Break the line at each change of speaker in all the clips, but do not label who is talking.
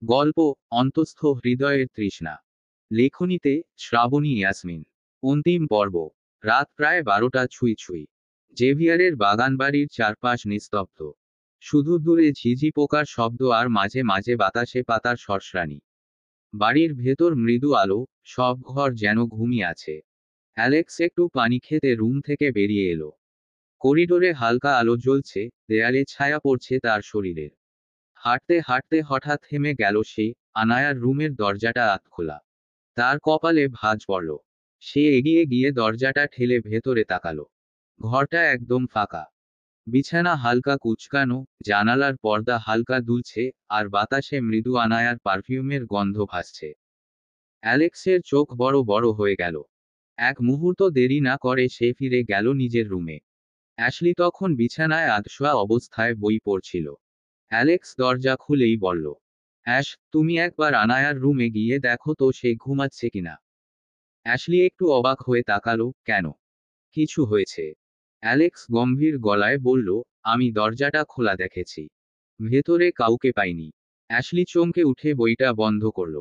গল্প অন্তস্থ হৃদয়ের তৃষ্ণা। লেখনীতে শ্রাবণী ইয়াসমিন। অন্তিম পর্ব। রাত প্রায় 12টা ছুঁই ছুঁই। জেভিয়ারের বাগানবাড়ির চারপাশ নিস্তব্ধ। শুধু দূরে ঝিঝি পোকার শব্দ আর মাঝে মাঝে বাতাসে পাতার সরসরানি। বাড়ির ভেতর মৃদু আলো, সব ঘর যেন ঘুমিয়ে আছে। অ্যালেক্স একটু পানি খেতে রুম থেকে বেরিয়ে এলো। করিডোরে হালকা আলো জ্বলছে, দেয়ালে ছায়া পড়ছে তার শরীরের। হাঁটতে হাঁটতে হঠাৎ থেমে গেল সে। আনায়ার রুমের দরজাটা খোলা। তার কপালে ভাঁজ পড়ল। সে এগিয়ে গিয়ে দরজাটা ঠেলে ভেতরে তাকালো। ঘরটা একদম ফাঁকা। বিছানা হালকা কুঁচকানো, জানালার পর্দা হালকা দুলছে, আর বাতাসে মৃদু আনায়ার পারফিউমের গন্ধ ভাসছে। অ্যালেক্সের চোখ বড় বড় হয়ে গেল। এক মুহূর্ত দেরি না করে সে ফিরে গেল নিজের রুমে। অ্যাশলি তখন বিছানায় আধশোয়া অবস্থায় বই পড়ছিল। অ্যালেক্স দরজা খুলেই বলল, অ্যাশ, তুমি একবার আনায়ার রুমে গিয়ে দেখো তো সে ঘুমাচ্ছে কিনা। অ্যাশলি একটু অবাক হয়ে তাকালো। কেন? কিছু হয়েছে? অ্যালেক্স গম্ভীর গলায় বলল, আমি দরজাটা খোলা দেখেছি। ভেতরে কাউকে পাইনি। অ্যাশলি চমকে উঠে বইটা বন্ধ করল।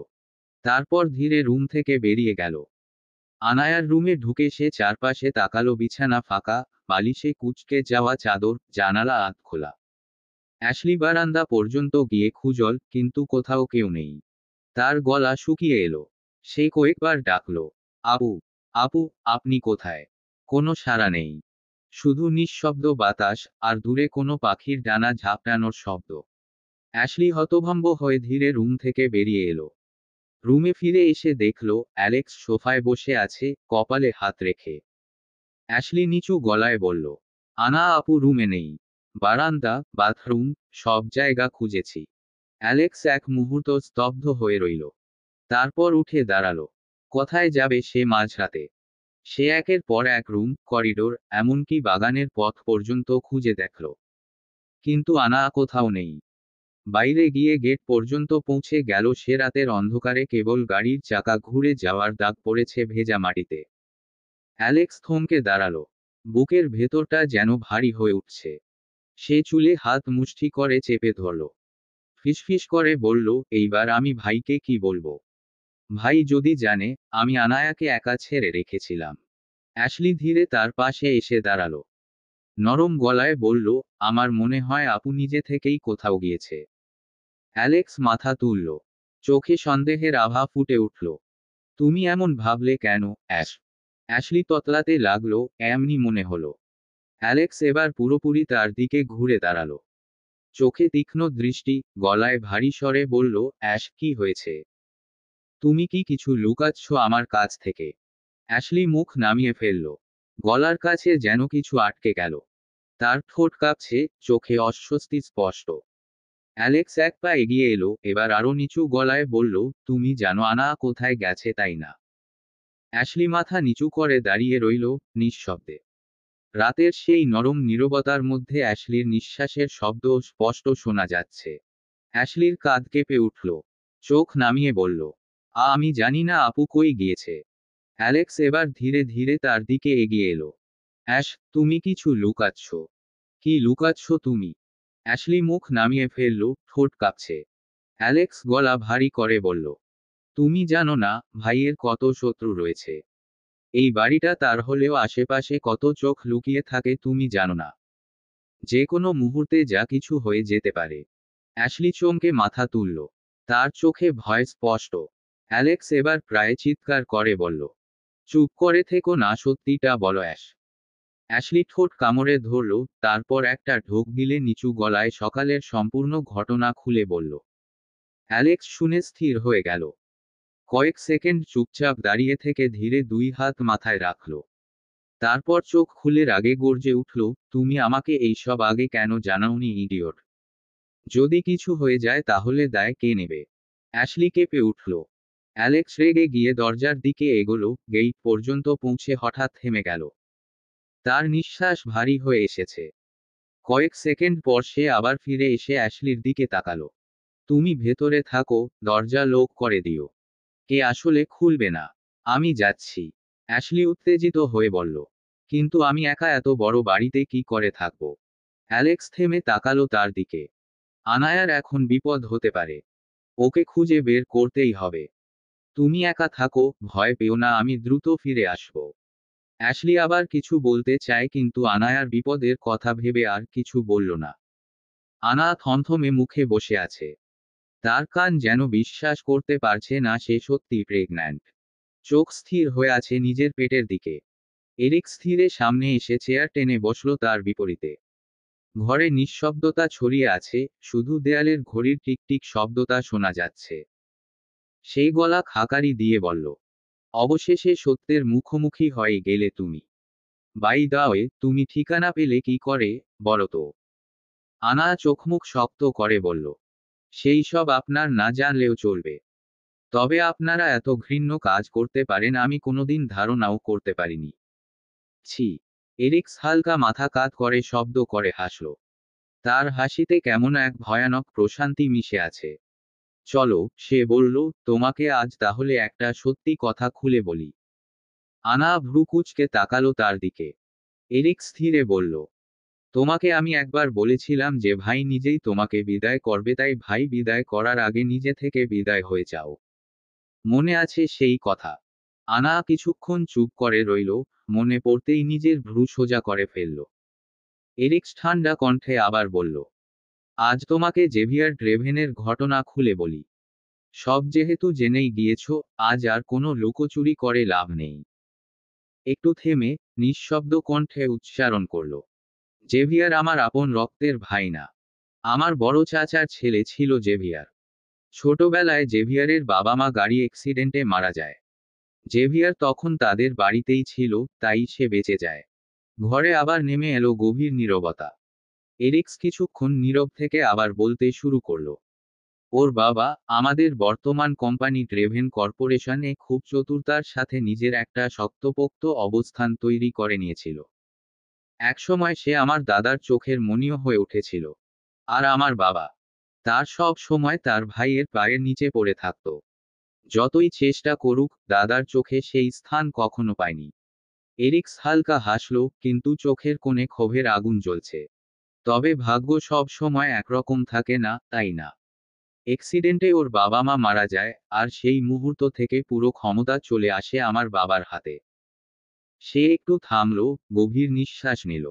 তারপর ধীরে রুম থেকে বেরিয়ে গেল। আনায়ার রুমে ঢুকে সে চারপাশে তাকালো। বিছানা ফাঁকা, বালিশে কুঁচকে যাওয়া চাদর, জানালা খোলা। অ্যাশলি বারান্দা পর্যন্ত গিয়ে খুঁজল, কিন্তু কোথাও কেউ নেই। তার গলা শুকিয়ে এলো। সে কয়েকবার ডাকল, আপু, আপু, আপনি কোথায়? কোনো সাড়া নেই। শুধু নিঃশব্দ বাতাস, আর দূরে কোনো পাখির ডানা ঝাপটানোর শব্দ। অ্যাশলি হতভম্ব হয়ে ধীরে রুম থেকে বেরিয়ে এলো। রুমে ফিরে এসে দেখল অ্যালেক্স সোফায় বসে আছে, কপালে হাত রেখে। অ্যাশলি নিচু গলায় বলল, আনা আপু রুমে নেই। বারান্দা, বাথরুম, সব জায়গা খুঁজেছি। অ্যালেক্স এক মুহূর্ত স্তব্ধ হয়ে রইল। তারপর উঠে দাঁড়ালো। কোথায় যাবে সে মাঝরাতে? সে একের পর এক রুম, করিডোর, এমনকি বাগানের পথ পর্যন্ত খুঁজে দেখল। কিন্তু আনা কোথাও নেই। বাইরে গিয়ে গেট পর্যন্ত পৌঁছে গেল সে। রাতের অন্ধকারে কেবল গাড়ির চাকা ঘুরে যাওয়ার দাগ পড়েছে ভেজা মাটিতে। অ্যালেক্স থমকে দাঁড়ালো। বুকের ভেতরটা যেন ভারী হয়ে উঠছে। সে চুলে হাত মুষ্টি করে চেপে ধরল। ফিসফিস করে বলল, এইবার আমি ভাইকে কি বলবো? ভাই যদি জানে আমি আনায়াকে একা ছেড়ে রেখেছিলাম। অ্যাশলি ধীরে তার পাশে এসে দাঁড়ালো। নরম গলায় বলল, আমার মনে হয় আপু নিজে থেকেই কোথাও গিয়েছে। অ্যালেক্স মাথা তুলল। চোখে সন্দেহের আভা ফুটে উঠল। তুমি এমন ভাবলে কেন, অ্যাশ? অ্যাশলি ততলাতে লাগলো, এমনি মনে হলো। অ্যালেক্স এবার পুরোপুরি তার দিকে ঘুরে দাঁড়ালো। চোখে তীক্ষ্ণ দৃষ্টি, গলায় ভারী স্বরে বলল, অ্যাশ, কি হয়েছে? তুমি কি কিছু লুকাচ্ছ আমার কাছ থেকে? অ্যাশলি মুখ নামিয়ে ফেলল। গলার কাছে যেন কিছু আটকে গেল। তার ঠোঁট কাঁপছে, চোখে অস্বস্তি স্পষ্ট। অ্যালেক্স এক পা এগিয়ে এলো, এবার আরো নিচু গলায় বলল, তুমি জানো আনা কোথায় গেছে তাই না? অ্যাশলি মাথা নিচু করে দাঁড়িয়ে রইল, নিঃশব্দে। রাতের সেই নরম নীরবতার মধ্যে অ্যাশলির নিঃশ্বাসের শব্দ স্পষ্ট শোনা যাচ্ছে। অ্যাশলির কাঁধ কেঁপে উঠল। চোখ নামিয়ে বলল, আমি জানি না আপু কই গিয়েছে। অ্যালেক্স এবার ধীরে ধীরে তার দিকে এগিয়ে এলো। অ্যাশ, তুমি কিছু লুকাচ্ছ। কি লুকাচ্ছ তুমি? অ্যাশলি মুখ নামিয়ে ফেলল, ঠোঁট কাঁপছে। অ্যালেক্স গলা ভারী করে বলল, তুমি জানো না ভাইয়ের কত শত্রু রয়েছে। এই বাড়িটা তার হলেও আশেপাশে কত চোখ লুকিয়ে থাকে তুমি জানো না। যে কোনো মুহূর্তে যা কিছু হয়ে যেতে পারে। অ্যাশলি চমকে মাথা তুলল। তার চোখে ভয় স্পষ্ট। অ্যালেক্স এবার প্রায় চিৎকার করে বলল, চুপ করে থেকো না, সত্যিটা বলো অ্যাশ। অ্যাশলি ঠোঁট কামড়ে ধরল, তারপর একটা ঢোক গিলে নিচু গলায় সকালের সম্পূর্ণ ঘটনা খুলে বলল। অ্যালেক্স শুনে স্থির হয়ে গেল। কয়েক সেকেন্ড চুপচাপ দাঁড়িয়ে থেকে ধীরে দুই হাত মাথায় রাখল। তারপর চোখ খুলে রাগে গর্জে উঠল, তুমি আমাকে এইসব আগে কেন জানাওনি ইডিয়ট? যদি কিছু হয়ে যায় তাহলে দায় কে নেবে? অ্যাশলি কেঁপে উঠল। অ্যালেক্স রেগে গিয়ে দরজার দিকে এগোলো, গেট পর্যন্ত পৌঁছে হঠাৎ থেমে গেল। তার নিঃশ্বাস ভারী হয়ে এসেছে। কয়েক সেকেন্ড পর সে আবার ফিরে এসে অ্যাশলির দিকে তাকালো। তুমি ভেতরে থাকো, দরজা লক করে দিও। কে আসলে খুলবে না। আমি যাচ্ছি। অ্যাশলি উত্তেজিত হয়ে বলল, কিন্তু আমি একা এত বড় বাড়িতে কি করে থাকব? অ্যালেক্স থেমে তাকালো তার দিকে। আনায়ার এখন বিপদ হতে পারে। ওকে খুঁজে বের করতেই হবে। তুমি একা থাকো, ভয় পেও না, আমি দ্রুত ফিরে আসব। অ্যাশলি আবার কিছু বলতে চায় কিন্তু আনায়ার বিপদের কথা ভেবে আর কিছু বলল না। আনা থমথমে মুখে বসে আছে। তার কান যেন বিশ্বাস করতে পারছে না সে সত্যি প্রেগন্যান্ট। চোখ স্থির হয়ে আছে নিজের পেটের দিকে। এরিক স্থিরে সামনে এসে চেয়ার টেনে বসল তার বিপরীতে। ঘরে নিঃশব্দতা ছড়িয়ে আছে, শুধু দেয়ালের ঘড়ির টিকটিক শব্দটা শোনা যাচ্ছে। সেই গলা খাকারি দিয়ে বলল, অবশেষে সত্যের মুখোমুখি হয়ে গেলে তুমি। বাই দা ওয়ে, তুমি ঠিকানা পেলে কি করে, বলো তো? আনা চোখমুখ শক্ত করে বলল, সেই সব আপনার না জানলেও চলবে। তবে আপনারা এত ঘৃণ্য কাজ করতে পারেন আমি কোনোদিন ধারণাও করতে পারিনি। ছি। এরিক্স হালকা মাথা কাত করে শব্দ করে হাসল। তার হাসিতে কেমন এক ভয়ানক প্রশান্তি মিশে আছে। চলো, সে বলল, তোমাকে আজ তাহলে একটা সত্যি কথা খুলে বলি। আনা ভ্রু কুঁচকে তাকালো তার দিকে। এরিক্স ধীরে বলল, তোমাকে আমি একবার বলেছিলাম যে ভাই নিজেই তোমাকে বিদায় করবে, তাই ভাই বিদায় করার আগে নিজে থেকে বিদায় হয়ে যাও। মনে আছে সেই কথা? আনা কিছুক্ষণ চুপ করে রইল, মনে পড়তেই নিজের ভ্রু সোজা করে ফেলল। এরিক্স ঠান্ডা কণ্ঠে আবার বলল, আজ তোমাকে জেভিয়ার ড্রেভেনের ঘটনা খুলে বলি। সব যেহেতু জেনেই গিয়েছ, আজ আর কোনো লুকোচুরি করে লাভ নেই। একটু থেমে নিঃশব্দ কণ্ঠে উচ্চারণ করল, জেভিয়ার আমার আপন রক্তের ভাই না। আমার বড় চাচার ছেলে ছিল জেভিয়ার। ছোটবেলায় জেভিয়ারের বাবা মা গাড়ি অ্যাক্সিডেন্টে মারা যায়। জেভিয়ার তখন তাদের বাড়িতেই ছিল, তাই সে বেঁচে যায়। ঘরে আবার নেমে এলো গভীর নীরবতা। এরিক্স কিছুক্ষণ নীরব থেকে আবার বলতে শুরু করল, ওর বাবা আমাদের বর্তমান কোম্পানি ড্রেভেন কর্পোরেশনে খুব চতুরতার সাথে নিজের একটা শক্তপোক্ত অবস্থান তৈরি করে নিয়েছিল। একসময় সে আমার দাদার চোখের মণিও হয়ে উঠেছিল। আর আমার বাবা, তার সব সময় তার ভাইয়ের পায়ের নিচে পড়ে থাকত। যতই চেষ্টা করুক, দাদার চোখে সেই স্থান কখনো পায়নি। এরিক্স হালকা হাসল, কিন্তু চোখের কোণে ক্ষোভের আগুন জ্বলছে। তবে ভাগ্য সব সময় একরকম থাকে না, তাই না? অ্যাক্সিডেন্টে ওর বাবা মা মারা যায়, আর সেই মুহূর্ত থেকে পুরো ক্ষমতা চলে আসে আমার বাবার হাতে। সে একটু থামল, গভীর নিঃশ্বাস নিল।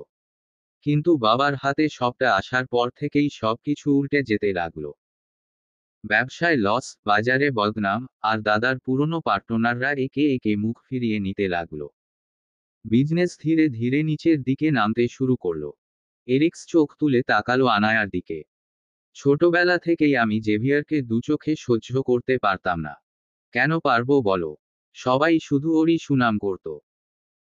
কিন্তু বাবার হাতে সবটা আসার পর থেকেই সবকিছু উল্টে যেতে লাগলো। ব্যবসায় লস, বাজারে বদনাম, আর দাদার পুরনো পার্টনাররা একে একে মুখ ফিরিয়ে নিতে লাগলো। বিজনেস ধীরে ধীরে নিচের দিকে নামতে শুরু করলো। এরিক্স চোখ তুলে তাকালো আনায়ার দিকে। ছোটবেলা থেকেই আমি জেভিয়ারকে দুচোখে সহ্য করতে পারতাম না। কেন পারবো বলো? সবাই শুধু ওরই সুনাম করত।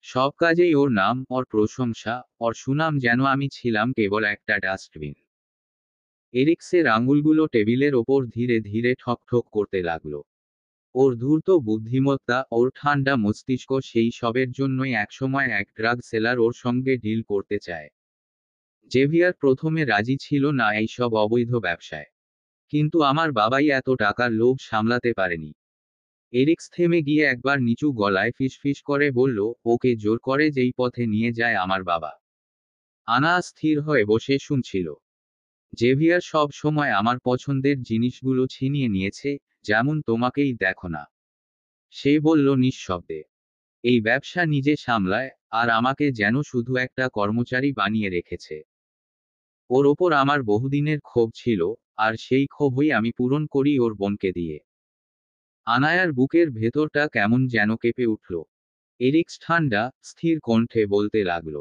সব কাজেই ওর নাম, ওর প্রশংসা, ওর সুনাম, যেন আমি ছিলাম কেবল একটা ডাস্টবিন। এরিক্সের আঙুলগুলো টেবিলের ওপর ধীরে ধীরে ঠক ঠক করতে লাগলো। ওর ধূর্ত বুদ্ধিমত্তা, ওর ঠান্ডা মস্তিষ্ক, সেই সবের জন্যই একসময় এক ড্রাগ সেলার ওর সঙ্গে ডিল করতে চায়। জেভিয়ার প্রথমে রাজি ছিল না এইসব অবৈধ ব্যবসায়। কিন্তু আমার বাবাই এত টাকার লোভ সামলাতে পারেনি। এরিক্স থেমে গিয়ে একবার নিচু গলায় ফিসফিস করে বলল, ওকে জোর করে যেই পথে নিয়ে যায় আমার বাবা। আনা স্থির হয়ে বসে শুনছিল। জেভিয়ার সব সময় আমার পছন্দের জিনিসগুলো ছিনিয়ে নিয়েছে, যেমন তোমাকেই দেখো না। সে বলল নিঃশব্দে, এই ব্যবসা নিজে সামলায়, আর আমাকে যেন শুধু একটা কর্মচারী বানিয়ে রেখেছে। ওর ওপর আমার বহুদিনের ক্ষোভ ছিল, আর সেই ক্ষোভই আমি পূরণ করি ওর বোনকে দিয়ে। আনায়ার বুকের ভেতরটা কেমন যেন কেঁপে উঠল। এরিক্স ঠান্ডা, স্থির কণ্ঠে বলতে লাগলো,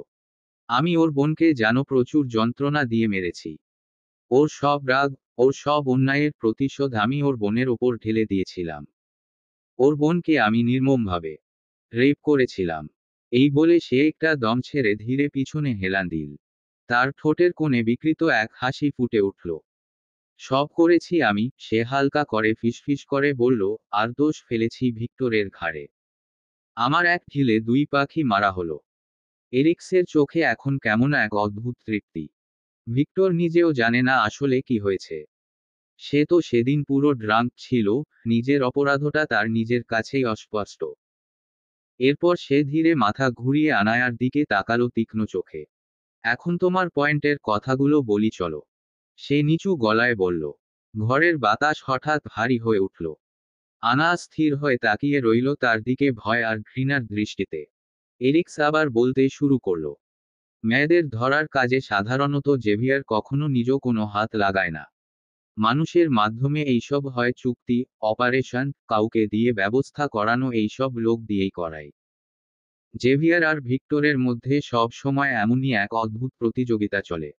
আমি ওর বোনকে যেন প্রচুর যন্ত্রণা দিয়ে মেরেছি। ওর সব রাগ, ওর সব অন্যায়ের প্রতিশোধ আমি ওর বোনের ওপর ঢেলে দিয়েছিলাম। ওর বোনকে আমি নির্মমভাবে রেপ করেছিলাম। এই বলে সে একটা দম ছেড়ে ধীরে পিছনে হেলান দিল। তার ঠোঁটের কোণে বিকৃত এক হাসি ফুটে উঠল। সব করেছি আমি, সে হালকা করে ফিসফিস করে বলল, আর দোষ ফেলেছি ভিক্টরের ঘাড়ে। আমার এক ঢিলে দুই পাখি মারা হলো। এরিক্সের চোখে এখন কেমন এক অদ্ভুত তৃপ্তি। ভিক্টর নিজেও জানে না আসলে কি হয়েছে। সে তো সেদিন পুরো ড্রাঙ্ক ছিল, নিজের অপরাধটা তার নিজের কাছেই অস্পষ্ট। এরপর সে ধীরে মাথা ঘুরিয়ে আনায়ার দিকে তাকালো তীক্ষ্ণ চোখে। এখন তোমার পয়েন্টের কথাগুলো বলি চলো। সে নিচু গলায় বলল, ঘরের বাতাস হঠাৎ ভারী হয়ে উঠল। আনা স্থির হয়ে তাকিয়ে রইল তার দিকে ভয় আর ঘৃণার দৃষ্টিতে। এরিক্স আবার বলতে শুরু করল, মেয়েদের ধরার কাজে সাধারণত জেভিয়ার কখনো নিজ কোনো হাত লাগায় না। মানুষের মাধ্যমে এইসব হয়, চুক্তি, অপারেশন, কাউকে দিয়ে ব্যবস্থা করানো, এইসব লোক দিয়েই করায়। জেভিয়ার আর ভিক্টরের মধ্যে সব সময় এমনই এক অদ্ভুত প্রতিযোগিতা চলে।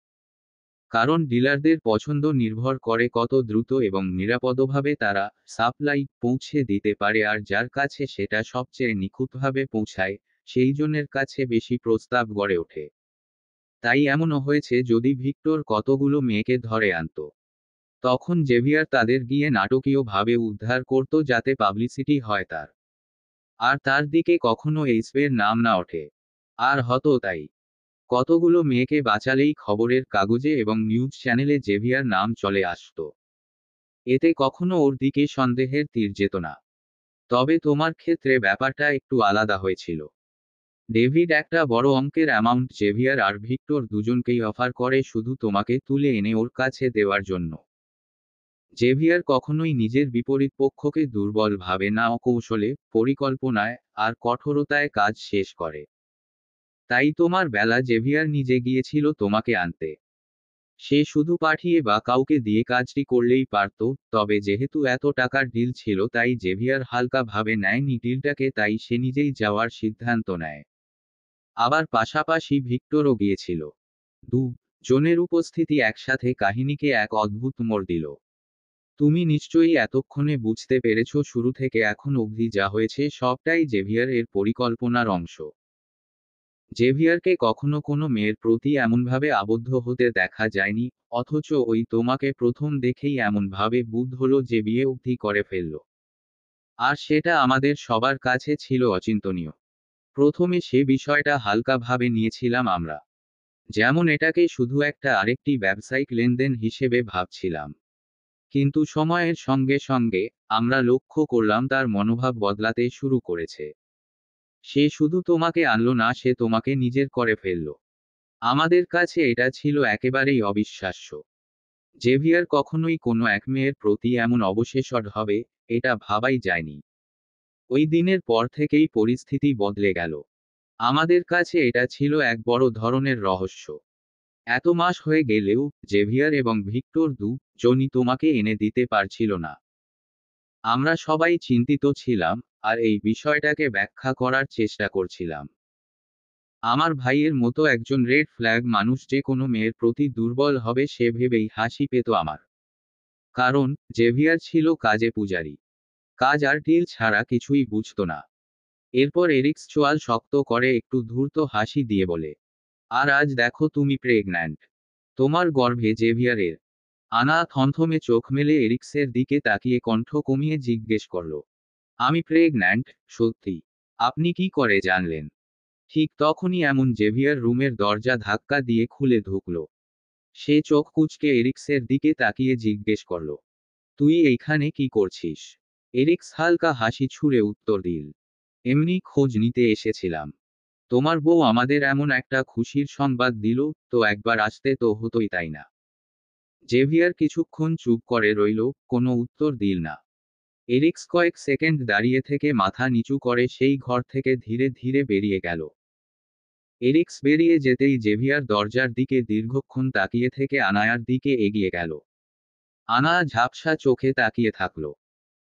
কারণ ডিলারদের পছন্দ নির্ভর করে কত দ্রুত এবং নিরাপদভাবে তারা সাপ্লাই পৌঁছে দিতে পারে, আর যার কাছে সেটা সবচেয়ে নিখুঁতভাবে পৌঁছায় সেই জনের কাছে বেশি প্রস্তাব গড়ে ওঠে। তাই এমনও হয়েছে, যদি ভিক্টর কতগুলো মেয়েকে ধরে আনত, তখন জেভিয়ার তাদের গিয়ে নাটকীয়ভাবে উদ্ধার করত যাতে পাবলিসিটি হয় তার, আর তার দিকে কখনো এইসবের নাম না ওঠে। আর হতো তাই। কতগুলো মেয়েকে বাঁচালেই খবরের কাগজে এবং নিউজ চ্যানেলে জেভিয়ার নাম চলে আসতো। এতে কখনো ওর দিকে সন্দেহের তীর যেত না। তবে তোমার ক্ষেত্রে ব্যাপারটা একটু আলাদা হয়েছিল। ডেভিড একটা বড় অঙ্কের অ্যামাউন্ট জেভিয়ার আর ভিক্টর দুজনকেই অফার করে শুধু তোমাকে তুলে এনে ওর কাছে দেওয়ার জন্য। জেভিয়ার কখনোই নিজের বিপরীত পক্ষকে দুর্বল ভাবে না, কৌশলে, পরিকল্পনায় আর কঠোরতায় কাজ শেষ করে। তাই তোমার বেলা জেভিয়ার নিজে গিয়েছিল তোমাকে আনতে। সে শুধু পাঠিয়ে বা কাউকে দিয়ে কাজটি করলেই পারত, তবে যেহেতু এত টাকার ডিল ছিল তাই জেভিয়ার হালকা ভাবে নেয়নি ডিলটাকে, তাই সে নিজেই যাওয়ার সিদ্ধান্ত নেয়। আবার পাশাপাশি ভিক্টরও গিয়েছিল। জনের উপস্থিতি একসাথে কাহিনীকে এক অদ্ভুত মোড় দিল। তুমি নিশ্চয়ই এতক্ষণে বুঝতে পেরেছ শুরু থেকে এখন অবধি যা হয়েছে সবটাই জেভিয়ার এর পরিকল্পনার অংশ। জেভিয়ারকে কখনো কোনো মেয়ের প্রতি এমনভাবে আবদ্ধ হতে দেখা যায়নি, অথচ ওই তোমাকে প্রথম দেখেই এমনভাবে বুদ্ধ হলো যে বিয়ে অবধি করে ফেলল। আর সেটা আমাদের সবার কাছে ছিল অচিন্তনীয়। প্রথমে সে বিষয়টা হালকাভাবে নিয়েছিলাম আমরা, যেমন এটাকে শুধু একটা আরেকটি ব্যবসায়িক লেনদেন হিসেবে ভাবছিলাম। কিন্তু সময়ের সঙ্গে সঙ্গে আমরা লক্ষ্য করলাম তার মনোভাব বদলাতে শুরু করেছে। সে শুধু তোমাকে আনলো না, সে তোমাকে নিজের করে ফেলল। আমাদের কাছে এটা ছিল একেবারেই অবিশ্বাস্য। জেভিয়ার কখনোই কোনো এক মেয়ের প্রতি এমন অবশেষড হবে, এটা ভাবাই যায়নি। ওই দিনের পর থেকেই পরিস্থিতি বদলে গেল। আমাদের কাছে এটা ছিল এক বড় ধরনের রহস্য। এত মাস হয়ে গেলেও জেভিয়ার এবং ভিক্টর জনই তোমাকে এনে দিতে পারছিল না। আমরা সবাই চিন্তিত ছিলাম, আর এই বিষয়টাকে ব্যাখ্যা করার চেষ্টা করছিলাম। আমার ভাইয়ের মতো একজন রেড ফ্ল্যাগ মানুষ যে কোনো মেয়ের প্রতি দুর্বল হবে সে ভেবেই হাসি পেত আমার। কারণ জেভিয়ার ছিল কাজে পূজারি। কাজ আর ডিল ছাড়া কিছুই বুঝতো না। এরপর এরিক্স চোয়াল শক্ত করে একটু ধূর্ত হাসি দিয়ে বলে, আর আজ দেখো তুমি প্রেগন্যান্ট। তোমার গর্ভে জেভিয়ারের। আনা থমথমে চোখ মেলে এরিক্সের দিকে তাকিয়ে কণ্ঠ কমিয়ে জিজ্ঞেস করল, আমি প্রেগন্যান্ট? সত্যি? আপনি কি করে জানলেন? ঠিক তখনই এমন জেভিয়ার রুমের দরজা ধাক্কা দিয়ে খুলে ঢুকল। সে চোখ কুঁচকে এরিক্সের দিকে তাকিয়ে জিজ্ঞেস করল, তুই এইখানে কি করছিস? এরিক্স হালকা হাসি ছুড়ে উত্তর দিল, এমনি খোঁজ নিতে এসেছিলাম। তোমার বউ আমাদের এমন একটা খুশির সংবাদ দিল, তো একবার আসতে তো হতোই, তাই না? জেভিয়ার কিছুক্ষণ চুপ করে রইল, কোনো উত্তর দিল না। এরিক্স কয়েক সেকেন্ড দাঁড়িয়ে থেকে মাথা নিচু করে সেই ঘর থেকে ধীরে ধীরে বেরিয়ে গেল। এরিক্স বেরিয়ে যেতেই জেভিয়ার দরজার দিকে দীর্ঘক্ষণ তাকিয়ে থেকে আনায়ার দিকে এগিয়ে গেল। আনা ঝাপসা চোখে তাকিয়ে থাকল।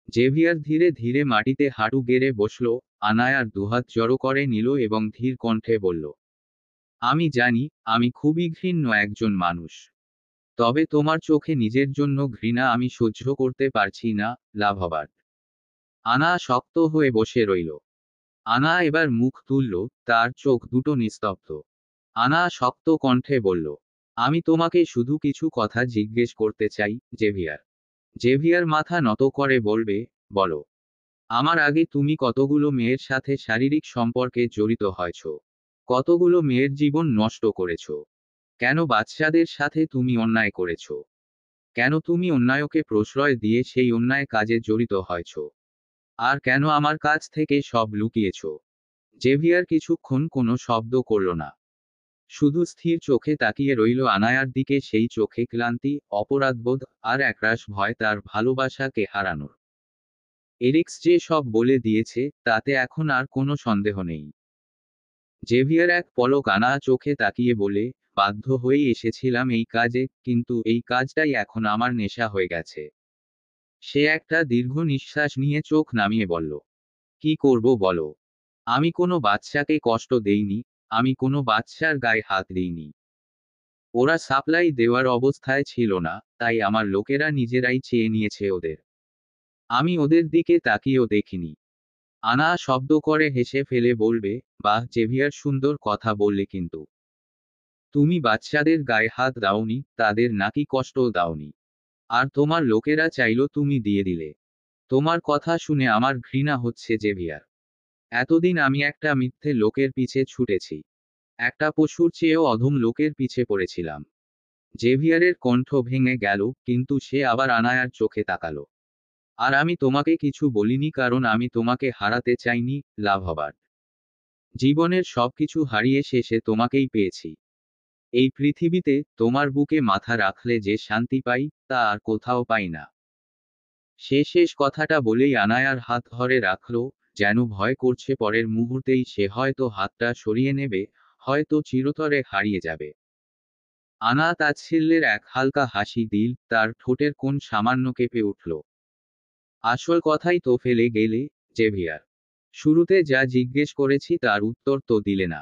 জেভিয়ার ধীরে ধীরে মাটিতে হাঁটু গেড়ে বসল, আনায়ার দুহাত জড়ো করে নিল এবং ধীর কণ্ঠে বলল, আমি জানি আমি খুবই ঘৃণ্য একজন মানুষ। তবে তোমার চোখে নিজের জন্য ঘৃণা আমি সহ্য করতে পারছি না, লাভবাদ। আনা শক্ত হয়ে বসে রইল। আনা এবার মুখ তুলল, তার চোখ দুটো নিস্তব্ধ। আনা শক্ত কণ্ঠে বলল, আমি তোমাকে শুধু কিছু কথা জিজ্ঞেস করতে চাই, জেভিয়ার। জেভিয়ার মাথা নত করে বলবে, বলো। আমার আগে তুমি কতগুলো মেয়ের সাথে শারীরিক সম্পর্কে জড়িত হয়েছ? কতগুলো মেয়ের জীবন নষ্ট করেছ? কেন বাচ্চাদের সাথে তুমি অন্যায় করেছ? কেন তুমি অন্যায়কে প্রশ্রয় দিয়ে সেই অন্যায় কাজে জড়িত হয়েছ? আর কেন আমার কাছ থেকে সব লুকিয়েছ? জেভিয়ার কিছুক্ষণ কোনো শব্দ করল না। শুধু স্থির চোখে তাকিয়ে রইল আনায়ার দিকে, সেই চোখে ক্লান্তি, অপরাধবোধ আর একরাশ ভয় তার ভালোবাসাকে হারানোর। এরিক্স যে সব বলে দিয়েছে তাতে এখন আর কোনো সন্দেহ নেই। জেভিয়ার এক পলক আনা চোখে তাকিয়ে বলে, বাধ্য হয়েই এসেছিলাম এই কাজে, কিন্তু এই কাজটাই এখন আমার নেশা হয়ে গেছে। সে একটা দীর্ঘ নিঃশ্বাস নিয়ে চোখ নামিয়ে বলল, কি করব বলো? আমি কোনো বাচ্চাকে কষ্ট দেইনি, আমি কোনো বাচ্চার গায়ে হাত দিইনি। ওরা সাপ্লাই দেওয়ার অবস্থায় ছিল না, তাই আমার লোকেরা নিজেরাই চেয়ে নিয়েছে ওদের। আমি ওদের দিকে তাকিয়েও দেখিনি। আনা শব্দ করে হেসে ফেলে বলবে, বাহ জেভিয়ার, সুন্দর কথা বললে কিন্তু। তুমি বাচ্চাদের গায়ে হাত দাওনি, তাদের নাকি কষ্টও দাওনি। আর তোমার লোকেরা চাইলো, তুমি দিয়ে দিলে। তোমার কথা শুনে আমার ঘৃণা হচ্ছে জেভিয়ার। এতদিন আমি একটা মিথ্যে লোকের পিছে ছুটেছি। একটা পশুর চেয়েও অধম লোকের পিছে পড়েছিলাম। জেভিয়ারের কণ্ঠ ভেঙে গেল, কিন্তু সে আবার আনায়ার চোখে তাকালো। আর আমি তোমাকে কিছু বলিনি, কারণ আমি তোমাকে হারাতে চাইনি, লাভ হবার। জীবনের সবকিছু হারিয়ে শেষে তোমাকেই পেয়েছি। এই পৃথিবীতে তোমার বুকে মাথা রাখলে যে শান্তি পাই, তা আর কোথাও পাই না। শেষ কথাটা বলেই আনায়ার হাত ধরে রাখল, যেন ভয় করছে পরের মুহূর্তেই সে হয়তো হাতটা সরিয়ে নেবে, হয়তো চিরতরে হারিয়ে যাবে। আনা তাচ্ছিল্যের এক হালকা হাসি দিল, তার ঠোঁটের কোণ সামান্য কেঁপে উঠল। আসল কথাই তো ফেলে গেলে, জেভিয়ার। শুরুতে যা জিজ্ঞেস করেছি তার উত্তর তো দিলে না।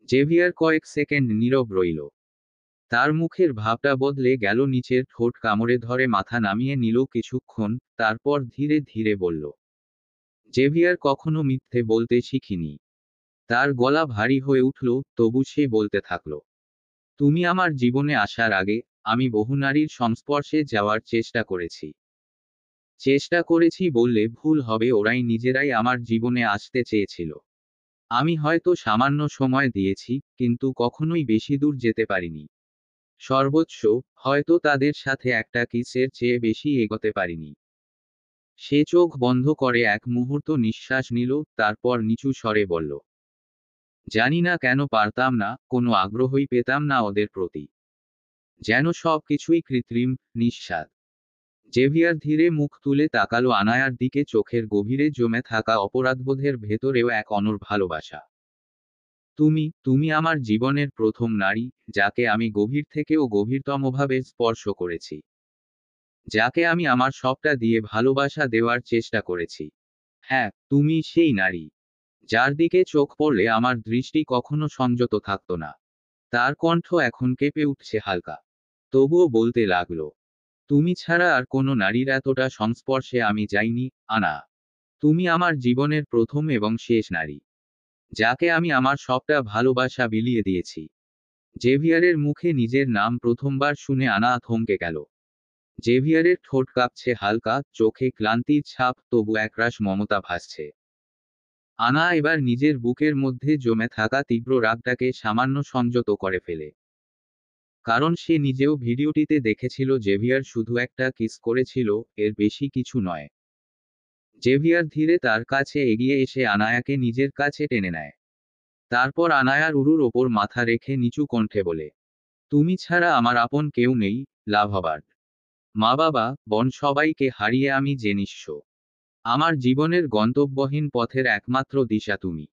জেভিয়ার কয়েক সেকেন্ড নীরব রইল। তার মুখের ভাবটা বদলে গেল, নিচের ঠোঁট কামড়ে ধরে মাথা নামিয়ে নিল কিছুক্ষণ, তারপর ধীরে ধীরে বলল, জেভিয়ার, কখনো মিথ্যে বলতে শিখিনি। তার গলা ভারী হয়ে উঠল, তবু সে বলতে থাকল, তুমি আমার জীবনে আসার আগে আমি বহু নারীর সংস্পর্শে যাওয়ার চেষ্টা করেছি। চেষ্টা করেছি বললে ভুল হবে, ওরাই নিজেরাই আমার জীবনে আসতে চেয়েছিল। আমি হয়তো সামান্য সময় দিয়েছি, কিন্তু কখনোই বেশি দূর যেতে পারিনি। সর্বোচ্চ, হয়তো তাদের সাথে একটা কিসের চেয়ে বেশি এগোতে পারিনি। সে চোখ বন্ধ করে এক মুহূর্ত নিঃশ্বাস নিল, তারপর নিচু স্বরে বলল, জানি না কেন পারতাম না, কোনো আগ্রহই পেতাম না ওদের প্রতি। যেন সব কিছুই কৃত্রিম, নিঃস্বাদ। জেভিয়ার ধীরে মুখ তুলে তাকালো আনায়ার দিকে, চোখের গভীরে জমে থাকা অপরাধবোধের ভেতরেও এক অনড় ভালোবাসা। তুমি আমার জীবনের প্রথম নারী, যাকে আমি গভীর থেকেও গভীরতমভাবে স্পর্শ করেছি। যাকে আমি আমার সবটা দিয়ে ভালোবাসা দেওয়ার চেষ্টা করেছি। হ্যাঁ, তুমি সেই নারী, যার দিকে চোখ পড়লে আমার দৃষ্টি কখনো সংযত থাকত না। তার কণ্ঠ এখন কেঁপে উঠছে হালকা। তবুও বলতে লাগলো, তুমি ছাড়া আর কোনো নারীর এতটা সংস্পর্শে আমি যাইনি, আনা। তুমি আমার জীবনের প্রথম এবং শেষ নারী, যাকে আমি আমার সবটা ভালোবাসা বিলিয়ে দিয়েছি। জেভিয়ারের মুখে নিজের নাম প্রথমবার শুনে আনা থমকে গেল। জেভিয়ারের ঠোঁট কাঁপছে হালকা, চোখে ক্লান্তির ছাপ, তবু একরাশ মমতা ভাসছে। আনা এবার নিজের বুকের মধ্যে জমে থাকা তীব্র রাগটাকে সামান্য সংযত করে ফেলে। কারণ সে নিজেও ভিডিওটিতে দেখেছিল জেভিয়ার শুধু একটা কিস করেছিল, এর বেশি কিছু নয়। জেভিয়ার ধীরে তার কাছে এগিয়ে এসে আনায়াকে নিজের কাছে টেনে নেয়। তারপর আনায়ার উরুর ওপর মাথা রেখে নিচু কণ্ঠে বলে, তুমি ছাড়া আমার আপন কেউ নেই, লাভবার্ড। মা বাবা, বোন, সবাইকে হারিয়ে আমি যে নিঃস্ব। আমার জীবনের গন্তব্যহীন পথের একমাত্র দিশা তুমি।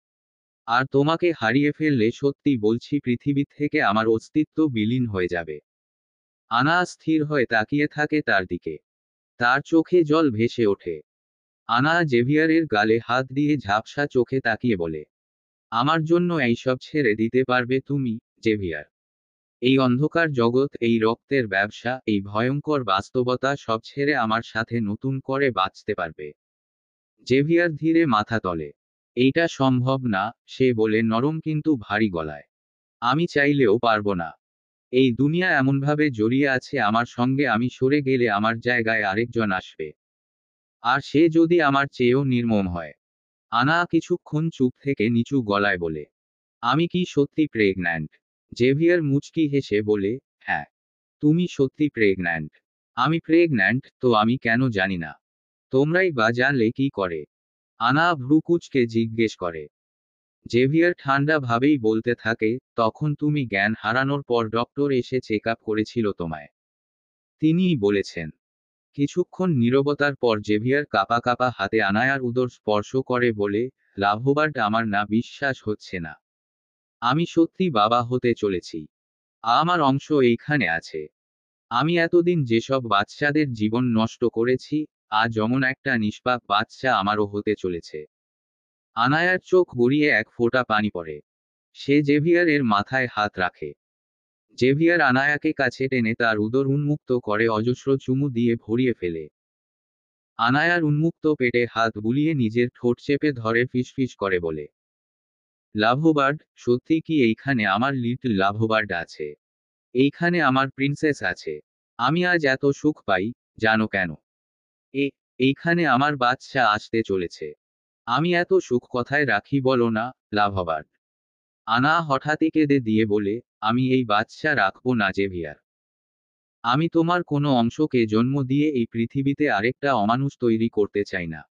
আর তোমাকে হারিয়ে ফেললে সত্যি বলছি পৃথিবী থেকে আমার অস্তিত্ব বিলীন হয়ে যাবে। আনা স্থির হয়ে তাকিয়ে থাকে তার দিকে। তার চোখে জল ভেসে ওঠে। আনা জেভিয়ারের গালে হাত দিয়ে ঝাপসা চোখে তাকিয়ে বলে, আমার জন্য এইসব ছেড়ে দিতে পারবে তুমি, জেভিয়ার? এই অন্ধকার জগৎ, এই রক্তের ব্যবসা, এই ভয়ঙ্কর বাস্তবতা সব ছেড়ে আমার সাথে নতুন করে বাঁচতে পারবে? জেভিয়ার ধীরে মাথা তলে। এইটা সম্ভব না, সে বলে নরম কিন্তু ভারী গলায়। আমি চাইলেও পারবো না। এই দুনিয়া এমনভাবে জড়িয়ে আছে আমার সঙ্গে, আমি সরে গেলে আমার জায়গায় আরেকজন আসবে। আর সে যদি আমার চেয়েও নির্মম হয়। আনা কিছুক্ষণ চুপ থেকে নিচু গলায় বলে, আমি কি সত্যি প্রেগন্যান্ট? জেভিয়ার মুচকি হেসে বলে, হ্যাঁ, তুমি সত্যি প্রেগন্যান্ট। আমি প্রেগন্যান্ট তো আমি কেন জানি না? তোমরাই বা জানলে কি করে? আনা ভ্রু কুঁচকে জিজ্ঞেস করে। জেভিয়ার ঠান্ডা ভাবেই বলতে থাকে, তখন তুমি জ্ঞান হারানোর পর ডক্টর এসে চেক আপ করেছিল তোমায়। তিনিই বলেছেন। কিছুক্ষণ নীরবতার পর জেভিয়ার কাঁপা কাঁপা হাতে আনায়ার উদর স্পর্শ করে বলে, লাভবার্ড, আমার না বিশ্বাস হচ্ছে না। আমি সত্যি বাবা হতে চলেছি। আমার অংশ এইখানে আছে। আমি এতদিন যেসব বাচ্চাদের জীবন নষ্ট করেছি, আজ অমন একটা নিষ্পাপ বাচ্চা আমারও হতে চলেছে। আনায়ার চোখ গড়িয়ে এক ফোঁটা পানি পড়ে। সে জেভিয়ারের মাথায় হাত রাখে। জেভিয়ার আনায়াকে কাছে টেনে তার উদর উন্মুক্ত করে অজস্র চুমু দিয়ে ভরিয়ে ফেলে। আনায়ার উন্মুক্ত পেটে হাত বুলিয়ে নিজের ঠোঁট চেপে ধরে ফিসফিস করে বলে, লাভবার্ড, সত্যি কি এইখানে আমার লিটল লাভবার্ড আছে? এইখানে আমার প্রিন্সেস আছে। আমি আজ এত সুখ পাই, জানো কেন? এ এইখানে আমার বাচ্চা আসতে চলেছে। আমি এত সুখ কথায় রাখি বলো না, লাভবার্ড। আনা হঠাৎই কেঁদে দিয়ে বলে, আমি এই বাচ্চা রাখবো না জেভিয়ার। আমি তোমার কোনো অংশকে জন্ম দিয়ে এই পৃথিবীতে আরেকটা অমানুষ তৈরি করতে চাই না।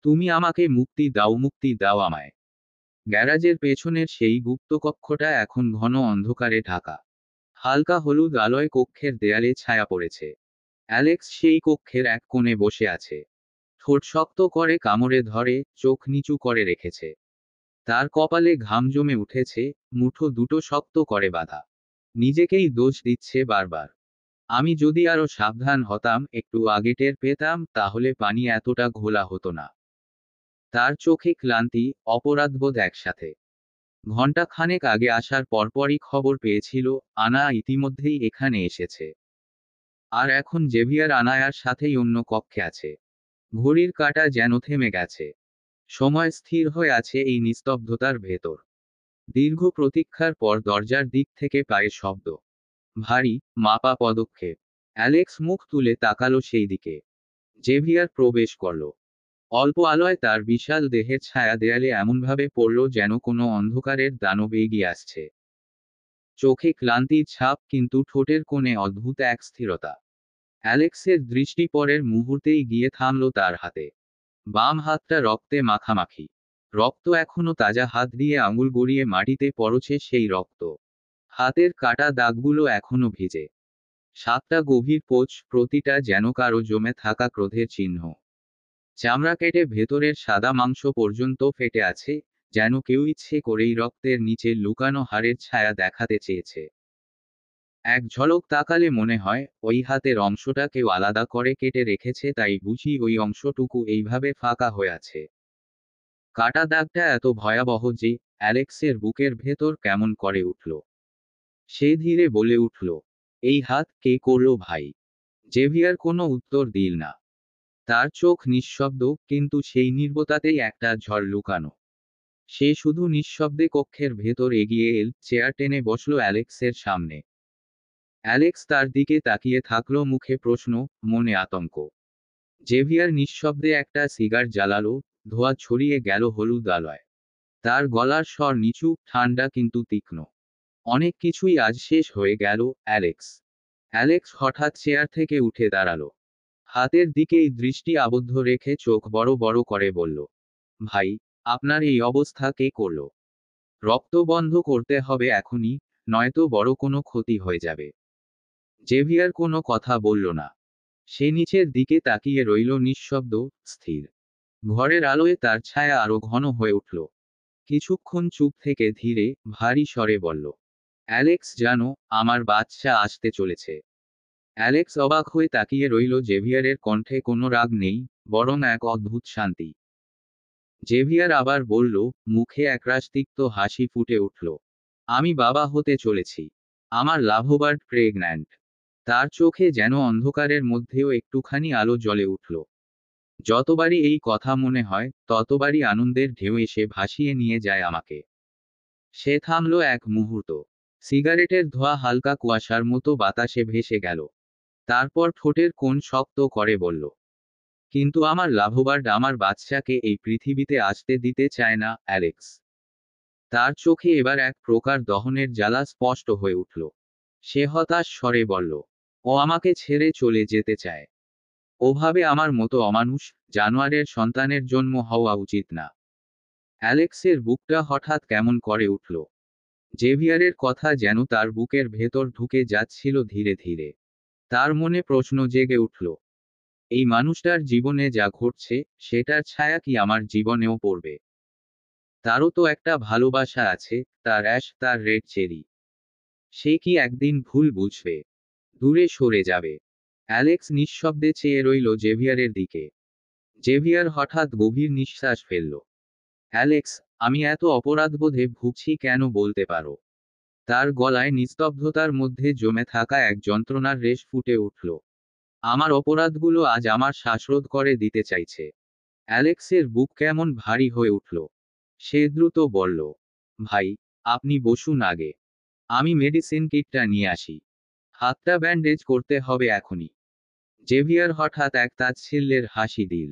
তুমি আমাকে মুক্তি দাও, মুক্তি দাও আমায়। গ্যারাজের পেছনের সেই গুপ্ত কক্ষটা এখন ঘন অন্ধকারে ঢাকা। হালকা হলুদ আলোয় কক্ষের দেয়ালে ছায়া পড়েছে। অ্যালেক্স সেই কক্ষের এক কোণে বসে আছে। ঠোঁট শক্ত করে কামড়ে ধরে, চোখ নিচু করে রেখেছে। তার কপালে ঘাম জমে উঠেছে, মুঠো দুটো শক্ত করে বাঁধা। নিজেকেই দোষ দিচ্ছে বারবার। আমি যদি আরো সাবধান হতাম, একটু আগে টের পেতাম, তাহলে পানি এতটা ঘোলা হতো না। তার চোখে ক্লান্তি, অপরাধবোধ একসাথে। ঘণ্টা খানেক আগে আসার পরপরই খবর পেয়েছিল, আনা ইতিমধ্যেই এখানে এসেছে। আর এখন জেভিয়ার আনায়ার সাথেই অন্য কক্ষে আছে। ঘড়ির কাঁটা যেন থেমে গেছে। সময় স্থির হয়ে আছে এই নিস্তব্ধতার ভেতর। দীর্ঘ প্রতীক্ষার পর দরজার দিক থেকে পায়ের শব্দ। ভারী, মাপা পদক্ষেপ। অ্যালেক্স মুখ তুলে তাকালো সেই দিকে। জেভিয়ার প্রবেশ করল। অল্প আলোয় তার বিশাল দেহের ছায়া দেয়ালে এমনভাবে পড়ল যেন কোনো অন্ধকারের দানব এগিয়ে আসছে। চোখে ক্লান্তির ছাপ, কিন্তু ঠোঁটের কোণে অদ্ভুত এক স্থিরতা। অ্যালেক্সের দৃষ্টি পরের মুহূর্তেই গিয়ে থামল তার হাতে। বাম হাতটা রক্তে মাখামাখি। রক্ত এখনো তাজা, হাত দিয়ে আঙুল গড়িয়ে মাটিতে পড়ছে সেই রক্ত। হাতের কাটা দাগগুলো এখনো ভিজে। সাতটা গভীর পোঁচ, প্রতিটা যেন কারো জমে থাকা ক্রোধের চিহ্ন। চামড়া কেটে ভেতরের সাদা মাংস পর্যন্ত ফেটে আছে, যেন কেউ ইচ্ছে করেই রক্তের নিচে লুকানো হাড়ের ছায়া দেখাতে চেয়েছে। এক ঝলক তাকালে মনে হয়, ওই হাতের অংশটা কেউ আলাদা করে কেটে রেখেছে, তাই বুঝি ওই অংশটুকু এইভাবে ফাঁকা হয়ে আছে। কাটা দাগটা এত ভয়াবহ যে অ্যালেক্সের বুকের ভেতর কেমন করে উঠল। সে ধীরে বলে উঠল, এই হাত কে করলো ভাই? জেভিয়ার কোনো উত্তর দিল না। তার চোখ নিঃশব্দ, কিন্তু সেই নীরবতাতেই একটা ঝড় লুকানো। সে শুধু নিঃশব্দে কক্ষের ভেতর এগিয়ে এল, চেয়ার টেনে বসল অ্যালেক্সের সামনে। অ্যালেক্স তার দিকে তাকিয়ে থাকলো, মুখে প্রশ্ন, মনে আতঙ্ক। জেভিয়ার নিঃশব্দে একটা সিগার জ্বালালো, ধোঁয়া ছড়িয়ে গেল হলুদ আলোয়। তার গলার স্বর নিচু, ঠান্ডা কিন্তু তীক্ষ্ণ। অনেক কিছুই আজ শেষ হয়ে গেল, অ্যালেক্স। অ্যালেক্স হঠাৎ চেয়ার থেকে উঠে দাঁড়ালো। হাতের দিকেই দৃষ্টি আবদ্ধ রেখে চোখ বড় বড় করে বলল, ভাই, আপনার এই অবস্থা কে করলো? রক্ত বন্ধ করতে হবে এখনই, নয়তো বড় কোনো ক্ষতি হয়ে যাবে। জেভিয়ার কোনো কথা বলল না। সে নিচের দিকে তাকিয়ে রইল নিঃশব্দ, স্থির। ঘরের আলোয় তার ছায়া আরো ঘন হয়ে উঠল। কিছুক্ষণ চুপ থেকে ধীরে, ভারী স্বরে বলল, অ্যালেক্স, জানো, আমার বাচ্চা আসতে চলেছে। অ্যালেক্স অবাক হয়ে তাকিয়ে রইল। জেভিয়ারের কণ্ঠে কোনো রাগ নেই, বরং এক অদ্ভুত শান্তি। জেভিয়ার আবার বলল, মুখে একরাশ তিক্ত হাসি ফুটে উঠল, আমি বাবা হতে চলেছি। আমার লাভবার্ড প্রেগন্যান্ট। তার চোখে যেন অন্ধকারের মধ্যেও একটুখানি আলো জ্বলে উঠল। যতবারই এই কথা মনে হয়, ততবারই আনন্দের ঢেউ এসে ভাসিয়ে নিয়ে যায় আমাকে। সে থামল এক মুহূর্ত। সিগারেটের ধোঁয়া হালকা কুয়াশার মতো বাতাসে ভেসে গেল। তারপর ঠোঁটের কোণ শক্ত করে বলল, কিন্তু আমার লাভবার্ড আমার বাচ্চাকে এই পৃথিবীতে আসতে দিতে চায় না, অ্যালেক্স। তার চোখে এবার এক প্রকার দহনের জ্বালা স্পষ্ট হয়ে উঠল। সে হতাশ স্বরে বলল, ও আমাকে ছেড়ে চলে যেতে চায়। ওভাবে আমার মতো অমানুষ, জানোয়ারের সন্তানের জন্ম হওয়া উচিত না। অ্যালেক্সের বুকটা হঠাৎ কেমন করে উঠল। জেভিয়ারের কথা যেন তার বুকের ভেতর ঢুকে যাচ্ছিল ধীরে ধীরে। তার মনে প্রশ্ন জেগে উঠল, এই মানুষটার জীবনে যা ঘটছে, সেটার ছায়া কি আমার জীবনেও পড়বে? তারও তো একটা ভালোবাসা আছে, তার অ্যাশ, তার রেড চেরি। সে কি একদিন ভুল বুঝবে, দূরে সরে যাবে? অ্যালেক্স নিঃশব্দে চেয়ে রইল জেভিয়ারের দিকে। জেভিয়ার হঠাৎ গভীর নিঃশ্বাস ফেলল। অ্যালেক্স, আমি এত অপরাধবোধে ভুগছি কেন বলতে পারো? তার গলায় নিস্তব্ধতার মধ্যে জমে থাকা এক যন্ত্রণার রেশ ফুটে উঠল। আমার অপরাধগুলো আজ আমার শ্বাসরোধ করে দিতে চাইছে। অ্যালেক্সের বুক কেমন ভারী হয়ে উঠল। সে দ্রুত বলল, ভাই, আপনি বসুন আগে। আমি মেডিসিন কিটটা নিয়ে আসি। হাতটা ব্যান্ডেজ করতে হবে এখনই। জেভিয়ার হঠাৎ এক তাচ্ছিল্যের হাসি দিল।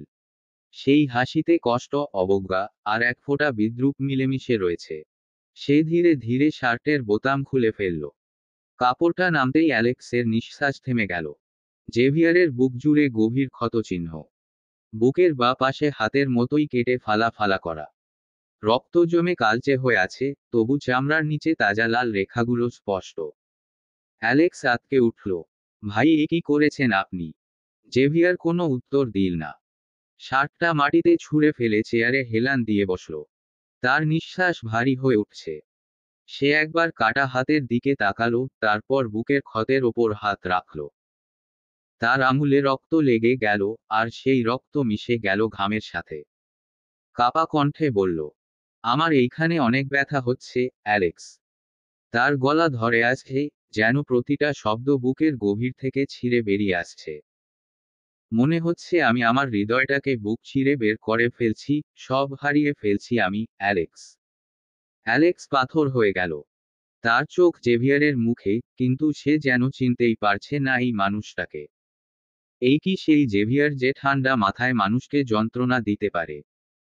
সেই হাসিতে কষ্ট, অবজ্ঞা আর এক ফোঁটা বিদ্রূপ মিলেমিশে রয়েছে। সে ধীরে ধীরে শার্টের বোতাম খুলে ফেলল। কাপড়টা নামতেই অ্যালেক্সের নিঃশ্বাস থেমে গেল। জেভিয়ারের বুক জুড়ে গভীর ক্ষতচিহ্ন। বুকের বা পাশে হাতের মতোই কেটে ফালা ফালা করা। রক্ত জমে কালচে হয়ে আছে, তবু চামড়ার নিচে তাজা লাল রেখাগুলো স্পষ্ট। অ্যালেক্স আঁতকে উঠল। ভাই, এ কি করেছেন আপনি? জেভিয়ার কোনো উত্তর দিল না। শার্টটা মাটিতে ছুঁড়ে ফেলে চেয়ারে হেলান দিয়ে বসল। তার নিঃশ্বাস ভারী হয়ে উঠছে। সে একবার কাটা হাতের দিকে তাকালো, তারপর বুকের ক্ষতের ওপর হাত রাখল। তার আঙুলে রক্ত লেগে গেল, আর সেই রক্ত মিশে গেল ঘামের সাথে। কাপা কণ্ঠে বলল, আমার এইখানে অনেক ব্যথা হচ্ছে, অ্যালেক্স। তার গলা ধরে আছে, যেন প্রতিটা শব্দ বুকের গভীর থেকে ছিঁড়ে বেরিয়ে আসছে। মনে হচ্ছে আমি আমার হৃদয়টাকে বুক চিরে বের করে ফেলছি, সব হারিয়ে ফেলছি আমি, অ্যালেক্স। অ্যালেক্স পাথর হয়ে গেল। তার চোখ জেভিয়ারের মুখে, কিন্তু সে যেন চিনতেই পারছে না এই মানুষটাকে। এই কি সেই জেভিয়ার যে ঠান্ডা মাথায় মানুষকে যন্ত্রণা দিতে পারে,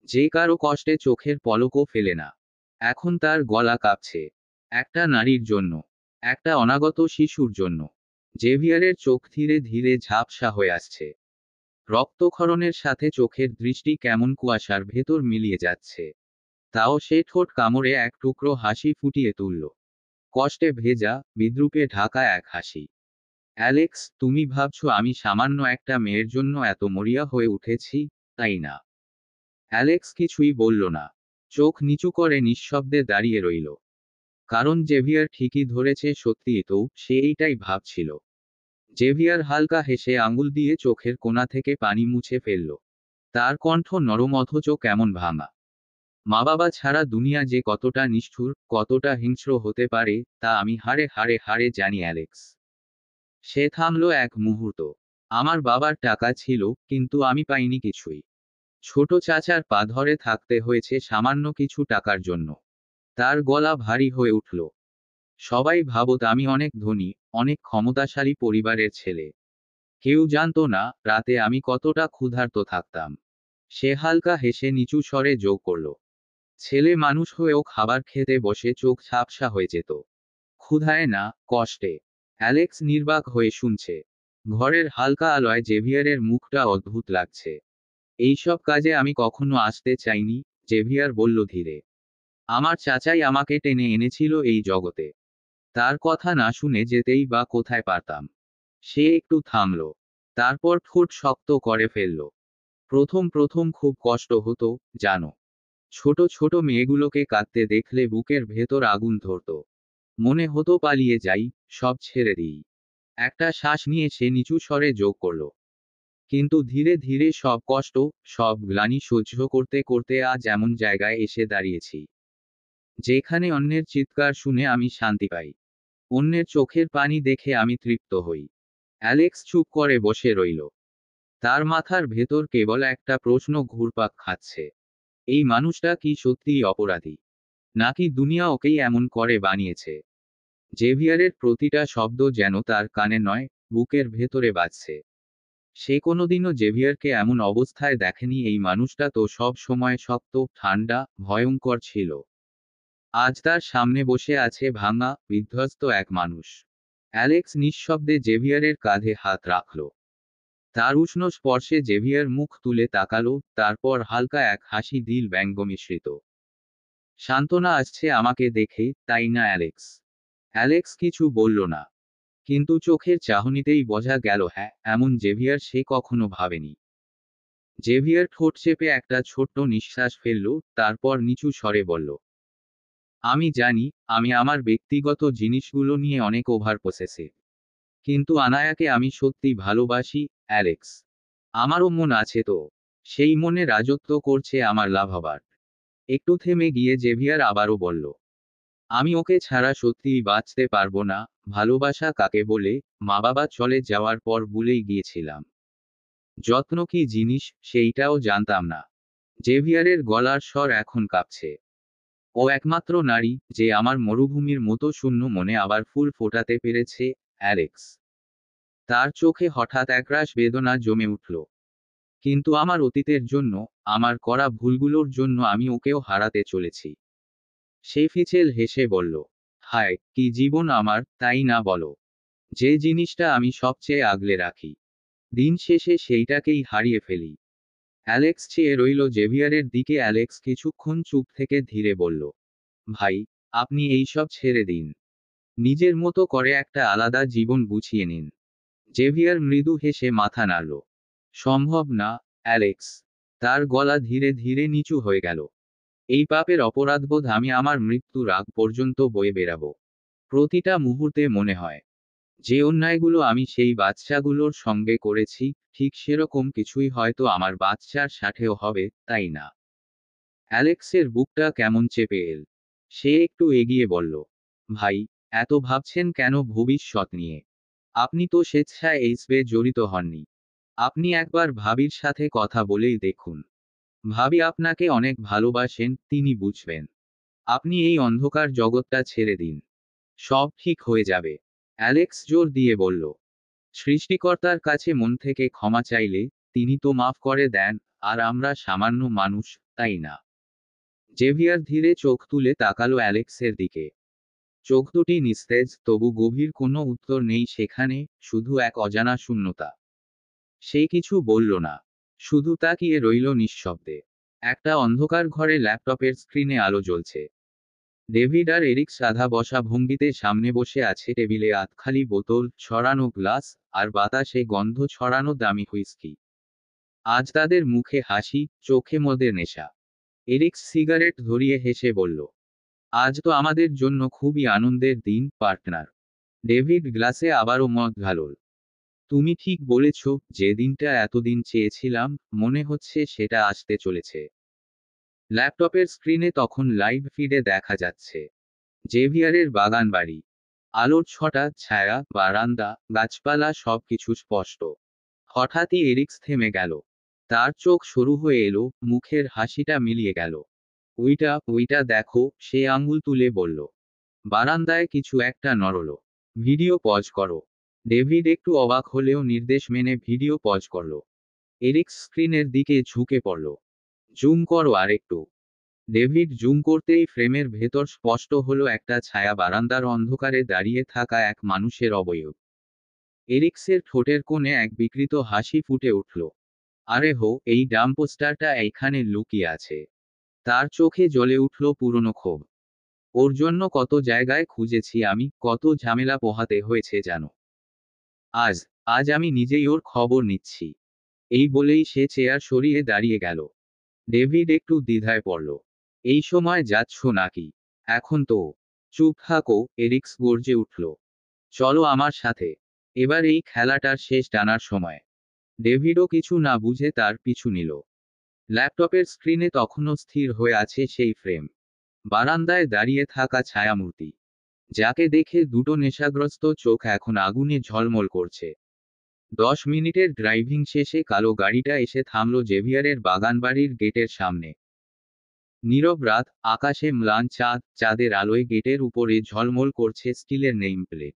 যে কারো কষ্টে চোখের পলকও ফেলে না? এখন তার গলা কাঁপছে। একটা নারীর জন্য, একটা অনাগত শিশুর জন্য। জেভিয়ারের চোখ ধীরে ধীরে ঝাপসা হয়ে আসছে। রক্তক্ষরণের সাথে চোখের দৃষ্টি কেমন কুয়াশার ভেতর মিলিয়ে যাচ্ছে। তাও সে ঠোঁট কামড়ে এক টুকরো হাসি ফুটিয়ে তুলল। কষ্টে ভেজা, বিদ্রূপে ঢাকা এক হাসি। অ্যালেক্স, তুমি ভাবছো আমি সামান্য একটা মেয়ের জন্য এত মরিয়া হয়ে উঠেছি, তাই না? অ্যালেক্স কিছুই বলল না। চোখ নিচু করে নিঃশব্দে দাঁড়িয়ে রইল। কারণ জেভিয়ার ঠিকই ধরেছে, সত্যিই তো সে এইটাই ভাবছিল। জেভিয়ার হালকা হেসে আঙুল দিয়ে চোখের কোণা থেকে পানি মুছে ফেলল। তার কণ্ঠ নরম অথচ কেমন ভাঙা। মা বাবা ছাড়া দুনিয়া যে কতটা নিষ্ঠুর, কতটা হিংস্র হতে পারে, তা আমি হাড়ে হাড়ে হাড়ে জানি, অ্যালেক্স। সে থামল এক মুহূর্ত। আমার বাবার টাকা ছিল, কিন্তু আমি পাইনি কিছুই। ছোট চাচার পা ধরে থাকতে হয়েছে সামান্য কিছু টাকার জন্য। তার গলা ভারী হয়ে উঠল। সবাই ভাবত আমি অনেক ধনী, অনেক ক্ষমতাশালী পরিবারের ছেলে। কেউ জানতো না, রাতে আমি কতটা ক্ষুধার্ত থাকতাম। সে হালকা হেসে নিচু স্বরে যোগ করল, ছেলে মানুষ হয়েও খাবার খেতে বসে চোখ ঝাপসা হয়ে যেত। ক্ষুধায় না, কষ্টে। অ্যালেক্স নির্বাক হয়ে শুনছে। ঘরের হালকা আলোয় জেভিয়ারের মুখটা অদ্ভুত লাগছে। এইসব কাজে আমি কখনো আসতে চাইনি, জেভিয়ার বলল ধীরে। আমার চাচাই আমাকে টেনে এনেছিল এই জগতে। তার কথা না শুনে যেতেই বা কোথায় পারতাম? সে একটু থামল। তারপর ঠোঁট শক্ত করে ফেলল। প্রথম প্রথম খুব কষ্ট হতো, জানো। ছোট ছোট মেয়েগুলোকে কাঁদতে দেখলে বুকের ভেতর আগুন ধরত। মনে হতো পালিয়ে যাই, সব ছেড়ে দিই। একটা শ্বাস নিয়ে সে নিচু স্বরে যোগ করল, কিন্তু ধীরে ধীরে সব কষ্ট, সব গ্লানি সহ্য করতে করতে আজ এমন জায়গায় এসে দাঁড়িয়েছি, যেখানে অন্যের চিৎকার শুনে আমি শান্তি পাই। অন্যের চোখের পানি দেখে আমি তৃপ্ত হই। অ্যালেক্স চুপ করে বসে রইল। তার মাথার ভেতর কেবল একটা প্রশ্ন ঘুরপাক খাচ্ছে, এই মানুষটা কি সত্যিই অপরাধী, নাকি দুনিয়া ওকেই এমন করে বানিয়েছে? জেভিয়ারের প্রতিটা শব্দ যেন তার কানে নয়, বুকের ভেতরে বাজছে। সে কোনোদিনও জেভিয়ারকে এমন অবস্থায় দেখেনি। এই মানুষটা তো সব সময় শক্ত, ঠান্ডা, ভয়ঙ্কর ছিল। আজ তার সামনে বসে আছে ভাঙা, বিধ্বস্ত এক মানুষ। অ্যালেক্স নিঃশব্দে জেভিয়ারের কাঁধে হাত রাখল। তার উষ্ণ স্পর্শে জেভিয়ার মুখ তুলে তাকালো, তারপর হালকা এক হাসি দিল, ব্যঙ্গ মিশ্রিত। সান্ত্বনা আসছে আমাকে দেখে, তাই না অ্যালেক্স? অ্যালেক্স কিছু বলল না, কিন্তু চোখের চাহনিতেই বোঝা গেল হ্যাঁ, এমন জেভিয়ার সে কখনো ভাবেনি। জেভিয়ার ঠোঁট চেপে একটা ছোট্ট নিঃশ্বাস ফেলল, তারপর নিচু স্বরে বলল, আমি জানি, আমি আমার ব্যক্তিগত জিনিসগুলো নিয়ে অনেক ওভার পসেসিভ। কিন্তু আনায়াকে আমি সত্যি ভালোবাসি, অ্যালেক্স। আমারও মন আছে তো। সেই মনে রাজত্ব করছে আমার লাভাবার। একটু থেমে গিয়ে জেভিয়ার আবারও বলল, আমি ওকে ছাড়া সত্যিই বাঁচতে পারবো না। ভালোবাসা কাকে বলে, মা বাবা চলে যাওয়ার পর ভুলেই গিয়েছিলাম। যত্ন কি জিনিস, সেইটাও জানতাম না। জেভিয়ারের গলার স্বর এখন কাঁপছে। ও একমাত্র নারী, যে আমার মরুভূমির মতো শূন্য মনে আবার ফুল ফোটাতে পেরেছে, অ্যালেক্স। তার চোখে হঠাৎ একরাশ বেদনা জমে উঠল। কিন্তু আমার অতীতের জন্য, আমার করা ভুলগুলোর জন্য আমি ওকেও হারাতে চলেছি। সে ফিচেল হেসে বলল, হায় কি জীবন আমার, তাই না বলো? যে জিনিসটা আমি সবচেয়ে আগলে রাখি, দিন শেষে সেইটাকেই হারিয়ে ফেলি। অ্যালেক্স চেয়ে রইল জেভিয়ারের দিকে। অ্যালেক্স কিছুক্ষণ চুপ থেকে ধীরে বলল, ভাই, আপনি এইসব ছেড়ে দিন। নিজের মতো করে একটা আলাদা জীবন গুছিয়ে নিন। জেভিয়ার মৃদু হেসে মাথা নাড়ল। সম্ভব না, অ্যালেক্স। তার গলা ধীরে ধীরে নিচু হয়ে গেল। এই পাপের অপরাধবোধ আমি আমার মৃত্যুর আগ পর্যন্ত বয়ে বেড়াবো। প্রতিটা মুহূর্তে মনে হয়, যে অন্যায়গুলো আমি সেই বাচ্চাগুলোর সঙ্গে করেছি, ঠিক সেরকম কিছুই হয়তো আমার বাচ্চার সাথেও হবে, তাই না? অ্যালেক্সের বুকটা কেমন চেপে এল। সে একটু এগিয়ে বলল, ভাই, এত ভাবছেন কেন ভবিষ্যৎ নিয়ে? আপনি তো স্বেচ্ছায় এই স্পে জড়িত হননি। আপনি একবার ভাবির সাথে কথা বলেই দেখুন। ভাবি আপনাকে অনেক ভালোবাসেন, তিনি বুঝবেন। আপনি এই অন্ধকার জগৎটা ছেড়ে দিন। সব ঠিক হয়ে যাবে। অ্যালেক্স জোর দিয়ে বলল, সৃষ্টিকর্তার কাছে মন থেকে ক্ষমা চাইলে, তিনি তো মাফ করে দেন, আর আমরা সামান্য মানুষ, তাই না? জেভিয়ার ধীরে চোখ তুলে তাকালো অ্যালেক্সের দিকে। চোখ দুটি নিস্তেজ, তবু গভীর কোনো উত্তর নেই সেখানে, শুধু এক অজানা শূন্যতা। সে কিছু বলল না। শুধু তাকিয়ে রইল নিঃশব্দে। একটা অন্ধকার ঘরে ল্যাপটপের স্ক্রিনে আলো জ্বলছে। ডেভিড আর এরিক সাদা বসা ভঙ্গিতে সামনে বসে আছে। টেবিলে আধখালি বোতল, ছড়ানো গ্লাস, আর বাতাসে গন্ধ ছড়ানো দামি হুইস্কি। আজ তাদের মুখে হাসি, চোখে মদের নেশা। এরিক সিগারেট ধরিয়ে হেসে বলল, আজ তো আমাদের জন্য খুবই আনন্দের দিন, পার্টনার। ডেভিড গ্লাসে আবারও মদ ঢালল। তুমি ঠিক বলেছ, যে দিনটা এতদিন চেয়েছিলাম, মনে হচ্ছে সেটা আসতে চলেছে। ল্যাপটপের স্ক্রিনে তখন লাইভ ফিডে দেখা যাচ্ছে জেভিয়ারের বাগান বাড়ি। আলোর ছটা, ছায়া, বারান্দা, গাছপালা সবকিছু স্পষ্ট। হঠাৎই এরিক্স থেমে গেল। তার চোখ সরু হয়ে এলো, মুখের হাসিটা মিলিয়ে গেল। ওইটা ওইটা দেখো, সে আঙুল তুলে বলল। বারান্দায় কিছু একটা নড়ল। ভিডিও পজ করো। ডেভিড একটু অবাক হলেও নির্দেশ মেনে ভিডিও পজ করল। এরিক্স স্ক্রিনের দিকে ঝুঁকে পড়ল। জুম করো আরেকটু। ডেভিড জুম করতেই ফ্রেমের ভেতর স্পষ্ট হলো একটা ছায়া, বারান্দার অন্ধকারে দাঁড়িয়ে থাকা এক মানুষের অবয়ব। এরিক্সের ঠোঁটের কোণে এক বিকৃত হাসি ফুটে উঠল। আরে হো, এই ডাম পোস্টারটা এইখানে লুকিয়ে আছে। তার চোখে জ্বলে উঠল পুরনো ক্ষোভ। ওর জন্য কত জায়গায় খুঁজেছি আমি, কত ঝামেলা পোহাতে হয়েছে জানো। আজ আজ আমি নিজেই ওর খবর নিচ্ছি। এই বলেই সে চেয়ার সরিয়ে দাঁড়িয়ে গেল। ডেভিড একটু দ্বিধায় পড়ল। এই সময় যাচ্ছ নাকি? এখন তো। চুপ থাকো, এরিক্স গর্জে উঠল। চলো আমার সাথে। এবার এই খেলাটার শেষ টানার সময়। ডেভিডও কিছু না বুঝে তার পিছু নিল। ল্যাপটপের স্ক্রিনে তখনও স্থির হয়ে আছে সেই ফ্রেম। বারান্দায় দাঁড়িয়ে থাকা ছায়ামূর্তি, যাকে দেখে দুটো নেশাগ্রস্ত চোখ এখন আগুনে ঝলমল করছে। 10 মিনিটের ড্রাইভিং শেষে কালো গাড়িটা এসে থামল জেভিয়ারের বাগানবাড়ির গেটের সামনে। নীরব রাত, আকাশে ম্লান চাঁদ, চাঁদের আলোয় গেটের উপরে ঝলমল করছে স্টিলের নেম প্লেট।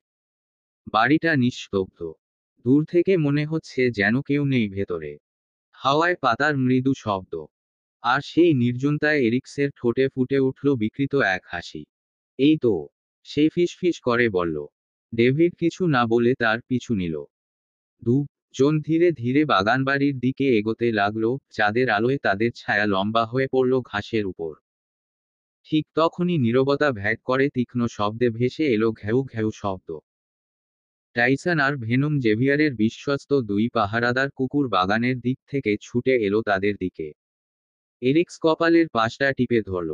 বাড়িটা নিস্তব্ধ। দূর থেকে মনে হচ্ছে যেন কেউ নেই ভেতরে। হাওয়ায় পাতার মৃদু শব্দ। আর সেই নির্জনতায় এরিক্সের ঠোঁটে ফুটে উঠল বিকৃত এক হাসি। এই তো। সে ফিসফিস করে বলল। ডেভিড কিছু না বলে তার পিছু নিল। জন ধীরে ধীরে বাগানবাড়ির দিকে এগোতে লাগলো, চাঁদের আলোয় তাদের ছায়া লম্বা হয়ে পড়ল ঘাসের উপর। ঠিক তখনই নীরবতা ভেদ করে তীক্ষ্ণ শব্দে ভেসে এলো ঘেউ ঘেউ শব্দ। টাইসন আর ভেনম জেভিয়ারের বিশ্বস্ত দুই পাহারাদার কুকুর বাগানের দিক থেকে ছুটে এলো তাদের দিকে। এরিক্স কপালের পাশটা টিপে ধরল।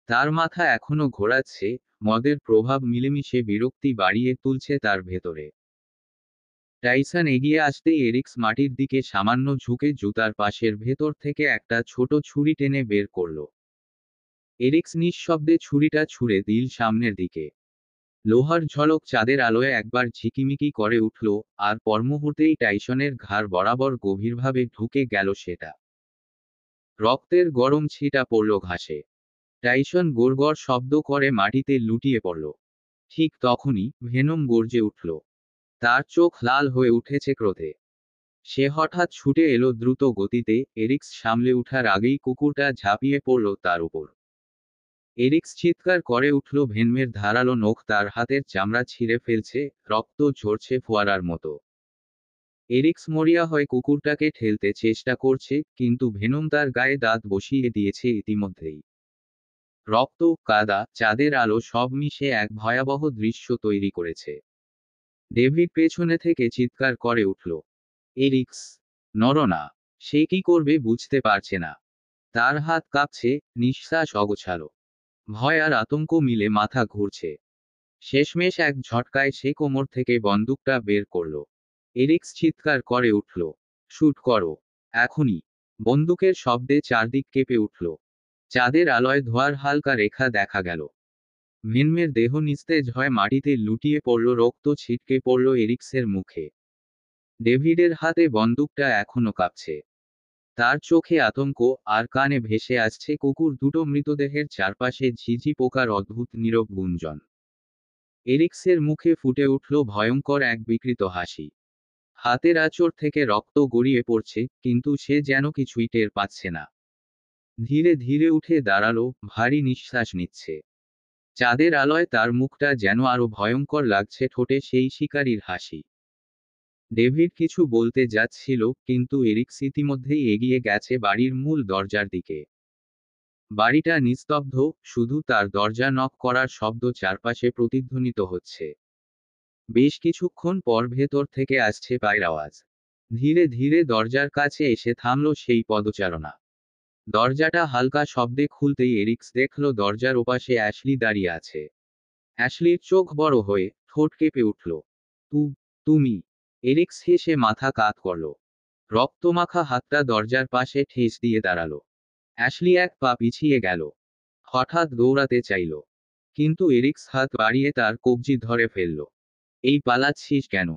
তার মাথা এখনো ঘোরাচ্ছে, মদের প্রভাব মিলেমিশে বিরক্তি বাড়িয়ে তুলছে তার ভেতরে। টাইসন এগিয়ে আসতেই এরিক্স মাটির দিকে সামান্য ঝুঁকে জুতার পাশের ভেতর থেকে একটা ছোট ছুরি টেনে বের করল। এরিক্স নিঃশব্দে ছুরিটা ছুঁড়ে দিল সামনের দিকে। লোহার ঝলক চাঁদের আলোয় একবার ঝিকিমিকি করে উঠল, আর পরমুহূর্তেই টাইসনের ঘাড় বরাবর গভীরভাবে ঢুকে গেল সেটা। রক্তের গরম ছিটা পড়ল ঘাসে। টাইসন গোড়গড় শব্দ করে মাটিতে লুটিয়ে পড়ল। ঠিক তখনই ভেনম গর্জে উঠল। তার চোখ লাল হয়ে উঠেছে ক্রোধে। সে হঠাৎ ছুটে এলো দ্রুত গতিতে, এরিক্স সামলে উঠার আগেই কুকুরটা ঝাঁপিয়ে পড়ল তার উপর। এরিক্স চিৎকার করে উঠল, ভেনমের ধারালো নখ তার হাতের চামড়া ছিঁড়ে ফেলছে, রক্ত ঝরছে ফোয়ারার মতো। এরিক্স মরিয়া হয়ে কুকুরটাকে ঠেলতে চেষ্টা করছে, কিন্তু ভেনম তার গায়ে দাঁত বসিয়ে দিয়েছে ইতিমধ্যেই। রক্ত, কাদা, চাঁদের আলো সব মিশে এক ভয়াবহ দৃশ্য তৈরি করেছে। ডেভিড পেছনে থেকে চিৎকার করে উঠল, এরিক্স, নড়ো না! সে কি করবে বুঝতে পারছে না। তার হাত কাঁপছে, নিঃশ্বাস অগোছালো। ভয় আর আতঙ্ক মিলে মাথা ঘুরছে। শেষমেশ এক ঝটকায় সে কোমর থেকে বন্দুকটা বের করল। এরিক্স চিৎকার করে উঠল, শুট করো, এখনই! বন্দুকের শব্দে চারদিক কেঁপে উঠল। চাঁদের আলোয় ধোঁয়ার হালকা রেখা দেখা গেল। ভেনমের দেহ নিস্তেজ হয়ে মাটিতে লুটিয়ে পড়ল, রক্ত ছিটকে পড়ল এরিক্সের মুখে। ডেভিডের হাতে বন্দুকটা এখনো কাঁপছে। তার চোখে আতঙ্ক, আর কানে ভেসে আসছে কুকুর দুটো মৃতদেহের চারপাশে ঝিঝি পোকার অদ্ভুত নীরব গুঞ্জন। এরিক্সের মুখে ফুটে উঠল ভয়ঙ্কর এক বিকৃত হাসি। হাতের আঁচড় থেকে রক্ত গড়িয়ে পড়ছে, কিন্তু সে যেন কিছুই টের পাচ্ছে না। ধীরে ধীরে উঠে দাঁড়ালো, ভারী নিঃশ্বাস নিচ্ছে। চাঁদের আলোয় তার মুখটা যেন আরো ভয়ঙ্কর লাগছে, ঠোঁটে সেই শিকারীর হাসি। ডেভিড কিছু বলতে যাচ্ছিল, কিন্তু এরিক্স ইতিমধ্যেই এগিয়ে গেছে বাড়ির মূল দরজার দিকে। বাড়িটা নিস্তব্ধ, শুধু তার দরজা নক করার শব্দ চারপাশে প্রতিধ্বনিত হচ্ছে। বেশ কিছুক্ষণ পর ভেতর থেকে আসছে পায়ের আওয়াজ। ধীরে ধীরে দরজার কাছে এসে থামল সেই পদচারণা। দরজাটা হালকা শব্দে খুলতেই এরিক্স দেখল দরজার ওপাশে অ্যাশলি দাঁড়িয়ে আছে। অ্যাশলির চোখ বড় হয়ে, ঠোঁট কেঁপে উঠল। তুমি! এরিক্স হেসে মাথা কাত করল। রক্তমাখা হাতটা দরজার পাশে ঠেস দিয়ে দাঁড়ালো। অ্যাশলি এক পা পিছিয়ে গেল। হঠাৎ দৌড়াতে চাইল, কিন্তু এরিক্স হাত বাড়িয়ে তার কবজি ধরে ফেলল। এই পালাচ্ছিস কেন?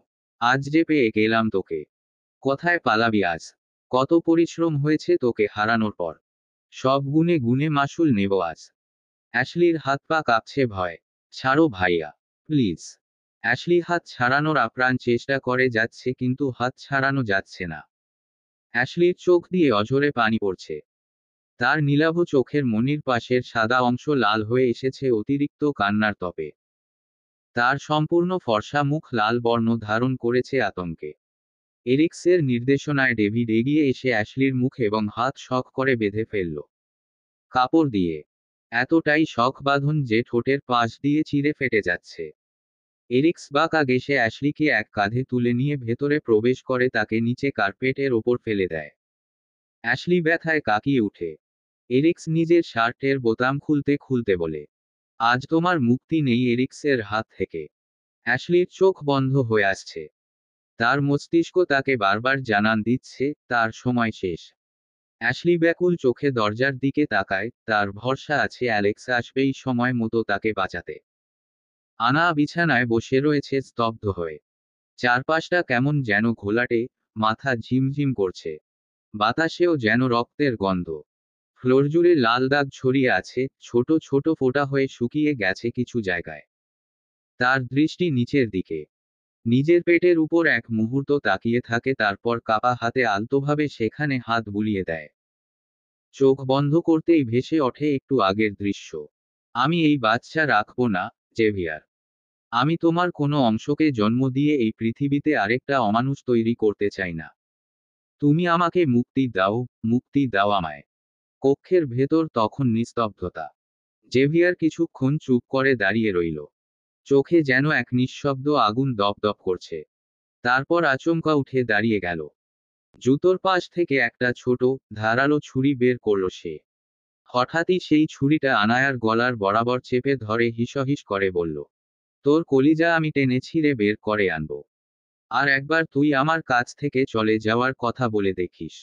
আজ যে পেয়ে গেলাম তোকে। কোথায় পালাবি আজ? কত পরিশ্রম হয়েছে তোকে হারানোর পর। সব গুণে গুণে মাসুল নেব আজ। অ্যাশলির হাত পা কাঁপছে ভয়। ছাড়ো ভাইয়া, প্লিজ। অ্যাশলি হাত ছাড়ানোর আপ্রাণ চেষ্টা করে যাচ্ছে, কিন্তু হাত ছাড়ানো যাচ্ছে না। অ্যাশলির চোখ দিয়ে অঝরে পানি পড়ছে। তার নীলাভ চোখের মনির পাশের সাদা অংশ লাল হয়ে এসেছে অতিরিক্ত কান্নার তপে। তার সম্পূর্ণ ফর্সা মুখ লাল বর্ণ ধারণ করেছে আতঙ্কে। এরিক্সের নির্দেশনায় ডেভিড এগিয়ে এসে অ্যাশলির মুখ এবং হাত শক করে বেঁধে ফেলল কাপড় দিয়ে। এতটাই শক বাঁধন যে ঠোঁটের পাশ দিয়ে চিরে ফেটে যাচ্ছে। এরিক্স বাঁকা ঘেঁষে অ্যাশলিকে এক কাঁধে তুলে নিয়ে ভেতরে প্রবেশ করে, তাকে নিচে কার্পেটের ওপর ফেলে দেয়। অ্যাশলি ব্যথায় কাঁকিয়ে উঠে। এরিক্স নিজের শার্টের বোতাম খুলতে খুলতে বলে, আজ তোমার মুক্তি নেই এরিক্সের হাত থেকে। অ্যাশলির চোখ বন্ধ হয়ে আসছে। তার মস্তিষ্ক তাকে বারবার জানান দিচ্ছে, তার সময় শেষ। অ্যাশলি ব্যাকুল চোখে দরজার দিকে তাকায়, তার ভরসা আছে অ্যালেক্স আসবেই সময় মতো তাকে বাঁচাতে। আনা বিছানায় বসে রয়েছে স্তব্ধ হয়ে। চারপাশটা কেমন যেন ঘোলাটে, মাথা ঝিমঝিম করছে। বাতাসেও যেন রক্তের গন্ধ। ফ্লোর জুড়ে লাল দাগ ছড়িয়ে আছে, ছোট ছোট ফোঁটা হয়ে শুকিয়ে গেছে কিছু জায়গায়। তার দৃষ্টি নিচের দিকে। নিজের পেটের উপর এক মুহূর্ত তাকিয়ে থাকে, তারপর কাপা হাতে আলতোভাবে সেখানে হাত বুলিয়ে দেয়। চোখ বন্ধ করতেই ভেসে ওঠে একটু আগের দৃশ্য। আমি এই বাচ্চা রাখবো না, জেভিয়ার। আমি তোমার কোনো অংশকে জন্ম দিয়ে এই পৃথিবীতে আরেকটা অমানুষ তৈরি করতে চাই না। তুমি আমাকে মুক্তি দাও, মুক্তি দাও আমায়। কক্ষের ভেতর তখন নিস্তব্ধতা। জেভিয়ার কিছুক্ষণ চুপ করে দাঁড়িয়ে রইল। চোখে যেন এক নিঃশব্দ আগুন দপদপ করছে। তারপর আচমকা উঠে দাঁড়িয়ে গেল। জুতোর পাশ থেকে একটা ছোট, ধারালো ছুরি বের করল সে। হঠাৎই সেই ছুরিটা আনায়ার গলার বরাবর চেপে ধরে হিসহিস করে বলল, তোর কলিজা আমি টেনে ছিঁড়ে বের করে আনবো। আর একবার তুই আমার কাছ থেকে চলে যাওয়ার কথা বলে দেখিস,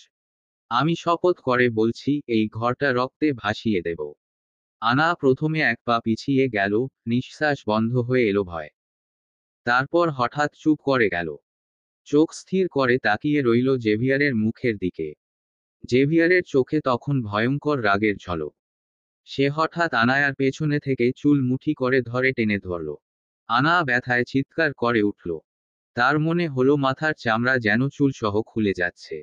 আমি শপথ করে বলছি এই ঘরটা রক্তে ভাসিয়ে দেব। আনা প্রথমে এক পা পিছিয়ে গেল, নিঃশ্বাস বন্ধ হয়ে এলো ভয়। তারপর হঠাৎ চুপ করে গেল। চোখ স্থির করে তাকিয়ে রইল জেভিয়ারের মুখের দিকে। জেভিয়ারের চোখে তখন ভয়ঙ্কর রাগের ঝলক। সে হঠাৎ আনায়ার পেছনে থেকে চুল মুঠি করে ধরে টেনে ধরল। আনা ব্যথায় চিৎকার করে উঠল। তার মনে হলো মাথার চামড়া যেন চুল সহ খুলে যাচ্ছে।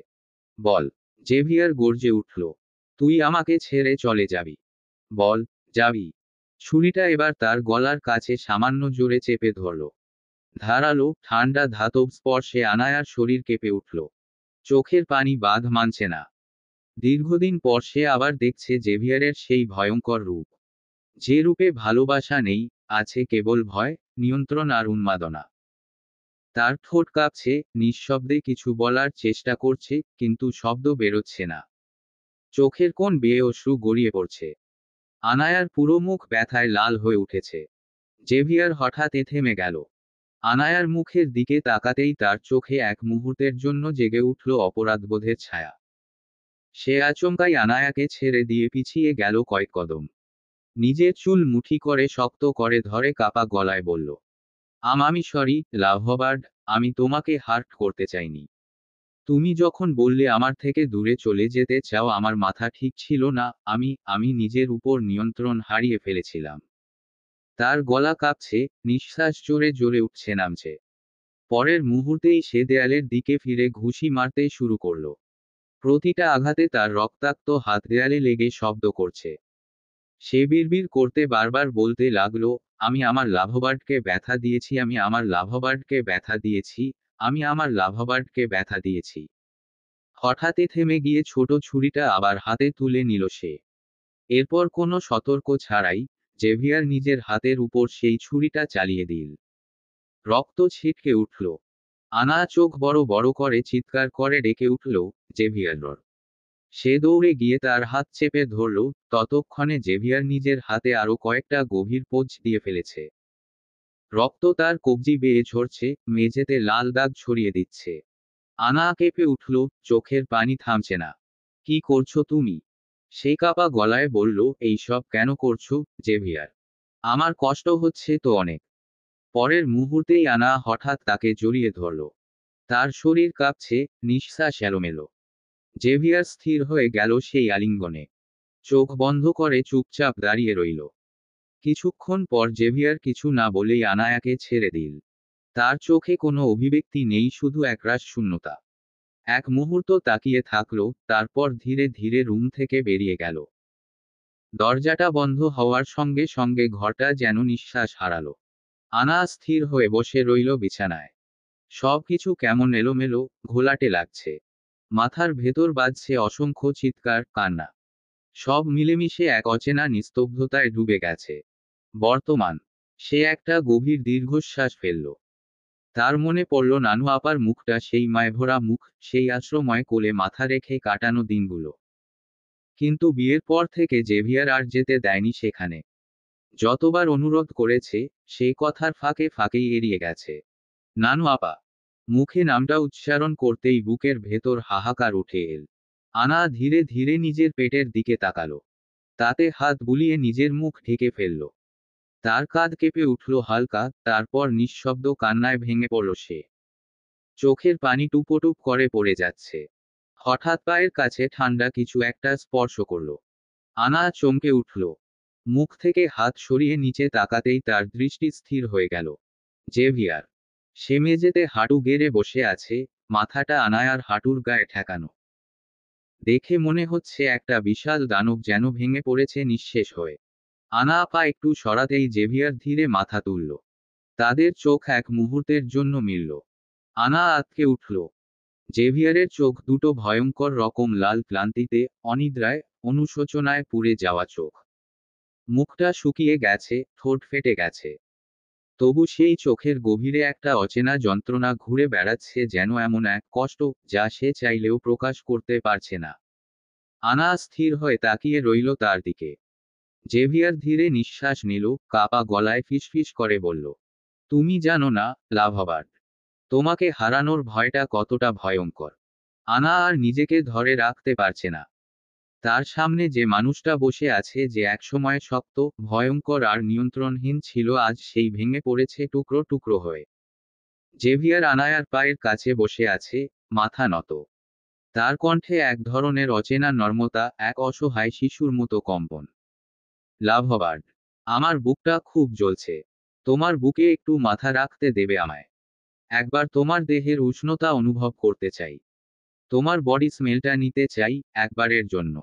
বল, জেভিয়ার গর্জে উঠল। তুই আমাকে ছেড়ে চলে যাবি? বল, যাবি? ছুরিটা এবার তার গলার কাছে সামান্য জোরে চেপে ধরল। ধারালো, ঠান্ডা ধাতব স্পর্শে আনায়ার শরীর কেঁপে উঠল। চোখের পানি বাঁধ মানছে না। দীর্ঘদিন পর সে আবার দেখছে জেভিয়ারের সেই ভয়ঙ্কর রূপ। যে রূপে ভালোবাসা নেই, আছে কেবল ভয়, নিয়ন্ত্রণ আর উন্মাদনা। তার ঠোঁট কাঁপছে, নিঃশব্দে কিছু বলার চেষ্টা করছে, কিন্তু শব্দ বেরোচ্ছে না। চোখের কোণ বেয়ে অশ্রু গড়িয়ে পড়ছে। আনায়ার পুরো মুখ ব্যথায় লাল হয়ে উঠেছে। জেভিয়ার হঠাৎ থেমে গেল। আনায়ার মুখের দিকে তাকাতেই তার চোখে এক মুহূর্তের জন্য জেগে উঠল অপরাধবোধের ছায়া। সে আচমকাই আনায়াকে ছেড়ে দিয়ে পিছিয়ে গেল কয়েক কদম। নিজের চুল মুঠি করে শক্ত করে ধরে কাপা গলায় বলল, আমি সরি, লাভবার্ড, আমি তোমাকে হার্ট করতে চাইনি। তুমি যখন বললে আমার থেকে দূরে চলে যেতে চাও আমার মাথা ঠিক ছিল না, আমি নিজের উপর নিয়ন্ত্রণ হারিয়ে ফেলেছিলাম। তার গলা কাঁপছে, নিঃশ্বাস জোরে জোরে উঠছে নামছে। পরের মুহূর্তেই সে দেয়ালের দিকে ফিরে ঘুষি মারতে শুরু করল। প্রতিটা আঘাতে তার রক্তাক্ত হাত দেয়ালে লেগে শব্দ করছে। সে বিড়বিড় করতে বারবার বলতে লাগলো, আমি আমার লাভবার্ডকে ব্যথা দিয়েছি, আমি আমার লাভবার্ডকে ব্যথা দিয়েছি, আমি আমার লাভবার্ডকে ব্যথা দিয়েছি। হঠাৎই থেমে গিয়ে ছোট ছুরিটা আবার হাতে তুলে নিল সে। এরপর কোনো সতর্ক ছাড়াই জেভিয়ার নিজের হাতের উপর সেই ছুরিটা চালিয়ে দিল। রক্ত ছিটকে উঠল। আনা চোখ বড় বড় করে চিৎকার করে ডেকে উঠল, জেভিয়ার! সে দৌড়ে গিয়ে তার হাত চেপে ধরল। ততক্ষণে জেভিয়ার নিজের হাতে আরো কয়েকটা গভীর পোঁচ দিয়ে ফেলেছে। রক্ত তার কবজি বেয়ে ঝরছে, মেঝেতে লাল দাগ ছড়িয়ে দিচ্ছে। আনা কেঁপে উঠল, চোখের পানি থামছে না। কি করছো তুমি? সে কাপা গলায় বলল, এইসব কেন করছো, জেভিয়ার? আমার কষ্ট হচ্ছে তো অনেক। পরের মুহূর্তেই আনা হঠাৎ তাকে জড়িয়ে ধরল। তার শরীর কাঁপছে, নিঃশ্বাস এলোমেলো। জেভিয়ার স্থির হয়ে গেল সেই আলিঙ্গনে। চোখ বন্ধ করে চুপচাপ দাঁড়িয়ে রইল। কিছুক্ষণ পর জেভিয়ার কিছু না বলেই আনায়াকে ছেড়ে দিল। তার চোখে কোনো অভিব্যক্তি নেই, শুধু একরাশ শূন্যতা। এক মুহূর্ত তাকিয়ে থাকলো, তারপর ধীরে ধীরে রুম থেকে বেরিয়ে গেল। দরজাটা বন্ধ হওয়ার সঙ্গে সঙ্গে ঘরটা যেন নিঃশ্বাস হারালো। আনা স্থির হয়ে বসে রইল বিছানায়। সবকিছু কেমন এলোমেলো, ঘোলাটে লাগছে। মাথার ভেতর বাজছে অসংখ্য চিৎকার, কান্না। সব মিলেমিশে এক অচেনা নিস্তব্ধতায় ডুবে গেছে। বর্তমান। সে একটা গভীর দীর্ঘশ্বাস ফেলল। তার মনে পড়ল নানু আপার মুখটা, সেই মায়ভরা মুখ, সেই আশ্রময় কোলে মাথা রেখে কাটানো দিনগুলো। কিন্তু বিয়ের পর থেকে জেভিয়ার আর যেতে দেয়নি সেখানে। যতবার অনুরোধ করেছে, সেই কথার ফাঁকে ফাঁকেই এড়িয়ে গেছে। নানু আপা। মুখে নামটা উচ্চারণ করতেই বুকের ভেতর হাহাকার উঠে এল। আনা ধীরে ধীরে নিজের পেটের দিকে তাকালো। তাতে হাত বুলিয়ে নিজের মুখ ঢেকে ফেলল। তার কাঁধ কেঁপে উঠল হালকা, তারপর নিঃশব্দ কান্নায় ভেঙে পড়ল সে। চোখের পানি টুপোটুপ করে পড়ে যাচ্ছে। হঠাৎ পায়ের কাছে ঠান্ডা কিছু একটা স্পর্শ করল। আনা চমকে উঠল। মুখ থেকে হাত সরিয়ে নিচে তাকাতেই তার দৃষ্টি স্থির হয়ে গেল। জেভিয়ার। সে মেঝেতে হাঁটু গেড়ে বসে আছে, মাথাটা আনায়ার হাঁটুর গায়ে ঠেকানো। দেখে মনে হচ্ছে একটা বিশাল দানব যেন ভেঙে পড়েছে নিঃশেষ হয়ে। আনা আপা একটু সরাতেই জেভিয়ার ধীরে মাথা তুলল। তাদের চোখ এক মুহূর্তের জন্য মিলল। আনা আঁতকে উঠল। জেভিয়ারের চোখ দুটো ভয়ঙ্কর রকম লাল, ক্লান্তিতে, অনিদ্রায়, অনুশোচনায় পুড়ে যাওয়া চোখ। মুখটা শুকিয়ে গেছে, ঠোঁট ফেটে গেছে। তবু সেই চোখের গভীরে একটা অচেনা যন্ত্রণা ঘুরে বেড়াচ্ছে, যেন এমন এক কষ্ট যা সে চাইলেও প্রকাশ করতে পারছে না। আনা স্থির হয়ে তাকিয়ে রইল তার দিকে। জেভিয়ার ধীরে নিঃশ্বাস নিল, কাপা গলায় ফিসফিস করে বলল, তুমি জানো না, লাভবার্ড, তোমাকে হারানোর ভয়টা কতটা ভয়ঙ্কর। আনা আর নিজেকে ধরে রাখতে পারছে না। তার সামনে যে মানুষটা বসে আছে, যে একসময় শক্ত, ভয়ঙ্কর আর নিয়ন্ত্রণহীন ছিল, আজ সেই ভেঙে পড়েছে টুকরো টুকরো হয়ে। জেভিয়ার আনায়ার পায়ের কাছে বসে আছে, মাথা নত। তার কণ্ঠে এক ধরনের অচেনা নর্মতা, এক অসহায় শিশুর মতো কম্পন। লাভবার্ড, আমার বুকটা খুব জ্বলছে। তোমার বুকে একটু মাথা রাখতে দেবে আমায়? একবার তোমার দেহের উষ্ণতা অনুভব করতে চাই। তোমার বডি স্মেলটা নিতে চাই, একবারের জন্য।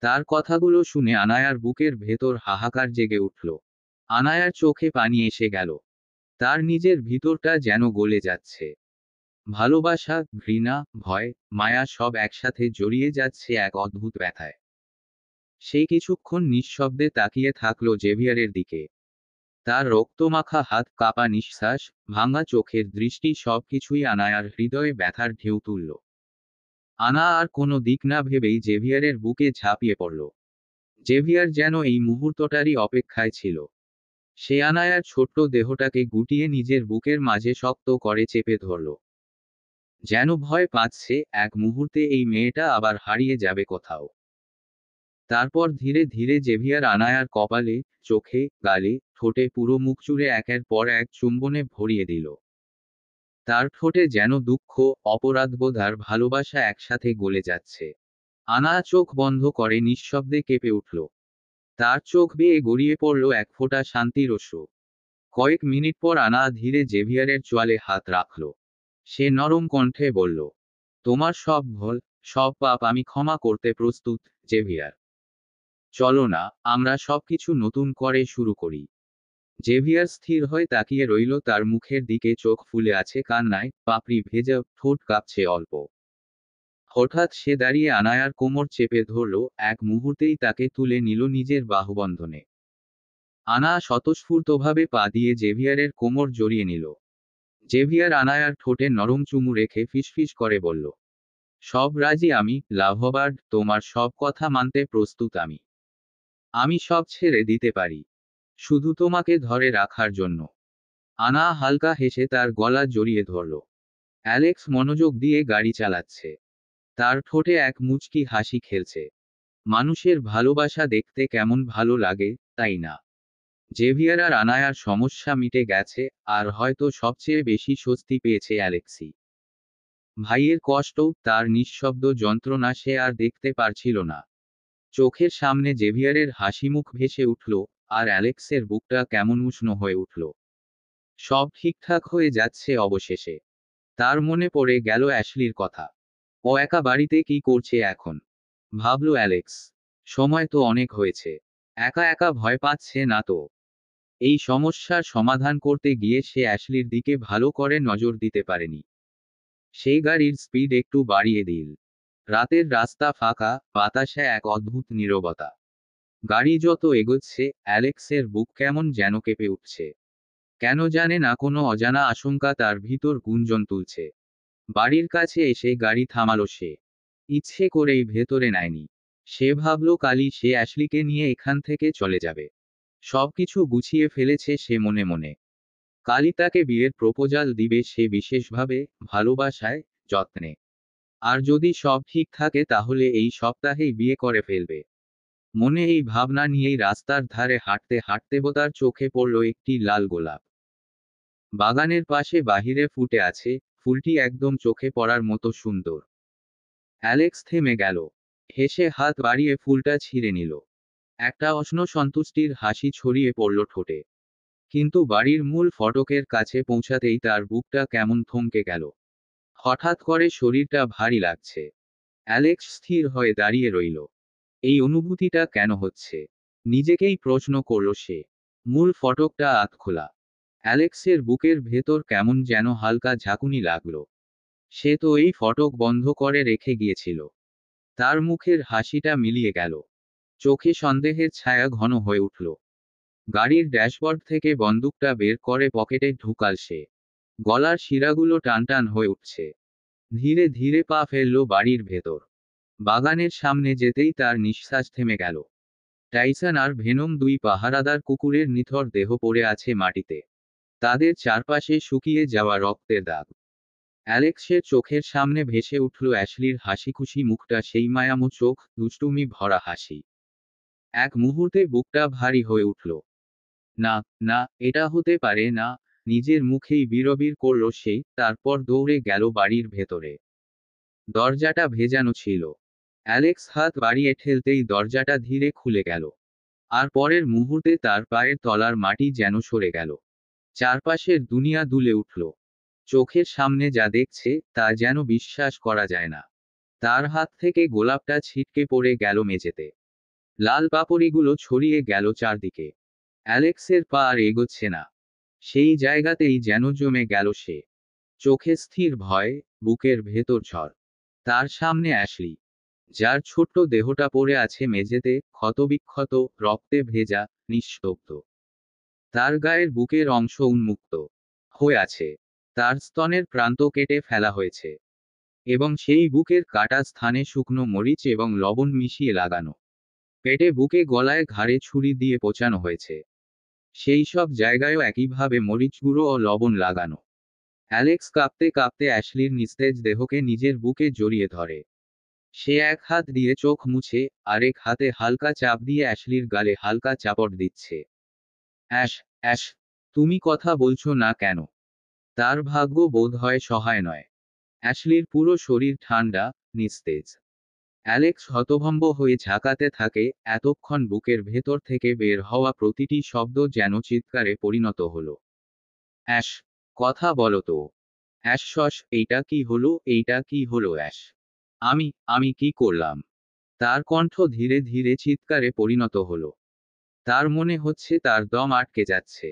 তার কথাগুলো শুনে আনায়ার বুকের ভেতর হাহাকার জেগে উঠল। আনায়ার চোখে পানি এসে গেল। তার নিজের ভিতরটা যেন গলে যাচ্ছে। ভালোবাসা, ঘৃণা, ভয়, মায়া সব একসাথে জড়িয়ে যাচ্ছে এক অদ্ভুত ব্যথায়। সে কিছুক্ষণ নিঃশব্দে তাকিয়ে থাকল জেভিয়ারের দিকে। তার রক্তমাখা হাত, কাঁপা নিঃশ্বাস, ভাঙা চোখের দৃষ্টি সবকিছুই আনায়ার হৃদয়ে ব্যথার ঢেউ তুলল। আনা আর কোনো দিক না ভেবেই জেভিয়ারের বুকে ঝাঁপিয়ে পড়ল। জেভিয়ার যেন এই মুহূর্তটারই অপেক্ষায় ছিল। সে আনায়ার ছোট্ট দেহটাকে গুটিয়ে নিজের বুকের মাঝে শক্ত করে চেপে ধরল। যেন ভয় পাচ্ছে এক মুহূর্তে এই মেয়েটা আবার হারিয়ে যাবে কোথাও। তারপর ধীরে ধীরে জেভিয়ার আনায়ার কপালে, চোখে, গালে, ঠোঁটে, পুরো মুখ জুড়ে একের পর এক চুম্বনে ভরিয়ে দিল। তার ঠোঁটে যেন দুঃখ, অপরাধবোধ আর ভালোবাসা একসাথে গলে যাচ্ছে। আনা চোখ বন্ধ করে নিঃশব্দে কেঁপে উঠল। তার চোখ বেয়ে গড়িয়ে পড়ল এক ফোঁটা শান্তির অশ্রু। কয়েক মিনিট পর আনা ধীরে জেভিয়ারের চোয়ালে হাত রাখল। সে নরম কণ্ঠে বলল, তোমার সব ভুল, সব পাপ আমি ক্ষমা করতে প্রস্তুত, জেভিয়ার। চলো না, আমরা সবকিছু নতুন করে শুরু করি। জেভিয়ার স্থির হয়ে তাকিয়ে রইল তার মুখের দিকে, চোখ ফুলে আছে কান্নায়, পাপড়ি ভেজা, ঠোঁট কাঁপছে অল্প। হঠাৎ সে দাঁড়িয়ে আনায়ার কোমর চেপে ধরল, এক মুহূর্তেই তাকে তুলে নিল নিজের বাহুবন্ধনে। আনা স্বতঃস্ফূর্তভাবে পা দিয়ে জেভিয়ারের কোমর জড়িয়ে নিল। জেভিয়ার আনায়ার ঠোঁটে নরম চুমু রেখে ফিসফিস করে বলল, সব রাজি আমি, লাভবার্ড, তোমার সব কথা মানতে প্রস্তুত আমি। আমি সব ছেড়ে দিতে পারি, শুধু তোমাকে ধরে রাখার জন্য। আনা হালকা হেসে তার গলা জড়িয়ে ধরল। অ্যালেক্স মনোযোগ দিয়ে গাড়ি চালাচ্ছে। তার ঠোঁটে এক মুচকি হাসি খেলছে। মানুষের ভালোবাসা দেখতে কেমন ভালো লাগে, তাই না? জেভিয়ার আর আনায়ার সমস্যা মিটে গেছে, আর হয়তো সবচেয়ে বেশি স্বস্তি পেয়েছে অ্যালেক্সি। ভাইয়ের কষ্ট, তার নিঃশব্দ যন্ত্রণা সে আর দেখতে পারছিল না। চোখের সামনে জেভিয়ারের হাসিমুখ ভেসে উঠল, আর অ্যালেক্সের বুকটা কেমন উষ্ণ হয়ে উঠল। সব ঠিকঠাক হয়ে যাচ্ছে অবশেষে। তার মনে পড়ে গেল অ্যাশলির কথা। ও একা বাড়িতে কি করছে এখন, ভাবল অ্যালেক্স। সময় তো অনেক হয়েছে। একা একা ভয় পাচ্ছে না তো? এই সমস্যার সমাধান করতে গিয়ে সে অ্যাশলির দিকে ভালো করে নজর দিতে পারেনি। সে গাড়ির স্পিড একটু বাড়িয়ে দিল। রাতের রাস্তা ফাঁকা, বাতাসে এক অদ্ভুত নীরবতা। গাড়ি যত এগোচ্ছে, অ্যালেক্সের বুক কেমন যেন কেঁপে উঠছে। কেন জানে না, কোনো অজানা আশঙ্কা তার ভিতর গুঞ্জন তুলছে। বাড়ির কাছে এসে গাড়ি থামালো সে। ইচ্ছে করেই ভেতরে নেয়নি। সে ভাবল কালই সে অ্যাশলিকে নিয়ে এখান থেকে চলে যাবে। সবকিছু গুছিয়ে ফেলেছে সে মনে মনে। কালই তাকে বিয়ের প্রপোজাল দিবে সে, বিশেষভাবে, ভালোবাসায়, যত্নে। আর যদি সব ঠিক থাকে তাহলে এই সপ্তাহেই বিয়ে করে ফেলবে। মনে এই ভাবনা নিয়েই রাস্তার ধারে হাঁটতে হাঁটতে তার চোখে পড়ল একটি লাল গোলাপ। বাগানের পাশে বাহিরে ফুটে আছে, ফুলটি একদম চোখে পড়ার মতো সুন্দর। অ্যালেক্স থেমে গেল। হেসে হাত বাড়িয়ে ফুলটা ছিঁড়ে নিল। একটা অশ্ন সন্তুষ্টির হাসি ছড়িয়ে পড়ল ঠোঁটে। কিন্তু বাড়ির মূল ফটকের কাছে পৌঁছাতেই তার বুকটা কেমন থমকে গেল। হঠাৎ করে শরীরটা ভারী লাগছে। অ্যালেক্স স্থির হয়ে দাঁড়িয়ে রইল। এই অনুভূতিটা কেন হচ্ছে? নিজেকেই প্রশ্ন করল সে। মূল ফটকটা আধখোলা। অ্যালেক্সের বুকের ভেতর কেমন যেন হালকা ঝাঁকুনি লাগল। সে তো এই ফটক বন্ধ করে রেখে গিয়েছিল। তার মুখের হাসিটা মিলিয়ে গেল। চোখে সন্দেহের ছায়া ঘন হয়ে উঠল। গাড়ির ড্যাশবোর্ড থেকে বন্দুকটা বের করে পকেটে ঢুকাল সে। গলার শিরাগুলো টানটান হয়ে উঠছে। ধীরে ধীরে পা ফেলল বাড়ির ভেতর। বাগানের সামনে যেতেই তার নিঃশ্বাস থেমে গেল। টাইসন আর ভেনম, দুই পাহারাদার কুকুরের নিথর দেহ পড়ে আছে মাটিতে। তাদের চারপাশে শুকিয়ে যাওয়া রক্তের দাগ। অ্যালেক্সের চোখের সামনে ভেসে উঠল অ্যাশলির হাসিখুশি মুখটা, সেই মায়ামো চোখ, দুষ্টুমি ভরা হাসি। এক মুহূর্তে বুকটা ভারী হয়ে উঠল। না, না, এটা হতে পারে না। নিজের মুখেই বিড়বিড় করল সে, তারপর দৌড়ে গেল বাড়ির ভেতরে। দরজাটা ভেজানো ছিল। অ্যালেক্স হাত বাড়িয়ে ঠেলতেই দরজাটা ধীরে খুলে গেল। আর পরের মুহূর্তে তার পায়ের তলার মাটি যেন সরে গেল। চারপাশের দুনিয়া দুলে উঠল। চোখের সামনে যা দেখছে তা যেন বিশ্বাস করা যায় না। তার হাত থেকে গোলাপটা ছিটকে পড়ে গেল মেঝেতে। লাল পাপড়িগুলো ছড়িয়ে গেল চারদিকে। অ্যালেক্সের পা আর এগোচ্ছে না। সেই জায়গাতেই যেন জমে গেল সে। চোখে স্থির ভয়, বুকের ভেতর ঝড়। তার সামনে অ্যাশলি, যার ছোট্ট দেহটা পড়ে আছে মেঝেতে, ক্ষতবিক্ষত, রক্তে ভেজা, নিস্তব্ধ। তার গায়ের বুকের অংশ উন্মুক্ত হয়ে আছে। তার স্তনের প্রান্ত কেটে ফেলা হয়েছে। এবং সেই বুকের কাটা স্থানে শুকনো মরিচ এবং লবণ মিশিয়ে লাগানো। পেটে, বুকে, গলায়, ঘাড়ে ছুরি দিয়ে পোঁচানো হয়েছে। সেই সব জায়গায়ও একইভাবে মরিচ গুঁড়ো ও লবণ লাগানো। অ্যালেক্স কাঁপতে কাঁপতে অ্যাশলির নিস্তেজ দেহকে নিজের বুকে জড়িয়ে ধরে। সে এক হাত দিয়ে চোখ মুছে, আরেক হাতে হালকা চাপ দিয়ে অ্যাশলির গালে হালকা চাপড় দিচ্ছে। অ্যাশ, অ্যাশ, তুমি কথা বলছো না কেন? তার ভাগ্য বোধ হয় সহায় নয়। অ্যাশলির পুরো শরীর ঠান্ডা, নিস্তেজ। অ্যালেক্স হতভম্ব হয়ে ঝাঁকাতে থাকে, এতক্ষণ বুকের ভেতর থেকে বের হওয়া প্রতিটি শব্দ যেন চিৎকারে পরিণত হলো। অ্যাশ, কথা বলো তো। অ্যাশ, শশ, এইটা কি হলো, এইটা কি হলো অ্যাশ? আমি আমি কি করলাম? তার কণ্ঠ ধীরে ধীরে চিৎকারে পরিণত হলো। তার মনে হচ্ছে তার দম আটকে যাচ্ছে।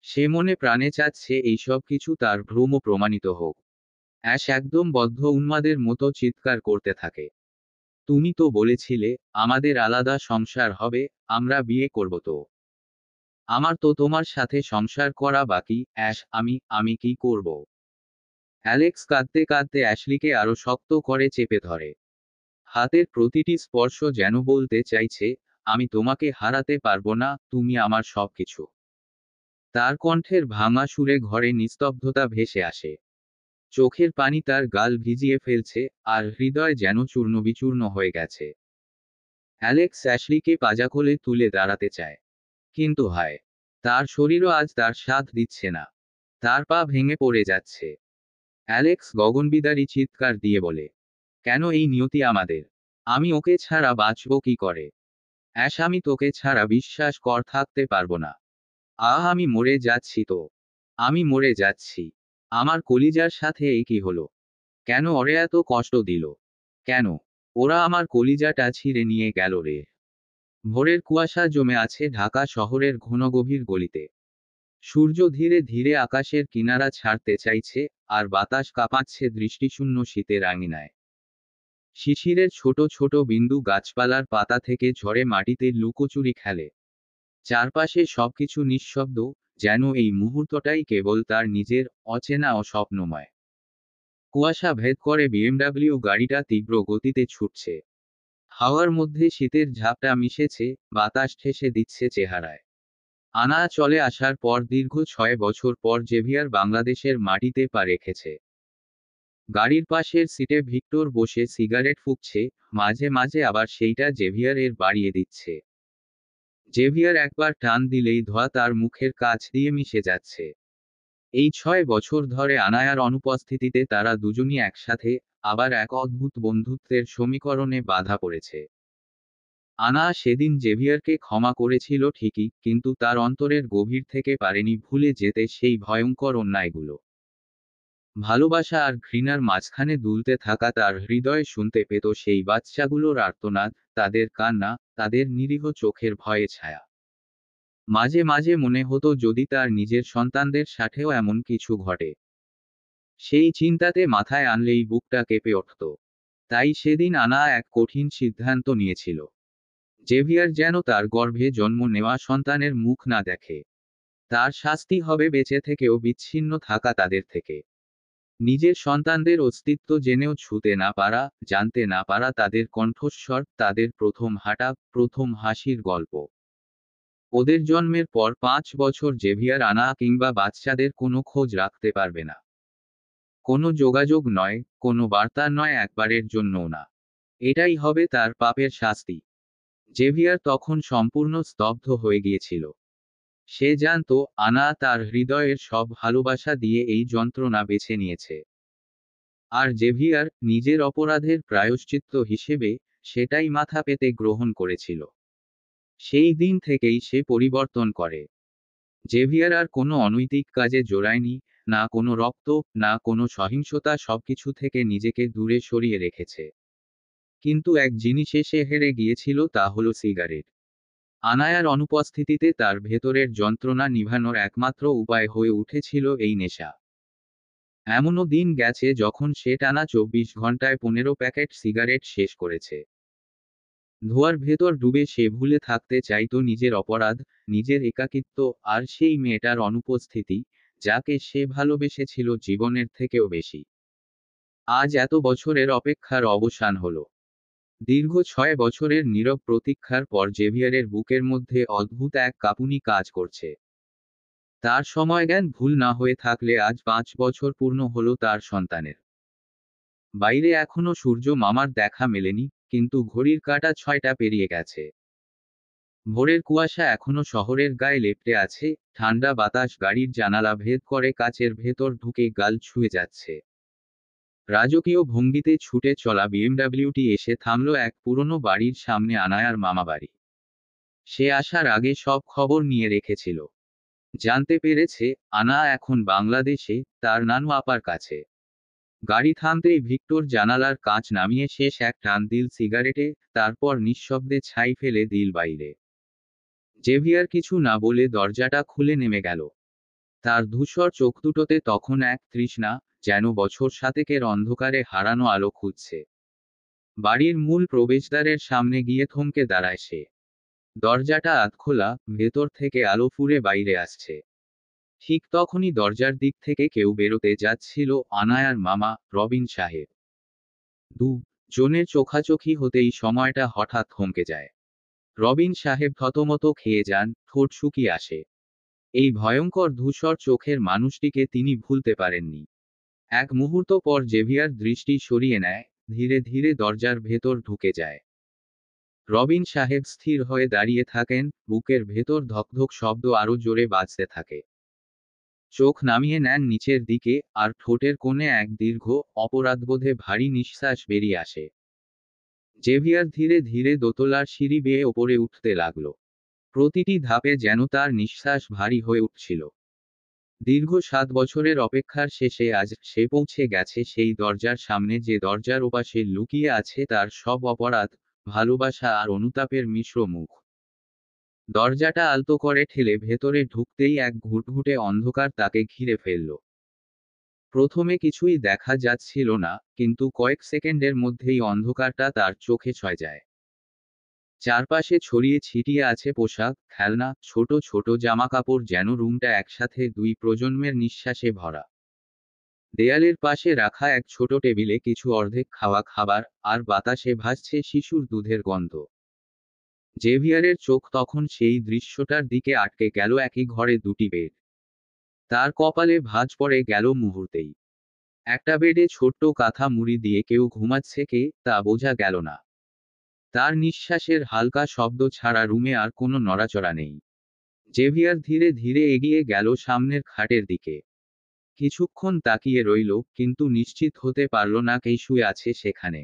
সে মনে প্রাণে চাচ্ছে এইসব কিছু তার ভ্রম প্রমাণিত হোক। অ্যাশ একদম বদ্ধ উন্মাদের মতো চিৎকার করতে থাকে। তুমি তো বলেছিলে আমাদের আলাদা সংসার হবে, আমরা বিয়ে করব তো। আমার তো তোমার সাথে সংসার করা বাকি। অ্যাশ, আমি কি করব? অ্যালেক্স কাঁদতে কাঁদতে অ্যাশলিকে আরো শক্ত করে চেপে ধরে। হাতের প্রতিটি স্পর্শ যেন বলতে চাইছে, আমি তোমাকে হারাতে পারবো না, তুমি আমার সবকিছু। তার কণ্ঠের ভাঙা সুরে ঘরে নিস্তব্ধতা ভেসে আসে। চোখের পানি তার গাল ভিজিয়ে ফেলছে, আর হৃদয় যেন চূর্ণবিচূর্ণ হয়ে গেছে। অ্যালেক্স অ্যাশলিকে পাজাকোলে তুলে দাঁড়াতে চায়। কিন্তু হায়, তার শরীরও আজ তার সাথ দিচ্ছে না। তার পা ভেঙে পড়ে যাচ্ছে। অ্যালেক্স গগনবিদারী চিৎকার দিয়ে বলে, কেন এই নিয়তি আমাদের? আমি ওকে ছাড়া বাঁচব কি করে? অ্যাশ, আমি তোকে ছাড়া বিশ্বাস কর থাকতে পারবো না। আমি মরে যাচ্ছি তো। আমি মরে যাচ্ছি। আমার কলিজার সাথে এই কি হলো? কেন ওরে এত কষ্ট দিল? কেন ওরা আমার কলিজাটা ছিঁড়ে নিয়ে গেল রে? ভোরের কুয়াশা জমে আছে ঢাকা শহরের ঘন গভীর গলিতে। সূর্য ধীরে ধীরে আকাশের কিনারা ছাড়তে চাইছে, আর বাতাস কাঁপাচ্ছে দৃষ্টিশূন্য শীতের আঙিনায়। শিশিরের ছোট ছোট বিন্দু গাছপালার পাতা থেকে ঝরে মাটিতে লুকোচুরি খেলে। চারপাশে সবকিছু নিঃশব্দ, যেন এই মুহূর্তটাই কেবল তার নিজের, অচেনা ও স্বপ্নময়। কুয়াশা ভেদ করে বিএমডাব্লিউ গাড়িটা তীব্র গতিতে ছুটছে। হাওয়ার মধ্যে শীতের ঝাপটা মিশেছে, বাতাস ঠেসে দিচ্ছে চেহারায়। আনা চলে আসার পর দীর্ঘ 6 বছর পর জেভিয়ার বাংলাদেশের মাটিতে পা রেখেছে। গাড়ির পাশের সিটে ভিক্টর বসে সিগারেট ফুঁকছে, মাঝে মাঝে আবার সেইটা জেভিয়ারের বাড়িয়ে দিচ্ছে। জেভিয়ার একবার টান দিলেই ধোঁয়া তার মুখের কাছ দিয়ে মিশে যাচ্ছে। এই 6 বছর ধরে আনায়ার অনুপস্থিতিতে তারা দুজনই একসাথে, আবার এক অদ্ভুত বন্ধুত্বের সমীকরণে বাধা পড়েছে। আনা সেদিন জেভিয়ারকে ক্ষমা করেছিল ঠিকই, কিন্তু তার অন্তরের গভীর থেকে পারেনি ভুলে যেতে সেই ভয়ঙ্কর অন্যায়গুলো। ভালোবাসা আর ঘৃণার মাঝখানে দুলতে থাকা তার হৃদয় শুনতে পেত সেই বাচ্চাগুলোর আর্তনাদ, তাদের কান্না, তাদের নিরীহ চোখের ভয়ে ছায়া। মাঝে মাঝে মনে হতো যদি তার নিজের সন্তানদের সাথেও এমন কিছু ঘটে। সেই চিন্তাতে মাথায় আনলেই বুকটা কেঁপে উঠত। তাই সেদিন আনা এক কঠিন সিদ্ধান্ত নিয়েছিল। জেভিয়ার যেন তার গর্ভে জন্ম নেওয়া সন্তানের মুখ না দেখে। তার শাস্তি হবে বেঁচে থেকেও বিচ্ছিন্ন থাকা তাদের থেকে। নিজের সন্তানদের অস্তিত্ব জেনেও ছুঁতে না পারা, জানতে না পারা তাদের কণ্ঠস্বর, তাদের প্রথম হাঁটা, প্রথম হাসির গল্প। ওদের জন্মের পর 5 বছর জেভিয়ার আনা কিংবা বাচ্চাদের কোনো খোঁজ রাখতে পারবে না। কোনো যোগাযোগ নয়, কোনো বার্তা নয়, একবারের জন্যও না। এটাই হবে তার পাপের শাস্তি। জেভিয়ার তখন সম্পূর্ণ স্তব্ধ হয়ে গিয়েছিল। সে জানতো আনা তার হৃদয়ের সব ভালোবাসা দিয়ে এই যন্ত্রণা বেছে নিয়েছে। আর জেভিয়ার নিজের অপরাধের প্রায়শ্চিত্ত হিসেবে সেটাই মাথা পেতে গ্রহণ করেছিল। সেই দিন থেকেই সে পরিবর্তন করে। জেভিয়ার আর কোনো অনৈতিক কাজে জড়ায়নি, না কোনো রক্ত, না কোনো সহিংসতা, সবকিছু থেকে নিজেকে দূরে সরিয়ে রেখেছে। কিন্তু এক জিনিসে সে হেরে গিয়েছিল, তা হলো সিগারেট। আনায়ার অনুপস্থিতিতে তার ভেতরের যন্ত্রণা নিভানোর একমাত্র উপায় হয়ে উঠেছিল এই নেশা। এমনও দিন গেছে যখন সে টানা 24 ঘন্টায় 15 প্যাকেট সিগারেট শেষ করেছে। ধোঁয়ার ভেতর ডুবে সে ভুলে থাকতে চাইতো নিজের অপরাধ, নিজের একাকিত্ব, আর সেই মেয়েটার অনুপস্থিতি, যাকে সে ভালোবেসেছিল জীবনের থেকেও বেশি। আজ এত বছরের অপেক্ষার অবসান হলো। দীর্ঘ 6 বছরের নীরব প্রতীক্ষার পর জেভিয়ারের বুকের মধ্যে অদ্ভুত এক কাঁপুনি কাজ করছে। তার সময়জ্ঞান ভুল না হয়ে থাকলে আজ 5 বছর পূর্ণ হলো তার সন্তানের। বাইরে এখনো সূর্য মামার দেখা মেলেনি, কিন্তু ঘড়ির কাঁটা 6টা পেরিয়ে গেছে। ভোরের কুয়াশা এখনো শহরের গায়ে লেপ্টে আছে, ঠান্ডা বাতাস গাড়ির জানালা ভেদ করে কাচের ভেতর ঢুকে গাল ছুঁয়ে যাচ্ছে। রাজকীয় ভঙ্গিতে ছুটে চলা বিএমডাব্লিউটি এসে থামল এক পুরনো বাড়ির সামনে, আনায়ার মামাবাড়ি। সে আসার আগে সব খবর নিয়ে রেখেছিল। জানতে পেরেছে আনা এখন বাংলাদেশে, তার নানু আপার কাছে। গাড়ি থামতেই ভিক্টর জানালার কাঁচ নামিয়ে শেষ এক টান দিল সিগারেটে, তারপর নিঃশব্দে ছাই ফেলে দিল বাইরে। জেভিয়ার কিছু না বলে দরজাটা খুলে নেমে গেল। তার ধূসর চোখ দুটোতে তখন এক তৃষ্ণা, যেন বছর সাতেকের অন্ধকারে হারানো আলো খুঁজছে। বাড়ির মূল প্রবেশদ্বারের সামনে গিয়ে থমকে দাঁড়ায় সে। দরজাটা আধখোলা, ভেতর থেকে আলো ফুঁড়ে বাইরে আসছে। ঠিক তখনই দরজার দিক থেকে কেউ বেরোতে যাচ্ছিল, আনায়ার মামা, রবিন সাহেব। জনের চোখাচোখি হতেই সময়টা হঠাৎ থমকে যায়। রবিন সাহেব থতমত খেয়ে যান, ঠোঁট শুকিয়ে আসে। এই ভয়ঙ্কর ধূসর চোখের মানুষটিকে তিনি ভুলতে পারেননি। এক মুহূর্ত পর জেভিয়ার দৃষ্টি সরিয়ে নেয়, ধীরে ধীরে দরজার ভেতর ঢুকে যায়। রবিন সাহেব স্থির হয়ে দাঁড়িয়ে থাকেন, বুকের ভেতর ধকধক শব্দ আরো জোরে বাজতে থাকে। চোখ নামিয়ে নেন নিচের দিকে, আর ঠোঁটের কোণে এক দীর্ঘ, অপরাধবোধে ভারী নিঃশ্বাস বেরিয়ে আসে। জেভিয়ার ধীরে ধীরে দোতলার সিঁড়ি বেয়ে ওপরে উঠতে লাগলো। প্রতিটি ধাপে যেন তার নিঃশ্বাস ভারী হয়ে উঠছিল। দীর্ঘ 7 বছরের অপেক্ষার শেষে আজ সে পৌঁছে গেছে সেই দরজার সামনে, যে দরজার ওপাশে লুকিয়ে আছে তার সব অপরাধ, ভালোবাসা আর অনুতাপের মিশ্র মুখ। দরজাটা আলতো করে ঠেলে ভেতরে ঢুকতেই এক ঘুটঘুটে অন্ধকার তাকে ঘিরে ফেলল। প্রথমে কিছুই দেখা যাচ্ছিল না, কিন্তু কয়েক সেকেন্ডের মধ্যেই অন্ধকারটা তার চোখে ছয় যায়। চারপাশে ছড়িয়ে ছিটিয়ে আছে পোশাক, খেলনা, ছোট ছোট জামাকাপড়, যেন রুমটা একসাথে 2 প্রজন্মের নিঃশ্বাসে ভরা। দেয়ালের পাশে রাখা এক ছোট টেবিলে কিছু অর্ধেক খাওয়া খাবার, আর বাতাসে ভাসছে শিশুর দুধের গন্ধ। জেভিয়ারের চোখ তখন সেই দৃশ্যটার দিকে আটকে গেল। একই ঘরে দুটি বেড। তার কপালে ভাঁজ পড়ে গেল মুহূর্তেই। একটা বেডে ছোট্ট কাঁথা মুড়ি দিয়ে কেউ ঘুমাচ্ছে, কে তা বোঝা গেল না। তার নিঃশ্বাসের হালকা শব্দ ছাড়া রুমে আর কোনো নড়াচড়া নেই। জেভিয়ার ধীরে ধীরে এগিয়ে গেল সামনের খাটের দিকে। কিছুক্ষণ তাকিয়ে রইল, কিন্তু নিশ্চিত হতে পারল না কে শুয়ে আছে সেখানে।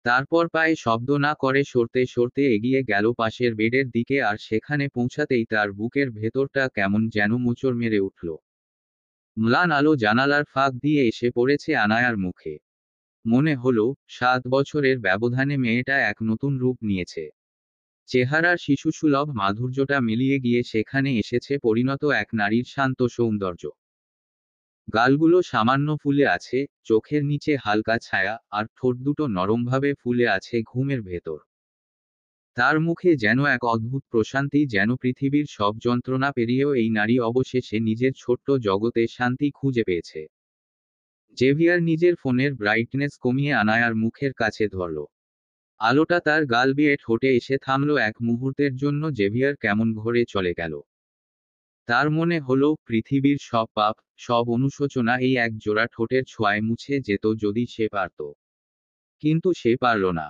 তারপর পায়ে শব্দ না করে সরতে সরতে এগিয়ে গেল পাশের বেডের দিকে, আর সেখানে পৌঁছাতেই তার বুকের ভেতরটা কেমন যেন মোচড় মেরে উঠল। ম্লান আলো জানালার ফাঁক দিয়ে এসে পড়েছে আনায়ার মুখে। মনে হলো 7 বছরের ব্যবধানে মেয়েটা এক নতুন রূপ নিয়েছে। চেহারার শিশুসুলভ মাধুর্যটা মিলিয়ে গিয়ে সেখানে এসেছে পরিণত এক নারীর শান্ত সৌন্দর্য। গালগুলো সামান্য ফুলে আছে, চোখের নিচে হালকা ছায়া, আর ঠোঁট দুটো নরমভাবে ফুলে আছে ঘুমের ভেতর। তার মুখে যেন এক অদ্ভুত প্রশান্তি, যেন পৃথিবীর সব যন্ত্রণা পেরিয়েও এই নারী অবশেষে নিজের ছোট্ট জগতে শান্তি খুঁজে পেয়েছে। জেভিয়ার নিজের ফোনের ব্রাইটনেস কমিয়ে আনায়ার মুখের কাছে ধরল। আলোটা তার গাল বেয়ে ঠোঁটে এসে থামল। এক মুহূর্তের জন্য জেভিয়ার কেমন ঘোরে চলে গেল। তার মনে হলো পৃথিবীর সব পাপ, সব অনুশোচনা এই এক জোড়া ঠোঁটের ছোঁয়ায় মুছে যেত যদি সে পারত। কিন্তু সে পারল না।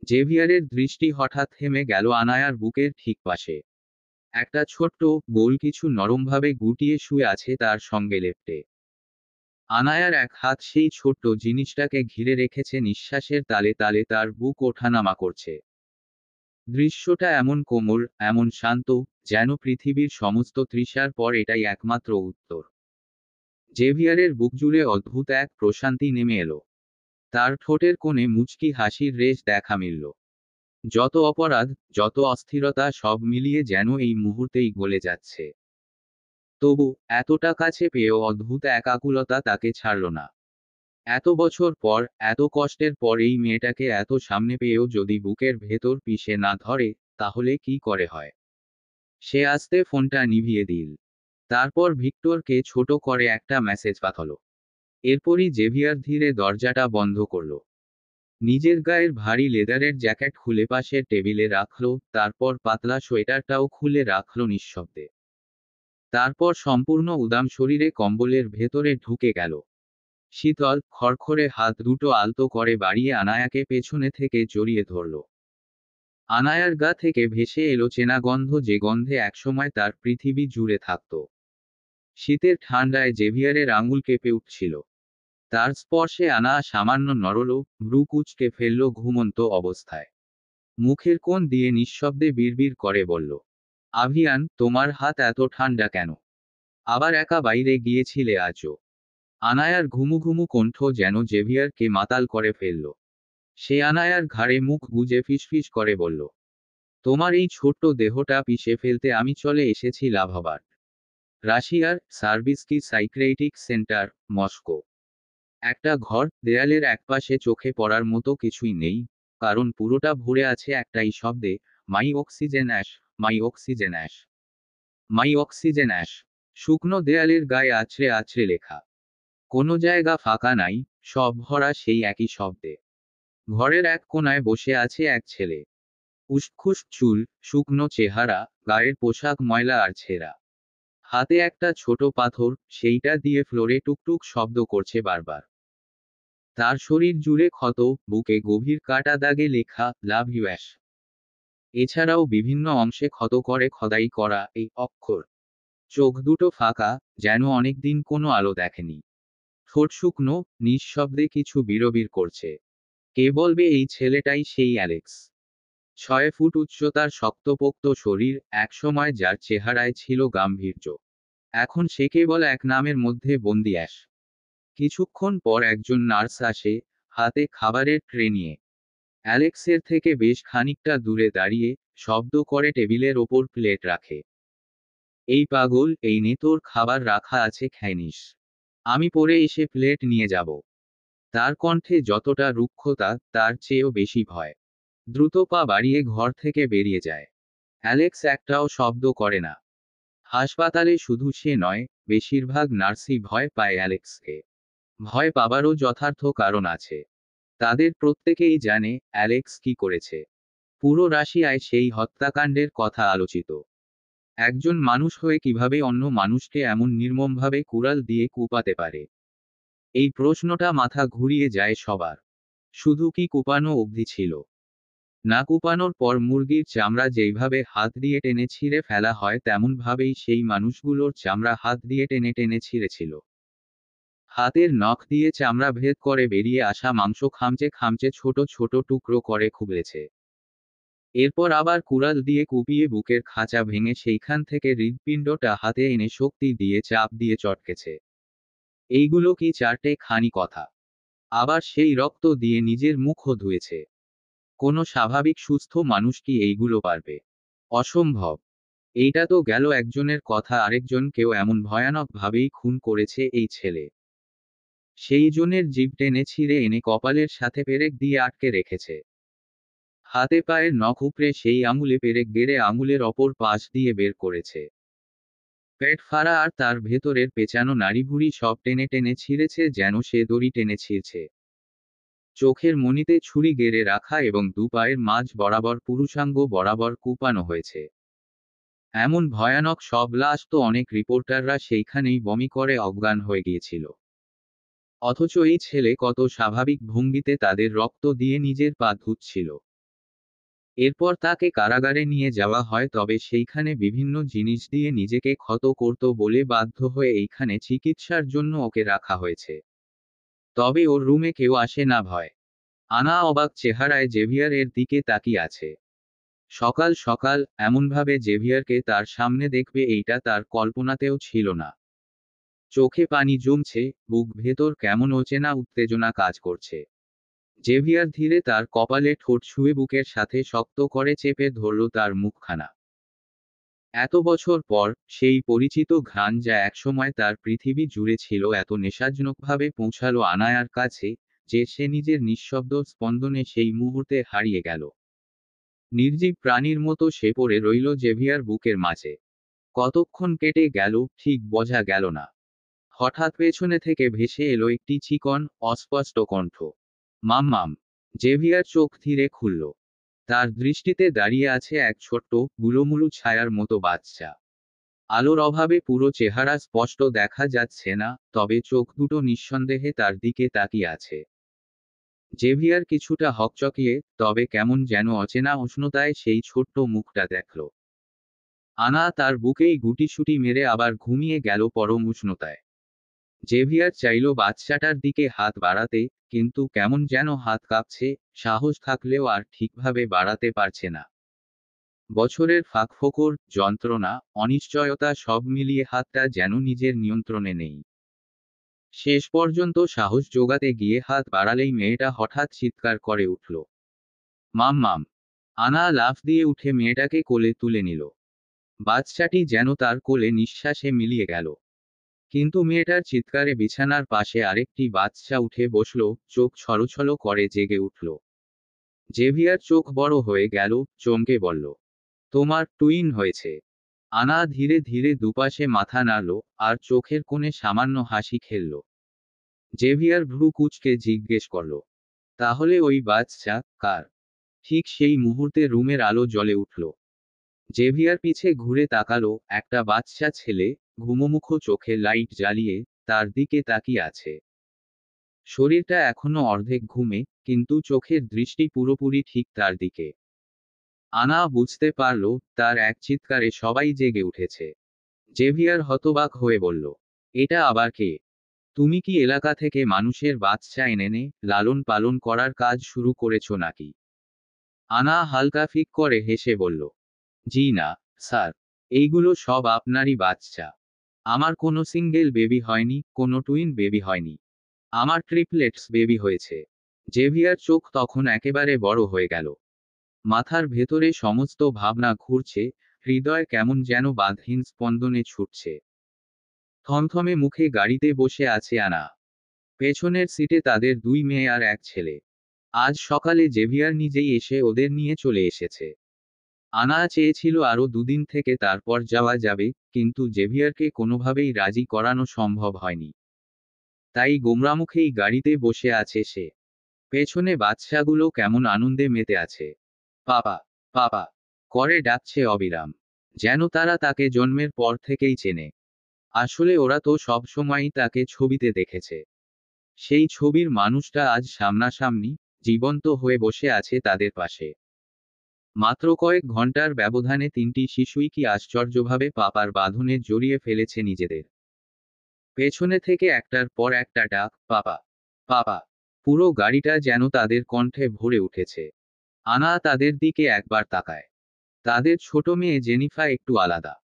জেভিয়ারের দৃষ্টি হঠাৎ থেমে গেল আনায়ার বুকের ঠিক পাশে। একটা ছোট্ট, গোল কিছু নরমভাবে গুটিয়ে শুয়ে আছে তার সঙ্গে লেপ্টে। আনায়ার এক হাত সেই ছোট্ট জিনিসটাকে ঘিরে রেখেছে, নিঃশ্বাসের তালে তালে তার বুক ওঠানামা করছে। দৃশ্যটা এমন কোমল, এমন শান্ত, যেন পৃথিবীর সমস্ত তৃষার পর এটাই একমাত্র উত্তর। জেভিয়ারের বুক জুড়ে অদ্ভুত এক প্রশান্তি নেমে এলো। তার ঠোঁটের কোণে মুচকি হাসির রেশ দেখা মিলল। যত অপরাধ, যত অস্থিরতা সব মিলিয়ে যেন এই মুহূর্তেই গলে যাচ্ছে। তবু এতটা কাছে পেয়েও অদ্ভুত এক আকুলতা তাকে ছাড়ল না। এত বছর পর, এত কষ্টের পর এই মেয়েটাকে এত সামনে পেয়েও যদি বুকের ভেতর পিষে না ধরে, তাহলে কি করে হয়? সে আস্তে ফোনটা নিভিয়ে দিল। তারপর ভিক্টরকে ছোট করে একটা মেসেজ পাঠালো। এরপরই জেভিয়ার ধীরে দরজাটা বন্ধ করল। নিজের গায়ের ভারী লেদারের জ্যাকেট খুলে পাশের টেবিলে রাখল, তারপর পাতলা সোয়েটারটাও খুলে রাখল নিঃশব্দে। তারপর সম্পূর্ণ উদাম শরীরে কম্বলের ভেতরে ঢুকে গেল। শীতল, খড়খড়ে হাত দুটো আলতো করে বাড়িয়ে আনায়াকে পেছনে থেকে জড়িয়ে ধরল। আনায়ার গা থেকে ভেসে এলো চেনা গন্ধ, যে গন্ধে একসময় তার পৃথিবী জুড়ে থাকত। শীতের ঠান্ডায় জেভিয়ারের আঙুল কেঁপে উঠছিল। তার স্পর্শে আনা সামান্য নরল, ভ্রু কুঁচকে ফেলল ঘুমন্ত অবস্থায়। মুখের কোণ দিয়ে নিঃশব্দে বিড়বিড় করে বলল, আভিয়ান, তোমার হাত এত ঠান্ডা কেন? আবার একা বাইরে গিয়েছিলে আজও? আনায়ার ঘুমু ঘুমু কণ্ঠ যেন জেভিয়ারকে মাতাল করে ফেলল। সে আনায়ার ঘাড়ে মুখ গুজে ফিসফিস করে বলল, তোমার এই ছোট্ট দেহটা পিষে ফেলতে আমি চলে এসেছি লাভাবাদ, রাশিয়ার সার্বিস্কি সাইক্রেটিক সেন্টার, মস্কো। একটা ঘর, দেয়ালের একপাশে চোখে পড়ার মতো কিছুই নেই, কারণ পুরোটা ভরে আছে একটাই শব্দে, মাই অক্সিজেন অ্যাশ, মাই অক্সিজেন অ্যাশ, মাই অক্সিজেন অ্যাশ। শুকনো দেয়ালের গায়ে আছড়ে আছড়ে লেখা। কোনো জায়গা ফাঁকা নাই, সব ভরা সেই একই শব্দে। ঘরের এক কোণায় বসে আছে এক ছেলে। উসখুস চুল, শুকনো চেহারা, গায়ের পোশাক ময়লা আর ছেঁড়া। হাতে একটা ছোট পাথর, সেইটা দিয়ে ফ্লোরে টুকটুক শব্দ করছে বারবার। তার শরীর জুড়ে ক্ষত, বুকে গভীর কাটা দাগে লেখা, লাভ ইউ অ্যাশ। এছাড়াও বিভিন্ন অংশে ক্ষত করে খোদাই করা এই অক্ষর। চোখ দুটো ফাঁকা, যেন অনেকদিন কোনো আলো দেখেনি। ঠোঁট শুকনো, নিঃশব্দে কিছু বিড়বিড় করছে। কে বলবে এই ছেলেটাই সেই অ্যালেক্স? 6 ফুট উচ্চতার, শক্তপোক্ত শরীর, একসময় যার চেহারায় ছিল গাম্ভীর্য। এখন সে কেবল এক নামের মধ্যে বন্দি অ্যাশ। কিছুক্ষণ পর একজন নার্স আসে, হাতে খাবারের ট্রে নিয়ে। অ্যালেক্সের থেকে বেশ খানিকটা দূরে দাঁড়িয়ে, শব্দ করে টেবিলের ওপর প্লেট রাখে। এই পাগল, এই নে তোর খাবার রাখা আছে, খেয়ে নিস। আমি পরে এসে প্লেট নিয়ে যাব। তার কণ্ঠে যতটা রুক্ষতা, তার চেয়েও বেশি ভয়। দ্রুত পা বাড়িয়ে ঘর থেকে বেরিয়ে যায়। অ্যালেক্স একটাও শব্দ করে না। হাসপাতালে শুধু সে নয়, বেশিরভাগ নার্সই ভয় পায় অ্যালেক্সকে। ভয় পাবারও যথার্থ কারণ আছে। তাদের প্রত্যেকেই জানে অ্যালেক্স কি করেছে। পুরো রাশিয়ায় সেই হত্যাকাণ্ডের কথা আলোচিত। একজন মানুষ হয়ে কিভাবে অন্য মানুষকে এমন নির্মমভাবে কুড়াল দিয়ে কুপাতে পারে? এই প্রশ্নটা মাথা ঘুরিয়ে যায় সবার। শুধু কি কুপানো অবধি ছিল? না, কুপানোর পর মুরগির চামড়া যেইভাবে হাত দিয়ে টেনে ছিঁড়ে ফেলা হয়, তেমনভাবেই সেই মানুষগুলোর চামড়া হাত দিয়ে টেনে টেনে ছিঁড়েছিল। হাতের নখ দিয়ে চামড়া ভেদ করে বেরিয়ে আসা মাংস খামচে খামচে ছোট ছোট টুকরো করে খুবলেছে। এরপর আবার কুড়াল দিয়ে কুপিয়ে বুকের খাঁচা ভেঙে সেইখান থেকে হৃৎপিণ্ডটা হাতে এনে শক্তি দিয়ে চাপ দিয়ে চটকেছে। এইগুলো কি চারটে খানি কথা? আবার সেই রক্ত দিয়ে নিজের মুখও ধুয়েছে। কোনো স্বাভাবিক সুস্থ মানুষ কি এইগুলো পারবে? অসম্ভব। এইটা তো গেল একজনের কথা, আরেকজনকেও এমন ভয়ানকভাবেই খুন করেছে এই ছেলে। সেই জনের জিভ টেনে ছিঁড়ে এনে কপালের সাথে পেরেক দিয়ে আটকে রেখেছে। হাতে পায়ের নখ উপড়ে সেই আঙুলে পেরেক গেড়ে আঙুলের অপর পাশ দিয়ে বের করেছে। পেট ফাড়া আর তার ভেতরের পেঁচানো নাড়িভুড়ি সব টেনে টেনে ছিঁড়েছে, যেন সে দড়ি টেনে ছিঁড়ছে। চোখের মণিতে ছুরি গেড়ে রাখা এবং দু পায়ের মাঝ বরাবর পুরুষাঙ্গ বরাবর কুপানো হয়েছে। এমন ভয়ানক সব লাশ তো অনেক রিপোর্টাররা সেইখানেই বমি করে অজ্ঞান হয়ে গিয়েছিল। অথচ এই ছেলে কত স্বাভাবিক ভঙ্গিতে তাদের রক্ত দিয়ে নিজের পা ধুচ্ছিল। এরপর তাকে কারাগারে নিয়ে যাওয়া হয়, তবে সেইখানে বিভিন্ন জিনিস দিয়ে নিজেকে ক্ষত করত বলে বাধ্য হয়ে এইখানে চিকিৎসার জন্য ওকে রাখা হয়েছে। তবে ওর রুমে কেউ আসে না ভয়। আনা অবাক চেহারায় জেভিয়ারের দিকে তাকিয়ে আছে। সকাল সকাল এমনভাবে জেভিয়ারকে তার সামনে দেখবে এইটা তার কল্পনাতেও ছিল না। চোখে পানি জমছে, বুক ভেতর কেমন অচেনা উত্তেজনা কাজ করছে। জেভিয়ার ধীরে তার কপালে ঠোঁট ছুঁয়ে বুকের সাথে শক্ত করে চেপে ধরল তার মুখখানা। এত বছর পর সেই পরিচিত ঘ্রাণ যা একসময় তার পৃথিবী জুড়ে ছিল এত নেশাজনকভাবে পৌঁছালো আনায়ার কাছে, যে সে নিজের নিঃশব্দ স্পন্দনে সেই মুহূর্তে হারিয়ে গেল। নির্জীব প্রাণীর মতো সে পড়ে রইল জেভিয়ার বুকের মাঝে। কতক্ষণ কেটে গেল ঠিক বোঝা গেল না। হঠাৎ পেছনে থেকে ভেসে এলো একটি চিকন, অস্পষ্ট কণ্ঠ। মাম্মাম। জেভিয়ার চোখ ধীরে খুলল। তার দৃষ্টিতে দাঁড়িয়ে আছে এক ছোট্ট, গুলোমুলু ছায়ার মতো বাচ্চা। আলোর অভাবে পুরো চেহারা স্পষ্ট দেখা যাচ্ছে না, তবে চোখ দুটো নিঃসন্দেহে তার দিকে তাকিয়ে আছে। জেভিয়ার কিছুটা হকচকিয়ে, তবে কেমন যেন অচেনা উষ্ণতায় সেই ছোট্ট মুখটা দেখল। আনা তার বুকেই গুটিসুটি মেরে আবার ঘুমিয়ে গেল পরম উষ্ণতায়। জেভিয়ার চাইল বাচ্চাটার দিকে হাত বাড়াতে, কিন্তু কেমন যেন হাত কাঁপছে, সাহস থাকলেও আর ঠিকভাবে বাড়াতে পারছে না। বছরের ফাঁকফোকর, যন্ত্রণা, অনিশ্চয়তা সব মিলিয়ে হাতটা যেন নিজের নিয়ন্ত্রণে নেই। শেষ পর্যন্ত সাহস জোগাতে গিয়ে হাত বাড়ালেই মেয়েটা হঠাৎ চিৎকার করে উঠল। মাম্মাম। আনা লাফ দিয়ে উঠে মেয়েটাকে কোলে তুলে নিল। বাচ্চাটি যেন তার কোলে নিঃশ্বাসে মিলিয়ে গেল। কিন্তু মেয়েটার চিৎকারে বিছানার পাশে আরেকটি বাচ্চা উঠে বসল, চোখ ছলছল করে জেগে উঠল। জেভিয়ার চোখ বড় হয়ে গেল, চমকে বলল, তোমার টুইন হয়েছে। আনা ধীরে ধীরে দুপাশে মাথা নাড়ল, আর চোখের কোণে সামান্য হাসি খেলল। জেভিয়ার ভ্রু কুঁচকে জিজ্ঞেস করল, তাহলে ওই বাচ্চা কার? ঠিক সেই মুহূর্তে রুমের আলো জ্বলে উঠল। জেভিয়ার পিছে ঘুরে তাকালো, একটা বাচ্চা ছেলে, ঘুমোমুখো চোখে লাইট জ্বালিয়ে, তার দিকে তাকিয়ে আছে। শরীরটা এখনো অর্ধেক ঘুমে, কিন্তু চোখের দৃষ্টি পুরোপুরি ঠিক তার দিকে। আনা বুঝতে পারল, তার এক চিৎকারে সবাই জেগে উঠেছে। জেভিয়ার হতবাক হয়ে বলল, এটা আবার কে? তুমি কি এলাকা থেকে মানুষের বাচ্চা এনে লালন পালন করার কাজ শুরু করেছো নাকি? আনা হালকা ফিক করে হেসে বলল, জি না, স্যার। এইগুলো সব আপনারই বাচ্চা। আমার কোনো সিঙ্গেল বেবি হয়নি, কোনো টুইন বেবি হয়নি। আমার ট্রিপলেটস বেবি হয়েছে। জেভিয়ার চোখ তখন একেবারে বড় হয়ে গেল। মাথার ভেতরে সমস্ত ভাবনা ঘুরছে, হৃদয় কেমন যেন বাঁধহীন স্পন্দনে ছুটছে। থমথমে মুখে গাড়িতে বসে আছে আনা। পেছনের সিটে তাদের দুই মেয়ে আর এক ছেলে। আজ সকালে জেভিয়ার নিজেই এসে ওদের নিয়ে চলে এসেছে। আনা চেয়েছিল আরও দুদিন থেকে তারপর যাওয়া যাবে, কিন্তু জেভিয়ারকে কোনোভাবেই রাজি করানো সম্ভব হয়নি। তাই গোমরামুখেই গাড়িতে বসে আছে সে। পেছনে বাচ্চাগুলো কেমন আনন্দে মেতে আছে। পাপা, পাপা করে ডাকছে অবিরাম। যেন তারা তাকে জন্মের পর থেকেই চেনে। আসলে ওরা তো সব সময়ই তাকে ছবিতে দেখেছে। সেই ছবির মানুষটা আজ সামনাসামনি, জীবন্ত হয়ে বসে আছে তাদের পাশে। মাত্র কয়েক ঘন্টার ব্যবধানে তিনটি শিশুই কি আশ্চর্যভাবে পাপার বাঁধনে জড়িয়ে ফেলেছে নিজেদের। পেছনে থেকে একটার পর একটা ডাক, পাপা, পাপা। পুরো গাড়িটা যেন তাদের কণ্ঠে ভরে উঠেছে। আনা তাদের দিকে একবার তাকায়। তাদের ছোট মেয়ে জেনিফা একটু আলাদা।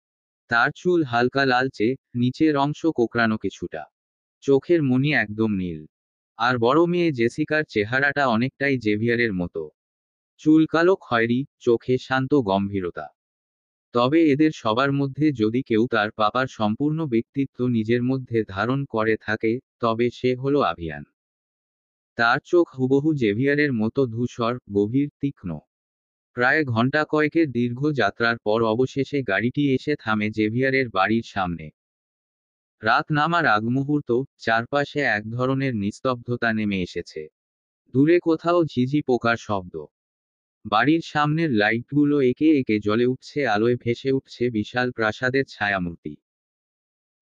তার চুল হালকা লালচে, নিচের অংশ কোঁকড়ানো কিছুটা। চোখের মনি একদম নীল। আর বড় মেয়ে জেসিকার চেহারাটা অনেকটাই জেভিয়ারের মতো। চুল কালো খয়েরি, চোখে শান্ত গম্ভীরতা। তবে এদের সবার মধ্যে যদি কেউ তার পাপার সম্পূর্ণ ব্যক্তিত্ব নিজের মধ্যে ধারণ করে থাকে, তবে সে হলো আভিয়ান। তার চোখ হুবহু জেভিয়ারের মতো ধূসর, গভীর, তীক্ষ্ণ। প্রায় ঘন্টা কয়েকের দীর্ঘ যাত্রার পর অবশেষে গাড়িটি এসে থামে জেভিয়ারের বাড়ির সামনে। রাত নামার আগ মুহূর্ত, চারপাশে এক ধরনের নিস্তব্ধতা নেমে এসেছে। দূরে কোথাও ঝিঝি পোকার শব্দ। বাড়ির সামনের লাইটগুলো একে একে জ্বলে উঠছে, আলোয় ভেসে উঠছে বিশাল প্রাসাদের ছায়ামূর্তি।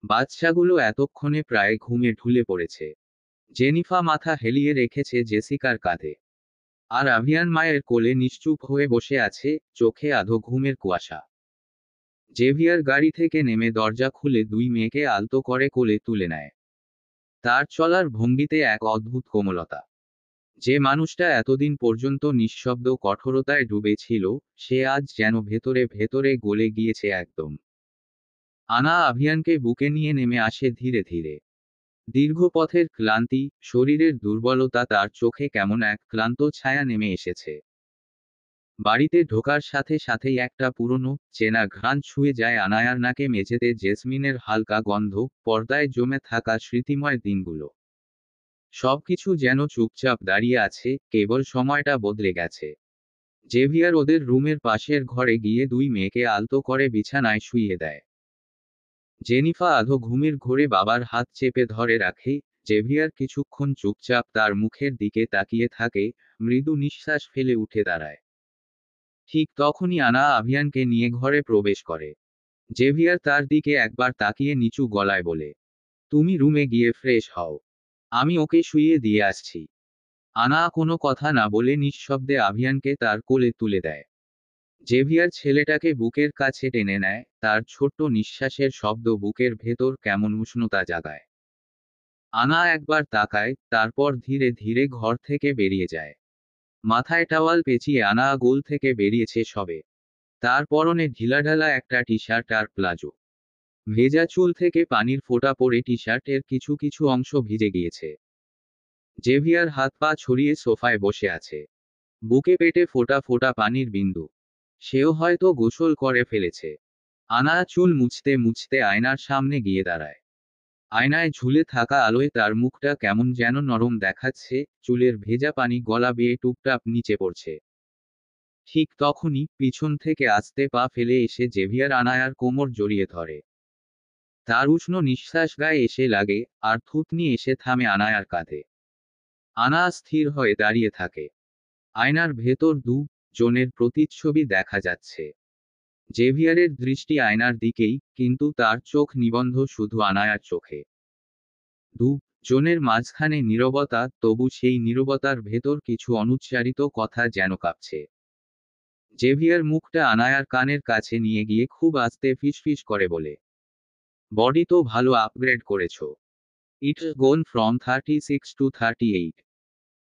বাচ্চাগুলো এতক্ষণে প্রায় ঘুমে ঢুলে পড়েছে। জেনিফা মাথা হেলিয়ে রেখেছে জেসিকার কাঁধে। আর আভিয়ান মায়ের কোলে নিশ্চুপ হয়ে বসে আছে, চোখে আধো ঘুমের কুয়াশা। জেভিয়ার গাড়ি থেকে নেমে দরজা খুলে দুই মেয়েকে আলতো করে কোলে তুলে নেয়। তার চলার ভঙ্গিতে এক অদ্ভুত কোমলতা। যে মানুষটা এতদিন পর্যন্ত নিঃশব্দ কঠোরতায় ডুবে ছিল, সে আজ যেন ভেতরে ভেতরে গলে গিয়েছে একদম। আনা আভিয়ানকে বুকে নিয়ে নেমে আসে ধীরে ধীরে। দীর্ঘ পথের ক্লান্তি, শরীরের দুর্বলতা, তার চোখে কেমন এক ক্লান্ত ছায়া নেমে এসেছে। বাড়িতে ঢোকার সাথে সাথেই একটা পুরনো, চেনা ঘ্রাণ ছুঁয়ে যায় আনায়ার নাকে। মেঝেতে জেসমিনের হালকা গন্ধ, পর্দায় জমে থাকা স্মৃতিময় দিনগুলো। সবকিছু যেন চুপচাপ দাঁড়িয়ে আছে, কেবল সময়টা বদলে গেছে। জেভিয়ার ওদের রুমের পাশের ঘরে গিয়ে দুই মেয়েকে আলতো করে বিছানায় শুইয়ে দেয়। জেনিফা আধো ঘুমের ঘোরে বাবার হাত চেপে ধরে রাখে। জেভিয়ার কিছুক্ষণ চুপচাপ তার মুখের দিকে তাকিয়ে থাকে, মৃদু নিঃশ্বাস ফেলে উঠে দাঁড়ায়। ঠিক তখনই আনা আভিয়ানকে নিয়ে ঘরে প্রবেশ করে। জেভিয়ার তার দিকে একবার তাকিয়ে নিচু গলায় বলে, তুমি রুমে গিয়ে ফ্রেশ হও, আমি ওকে শুইয়ে দিয়ে আসছি। আনা কোনো কথা না বলে নিঃশব্দে আভিয়ানকে তার কোলে তুলে দেয়। জেভিয়ার ছেলেটাকে বুকের কাছে টেনে নেয়, তার ছোট্ট নিঃশ্বাসের শব্দ বুকের ভেতর কেমন উষ্ণতা জাগায়। আনা একবার তাকায়, তারপর ধীরে ধীরে ঘর থেকে বেরিয়ে যায়। মাথায় টাওয়াল পেঁচিয়ে আনা গোল থেকে বেরিয়েছে সবে। তার পরনে ঢিলাঢালা একটা টি শার্ট আর প্লাজো। ভেজা চুল থেকে পানির ফোঁটা পড়ে টি শার্টের কিছু কিছু অংশ ভিজে গিয়েছে। জেভিয়ার হাত পা ছড়িয়ে সোফায় বসে আছে। বুকে পেটে ফোঁটা ফোঁটা পানির বিন্দু। সেও হয়তো গোসল করে ফেলেছে। আনা চুল মুছতে মুছতে আয়নার সামনে গিয়ে দাঁড়ায়। আয়নায় ঝুলে থাকা আলোয় তার মুখটা কেমন যেন নরম দেখাচ্ছে, চুলের ভেজা পানি গলা বেয়ে টুপটাপ নিচে পড়ছে। ঠিক তখনই পিছন থেকে আস্তে পা ফেলে এসে জেভিয়ার আনায়ার কোমর জড়িয়ে ধরে। তার উষ্ণ নিঃশ্বাস গায়ে এসে লাগে, আর থুতনি এসে থামে আনায়ার কাঁধে। আনা স্থির হয়ে দাঁড়িয়ে থাকে। আয়নার ভেতর জনের প্রতিচ্ছবি দেখা যাচ্ছে। জেভিয়ারের দৃষ্টি আয়নার দিকেই, কিন্তু তার চোখ নিবন্ধ শুধু আনায়ার চোখে। জনের মাঝখানে নীরবতা, তবু সেই নীরবতার ভেতর কিছু অনুচ্চারিত কথা যেন কাঁপছে। জেভিয়ার মুখটা আনায়ার কানের কাছে নিয়ে গিয়ে খুব আস্তে ফিসফিস করে বলে, বডি তো ভালো আপগ্রেড করেছো। It's gone from 36 to 38।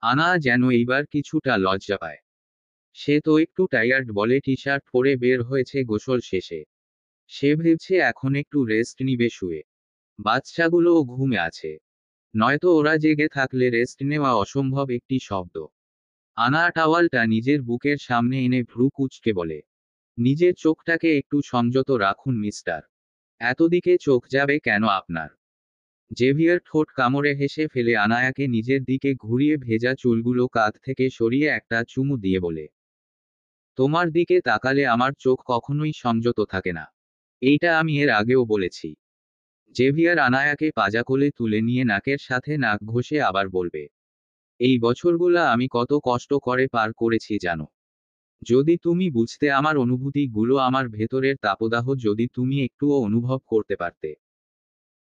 আনা যেন এইবার কিছুটা লজ্জা পায়। সে তো একটু টায়ার্ড বলে টি শার্ট পরে বের হয়েছে গোসল শেষে। সে ভেবেছে এখন একটু রেস্ট নিবে শুয়ে। বাচ্চাগুলোও ঘুমে আছে। নয়তো ওরা জেগে থাকলে রেস্ট নেওয়া অসম্ভব একটি শব্দ। আনা টাওয়ালটা নিজের বুকের সামনে এনে ভ্রু কুঁচকে বলে, নিজের চোখটাকে একটু সংযত রাখুন মিস্টার। এতদিকে চোখ যাবে কেন আপনার? জেভিয়ার ঠোঁট কামড়ে হেসে ফেলে আনায়াকে নিজের দিকে ঘুরিয়ে ভেজা চুলগুলো কাঁধ থেকে সরিয়ে একটা চুমু দিয়ে বলে, তোমার দিকে তাকালে আমার চোখ কখনোই সংযত থাকে না। এইটা আমি এর আগেও বলেছি। জেভিয়ার আনায়াকে পাজাকোলে তুলে নিয়ে নাকের সাথে নাক ঘষে আবার বলবে, এই বছরগুলা আমি কত কষ্ট করে পার করেছি জানো। যদি তুমি বুঝতে, আমার অনুভূতিগুলো, আমার ভেতরের তাপদাহ যদি তুমি একটুও অনুভব করতে পারতে।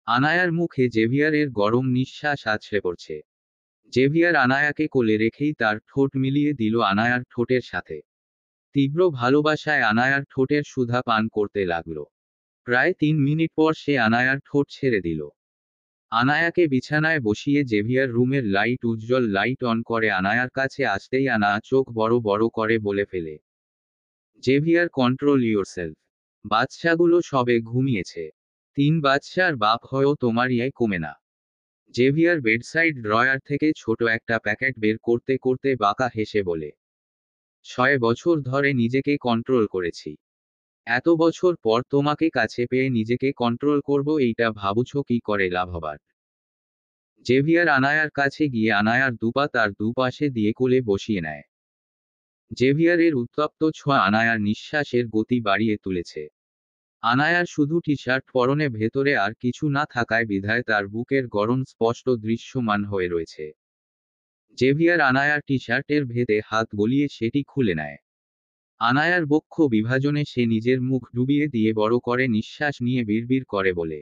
আনায়ার মুখে জেভিয়ারের গরম নিঃশ্বাস আছড়ে পড়ছে। জেভিয়ার আনায়াকে কোলে রেখেই তার ঠোঁট মিলিয়ে দিল আনায়ার ঠোঁটের সাথে। তীব্র ভালোবাসায় আনায়ার ঠোঁটের সুধা পান করতে লাগলো। প্রায় 3 মিনিট পর সে আনায়ার ঠোঁট ছেড়ে দিল। আনায়াকে বিছানায় বসিয়ে জেভিয়ার রুমের উজ্জ্বল লাইট অন করে আনায়ার কাছে আসতেই আনা চোখ বড় বড় করে বলে ফেলে, জেভিয়ার কন্ট্রোল ইয়োরসেলফ। বাচ্চাগুলো সবে ঘুমিয়েছে। 3 বাচ্চার বাপ হয়েও তোমার ইয়ে কমে না। জেভিয়ার বেডসাইড ড্রয়ার থেকে ছোট একটা প্যাকেট বের করতে করতে বাঁকা হেসে বলে, 6 বছর ধরে নিজেকে কন্ট্রোল করেছি। এত বছর পর তোমাকে কাছে পেয়ে নিজেকে কন্ট্রোল করব, এইটা ভাবুছো কি করে লাভবান? জেভিয়ার আনায়ার কাছে গিয়ে আনায়ার দুপা তার দুপাশে দিয়ে কোলে বসিয়ে নেয়। জেভিয়ারের উত্তপ্ত ছোঁয়া আনায়ার নিঃশ্বাসের গতি বাড়িয়ে তুলেছে। আনায়ার শুধু টি শার্ট পরনে, ভেতরে আর কিছু না থাকায় বিধায় তার বুকের গড়ন স্পষ্ট দৃশ্যমান হয়ে রয়েছে। জেভিয়ার আনায়ার টি শার্টের ভেদে হাত গলিয়ে সেটি খুলে নেয়। আনায়ার বক্ষ বিভাজনে সে নিজের মুখ ডুবিয়ে দিয়ে বড় করে নিঃশ্বাস নিয়ে বিড়বিড় করে বলে,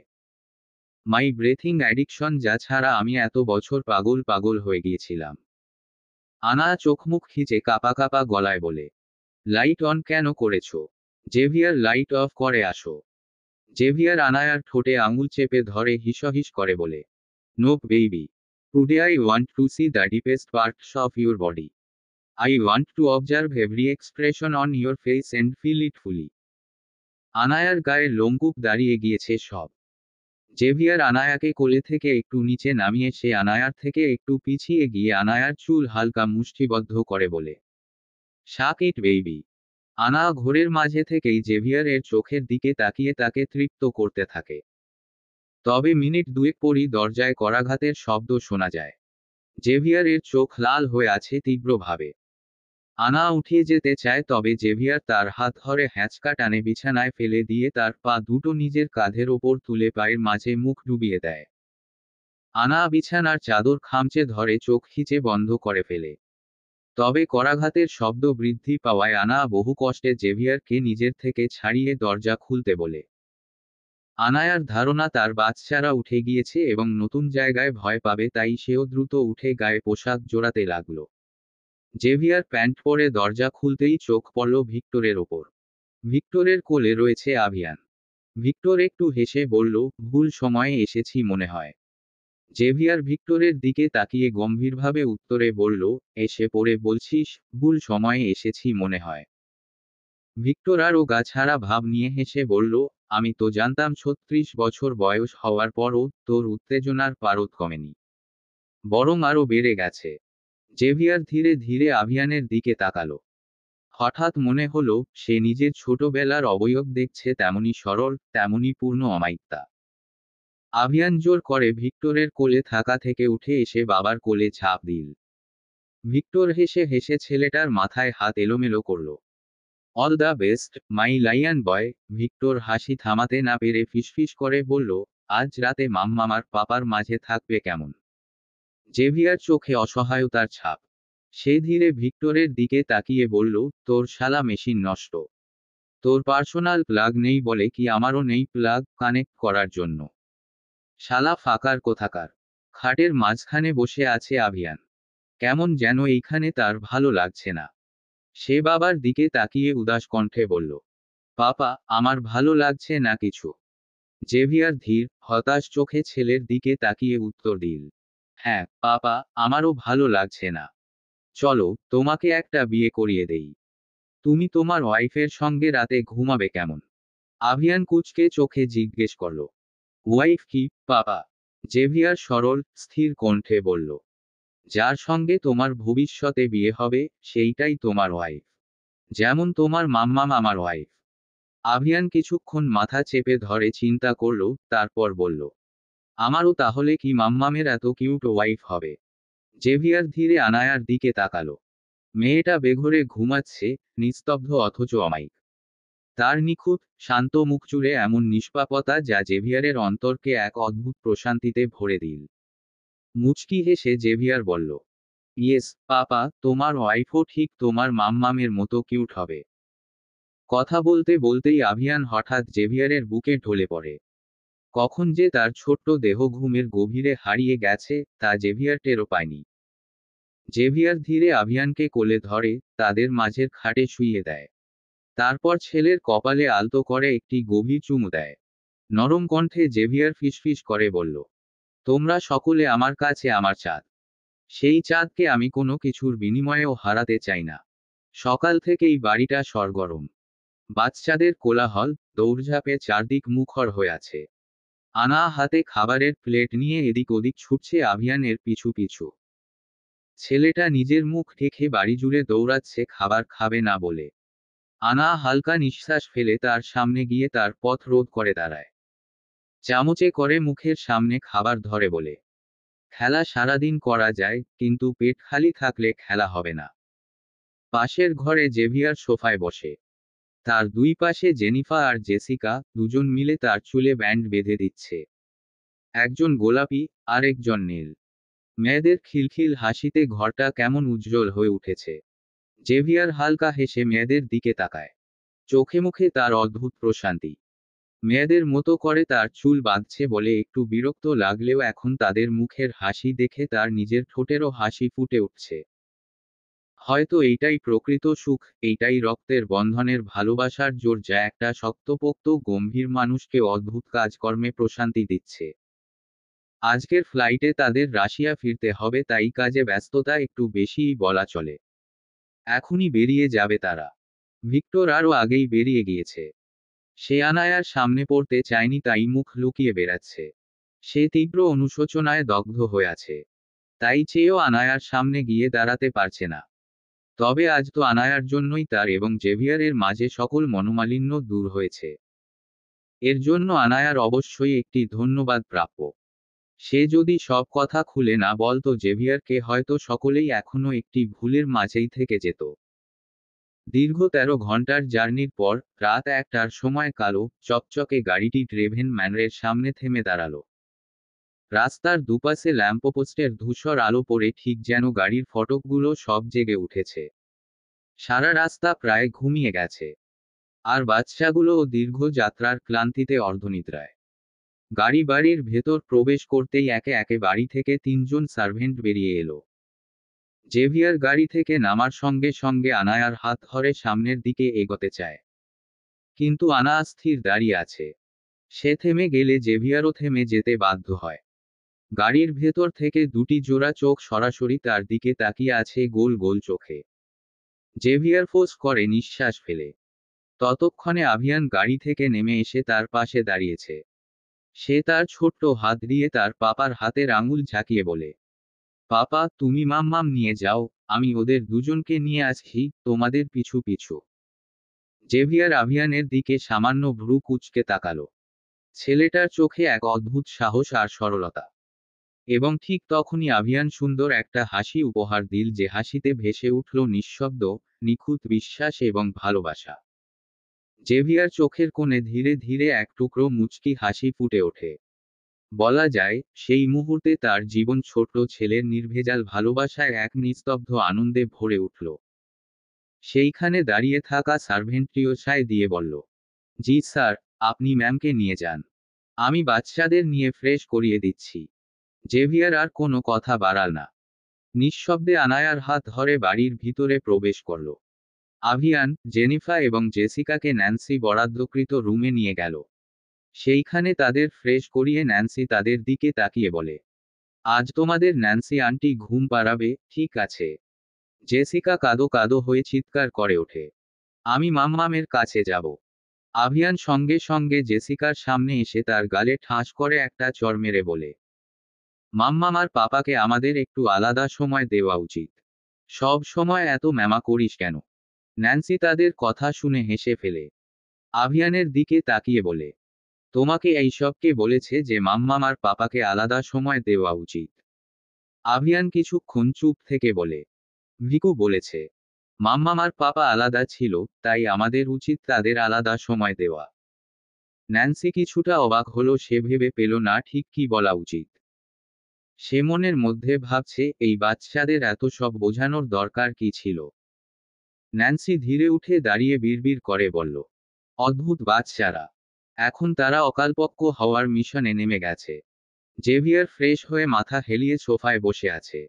মাই ব্রেথিং অ্যাডিকশন, যা ছাড়া আমি এত বছর পাগল পাগল হয়ে গিয়েছিলাম। আনা চোখমুখ খিচে কাপা কাপা গলায় বলে, লাইট অন কেন করেছ? জেভিয়ার লাইট অফ করে আসো। জেভিয়ার আনায়ার ঠোঁটে আঙুল চেপে ধরে হিসহিস করে বলে, no baby, today I want to see the deepest parts of your body. I want to observe every expression on your face and feel it fully. আনায়ার গায়ে লোমকূপ দাঁড়িয়ে গিয়েছে সব। জেভিয়ার আনায়াকে কোলে থেকে একটু নিচে নামিয়ে সে আনায়ার থেকে একটু পিছিয়ে গিয়ে আনায়ার চুল হালকা মুষ্টিবদ্ধ করে বলে, শাক ইট বেবি। আনা ঘোরের মাঝে থেকেই জেভিয়ারের চোখের দিকে তাকিয়ে তাকে তৃপ্ত করতে থাকে। তবে মিনিট দুয়েক পরই দরজায় করাঘাতের শব্দ শোনা যায়। জেভিয়ারের চোখ লাল হয়ে আছে তীব্রভাবে। আনা উঠিয়ে যেতে চায়, তবে জেভিয়ার তার হাত ধরে হ্যাঁচকা টানে বিছানায় ফেলে দিয়ে তার পা দুটো নিজের কাঁধের ওপর তুলে পায়ের মাঝে মুখ ডুবিয়ে দেয়। আনা বিছানার চাদর খামচে ধরে চোখ খিচে বন্ধ করে ফেলে। তবে করাঘাতের শব্দ বৃদ্ধি পাওয়ায় আনা বহু কষ্টে জেভিয়ারকে নিজের থেকে ছাড়িয়ে দরজা খুলতে বলে। আনায়ার ধারণা তার বাচ্চারা উঠে গিয়েছে এবং নতুন জায়গায় ভয় পাবে, তাই সেও দ্রুত উঠে গায়ে পোশাক জোড়াতে লাগলো। জেভিয়ার প্যান্ট পরে দরজা খুলতেই চোখ পড়ল ভিক্টরের ওপর। ভিক্টরের কোলে রয়েছে আভিয়ান। ভিক্টর একটু হেসে বলল, ভুল সময়ে এসেছি মনে হয়। জেভিয়ার ভিক্টরের দিকে তাকিয়ে গম্ভীরভাবে উত্তরে বলল, এসে পড়ে বলছিস, ভুল সময়ে এসেছি মনে হয়। ভিক্টর আরও গাছাড়া ভাব নিয়ে হেসে বলল, আমি তো জানতাম 36 বছর বয়স হওয়ার পরও তোর উত্তেজনার পারদ কমেনি, বরং আরও বেড়ে গেছে। জেভিয়ার ধীরে ধীরে আভিয়ানের দিকে তাকালো। হঠাৎ মনে হলো সে নিজের ছোটবেলার অবয়ব দেখছে, তেমনি সরল, তেমনি পূর্ণ অমায়িকতা। আভিয়ান জোর করে ভিক্টরের কোলে থাকা থেকে উঠে এসে বাবার কোলে ঝাঁপ দিল। ভিক্টর হেসে হেসে ছেলেটার মাথায় হাত এলোমেলো করল। All the best, my lion boy. Victor হাসি থামাতে না পেরে ফিসফিস করে বলল, আজ রাতে মাম্মামার পাপার মাঝে থাকবে কেমন? জেভিয়ার চোখে অসহায়তার ছাপ। সে ধীরে ভিক্টরের দিকে তাকিয়ে বলল, তোর শালা মেশিন নষ্ট। তোর পার্সোনাল প্লাগ নেই বলে কি? আমারও নেই প্লাগ কানেক্ট করার জন্য। শালা ফাকার কোথাকার। খাটের মাঝখানে বসে আছে আভিয়ান। কেমন যেন এইখানে তার ভালো লাগছে না। সে বাবার দিকে তাকিয়ে উদাস কণ্ঠে বলল, পাপা, আমার ভালো লাগছে না কিছু। জেভিয়ার ধীর, হতাশ চোখে ছেলের দিকে তাকিয়ে উত্তর দিল, হ্যাঁ পাপা, আমারও ভালো লাগছে না। চলো তোমাকে একটা বিয়ে করিয়ে দেই। তুমি তোমার ওয়াইফের সঙ্গে রাতে ঘুমাবে কেমন? আভিয়ান কুঁচকে চোখে জিজ্ঞেস করল। ওয়াইফ কি, পাপা? জেভিয়ার সরল, স্থির কণ্ঠে বলল, যার সঙ্গে তোমার ভবিষ্যতে বিয়ে হবে, সেইটাই তোমার ওয়াইফ। যেমন তোমার মাম্মাম আমার ওয়াইফ। আভিয়ান কিছুক্ষণ মাথা চেপে ধরে চিন্তা করল, তারপর বলল, আমারও তাহলে কি মাম্মামের এত কিউট ওয়াইফ হবে? জেভিয়ার ধীরে আনায়ার দিকে তাকালো। মেয়েটা বেঘোরে ঘুমাচ্ছে, নিস্তব্ধ অথচ অমায়িক। তার নিখুঁত, শান্ত মুখ জুড়ে এমন নিষ্পাপতা যা জেভিয়ারের অন্তরকে এক অদ্ভুত প্রশান্তিতে ভরে দিল। মুচকি হেসে জেভিয়ার বলল, ইয়েস পাপা, তোমার ওয়াইফও ঠিক তোমার মাম্মামের মতো কিউট হবে। কথা বলতে বলতেই আভিয়ান হঠাৎ জেভিয়ারের বুকে ঢলে পড়ে। কখন যে তার ছোট্ট দেহ ঘুমের গভীরে হারিয়ে গেছে, তা জেভিয়ার টেরও পায়নি। জেভিয়ার ধীরে আভিয়ানকে কোলে ধরে, তাদের মাঝের খাটে শুইয়ে দেয়। তারপর ছেলের কপালে আলতো করে একটি গভীর চুমু দেয়। নরম কণ্ঠে জেভিয়ার ফিসফিস করে বলল, তোমরা সকলে আমার কাছে আমার চাঁদ। সেই চাঁদকে আমি কোনো কিছুর বিনিময়েও হারাতে চাই না। সকাল থেকেই বাড়িটা সরগরম। বাচ্চাদের কোলাহল, দৌড়ঝাঁপে চারদিক মুখর হয়ে আছে। আনা হাতে খাবারের প্লেট নিয়ে এদিক ওদিক ছুটছে আভিয়ানের পিছু পিছু। ছেলেটা নিজের মুখ ঢেকে বাড়ি জুড়ে দৌড়াচ্ছে খাবার খাবে না বলে। আনা হালকা নিঃশ্বাস ফেলে তার সামনে গিয়ে তার পথ রোধ করে দাঁড়ায়। চামচে করে মুখের সামনে খাবার ধরে বলে, খেলা সারাদিন করা যায়, কিন্তু পেট খালি থাকলে খেলা হবে না। পাশের ঘরে জেভিয়ার সোফায় বসে। তার দুই পাশে জেনিফা আর জেসিকা, দুজন মিলে তার চুলে ব্যান্ড বেঁধে দিচ্ছে। একজন গোলাপি, আরেকজন নীল। মেয়েদের খিলখিল হাসিতে ঘরটা কেমন উজ্জ্বল হয়ে উঠেছে। জেভিয়ার হালকা হেসে মেয়েদের দিকে তাকায়। চোখে মুখে তার অদ্ভুত প্রশান্তি। মেয়েদের মতো করে তার চুল বাঁধছে বলে একটু বিরক্ত লাগলেও এখন তাদের মুখের হাসি দেখে তার নিজের ঠোঁটেরও হাসি ফুটে উঠছে। হয়তো এইটাই প্রকৃত সুখ, এইটাই রক্তের বন্ধনের ভালোবাসার জোর, যা একটা শক্তপোক্ত গম্ভীর মানুষকে অদ্ভুত কাজকর্মে প্রশান্তি দিচ্ছে। আজকের ফ্লাইটে তাদের রাশিয়া ফিরতে হবে, তাই কাজে ব্যস্ততা একটু বেশিই বলা চলে। এখনই বেরিয়ে যাবে তারা। ভিক্টর আরও আগেই বেরিয়ে গিয়েছে। সে আনায়ার সামনে পড়তে চায়নি, তাই মুখ লুকিয়ে বেড়াচ্ছে। সে তীব্র অনুশোচনায় দগ্ধ হয়ে আছে। তাই চেয়েও আনায়ার সামনে গিয়ে দাঁড়াতে পারছে না। তবে আজ তো আনায়ার জন্যই তার এবং জেভিয়ারের মাঝে সকল মনোমালিন্য দূর হয়েছে। এর জন্য আনায়ার অবশ্যই একটি ধন্যবাদ প্রাপ্য। সে যদি সব কথা খুলে না বলতো জেভিয়ারকে, হয়তো সকলেই এখনো একটি ভুলের মাঝেই থেকে যেত। দীর্ঘ 13 ঘন্টার জার্নির পর রাত 1টার সময় কালো চকচকে গাড়িটি ড্রেভেন ম্যানরের সামনে থেমে দাঁড়ালো। রাস্তার দুপাশে ল্যাম্পপোস্টের ধূসর আলো পড়ে ঠিক যেন গাড়ির ফটকগুলো সব জেগে উঠেছে। সারা রাস্তা প্রায় ঘুমিয়ে গেছে। আর বাচ্চাগুলোও দীর্ঘ যাত্রার ক্লান্তিতে অর্ধনিদ্রায়। বাড়ির ভেতর প্রবেশ করতেই একে একে বাড়ি থেকে 3জন সার্ভেন্ট বেরিয়ে এলো। জেভিয়ার গাড়ি থেকে নামার সঙ্গে সঙ্গে আনায়ার হাত ধরে সামনের দিকে এগোতে চায়। কিন্তু আনা স্থির দাঁড়িয়ে আছে। সে থেমে গেলে জেভিয়ারও থেমে যেতে বাধ্য হয়। গাড়ির ভেতর থেকে দুটি জোড়া চোখ সরাসরি তার দিকে তাকিয়ে আছে, গোল গোল চোখে। জেভিয়ার ফোঁস করে নিঃশ্বাস ফেলে। ততক্ষণে আভিয়ান গাড়ি থেকে নেমে এসে তার পাশে দাঁড়িয়েছে। সে তার ছোট্ট হাত দিয়ে তার পাপার হাতের আঙুল ঝাঁকিয়ে বলে, পাপা, তুমি মাম্মাম নিয়ে যাও, আমি ওদের দুজনকে নিয়ে আসছি তোমাদের পিছু পিছু। জেভিয়ার আভিয়ানের দিকে সামান্য ভ্রু কুঁচকে তাকালো। ছেলেটার চোখে এক অদ্ভুত সাহস আর সরলতা। এবং ঠিক তখনই আভিয়ান সুন্দর একটা হাসি উপহার দিল, যে হাসিতে ভেসে উঠল নিঃশব্দ, নিখুঁত বিশ্বাস এবং ভালোবাসা। জেভিয়ার চোখের কোণে ধীরে ধীরে এক টুকরো মুচকি হাসি ফুটে ওঠে। বলা যায়, সেই মুহূর্তে তার জীবন ছোট্ট ছেলের নির্ভেজাল ভালোবাসায় এক নিস্তব্ধ আনন্দে ভরে উঠল। সেইখানে দাঁড়িয়ে থাকা সার্ভেন্টটিও সায় দিয়ে বলল, জি স্যার, আপনি ম্যামকে নিয়ে যান। আমি বাচ্চাদের নিয়ে ফ্রেশ করিয়ে দিচ্ছি। জেভিয়ার আর কোনো কথা বাড়াল না। নিঃশব্দে আনায়ার হাত ধরে বাড়ির ভিতরে প্রবেশ করল। আভিয়ান, জেনিফা এবং জেসিকাকে ন্যান্সি বরাদ্দকৃত রুমে নিয়ে গেল। সেইখানে তাদের ফ্রেশ করিয়ে ন্যান্সি তাদের দিকে তাকিয়ে বলে, আজ তোমাদের ন্যান্সি আন্টি ঘুম পাড়াবে, ঠিক আছে? জেসিকা কাঁদো কাঁদো হয়ে চিৎকার করে ওঠে, আমি মাম্মামের কাছে যাব। আভিয়ান সঙ্গে সঙ্গে জেসিকার সামনে এসে তার গালে ঠাস করে একটা চড় মেরে বলে, মাম্মাম আর পাপাকে আমাদের একটু আলাদা সময় দেওয়া উচিত। সব সময় এত ম্যামা করিস কেন? ন্যান্সি তাদের কথা শুনে হেসে ফেলে। আভিয়ানের দিকে তাকিয়ে বলে, তোমাকে এইসব কে বলেছে যে মাম্মাম আর পাপাকে আলাদা সময় দেওয়া উচিত? আভিয়ান কিছুক্ষণ চুপ থেকে বলে, ভিকু বলেছে। মাম্মাম আর পাপা আলাদা ছিল, তাই আমাদের উচিত তাদের আলাদা সময় দেওয়া। ন্যান্সি কিছুটা অবাক হলো, সে ভেবে পেল না ঠিক কি বলা উচিত। সে মনের মধ্যে ভাবছে, এই বাচ্চাদের এত সব বোঝানোর দরকার কি ছিল। ন্যান্সি ধীরে উঠে দাঁড়িয়ে বিড়বিড় করে বলল, অদ্ভুত বাচ্চারা। এখন তারা অকালপক্ষ হওয়ার মিশনে নেমে গেছে। জেভিয়ার ফ্রেশ হয়ে মাথা হেলিয়ে সোফায় বসে আছে।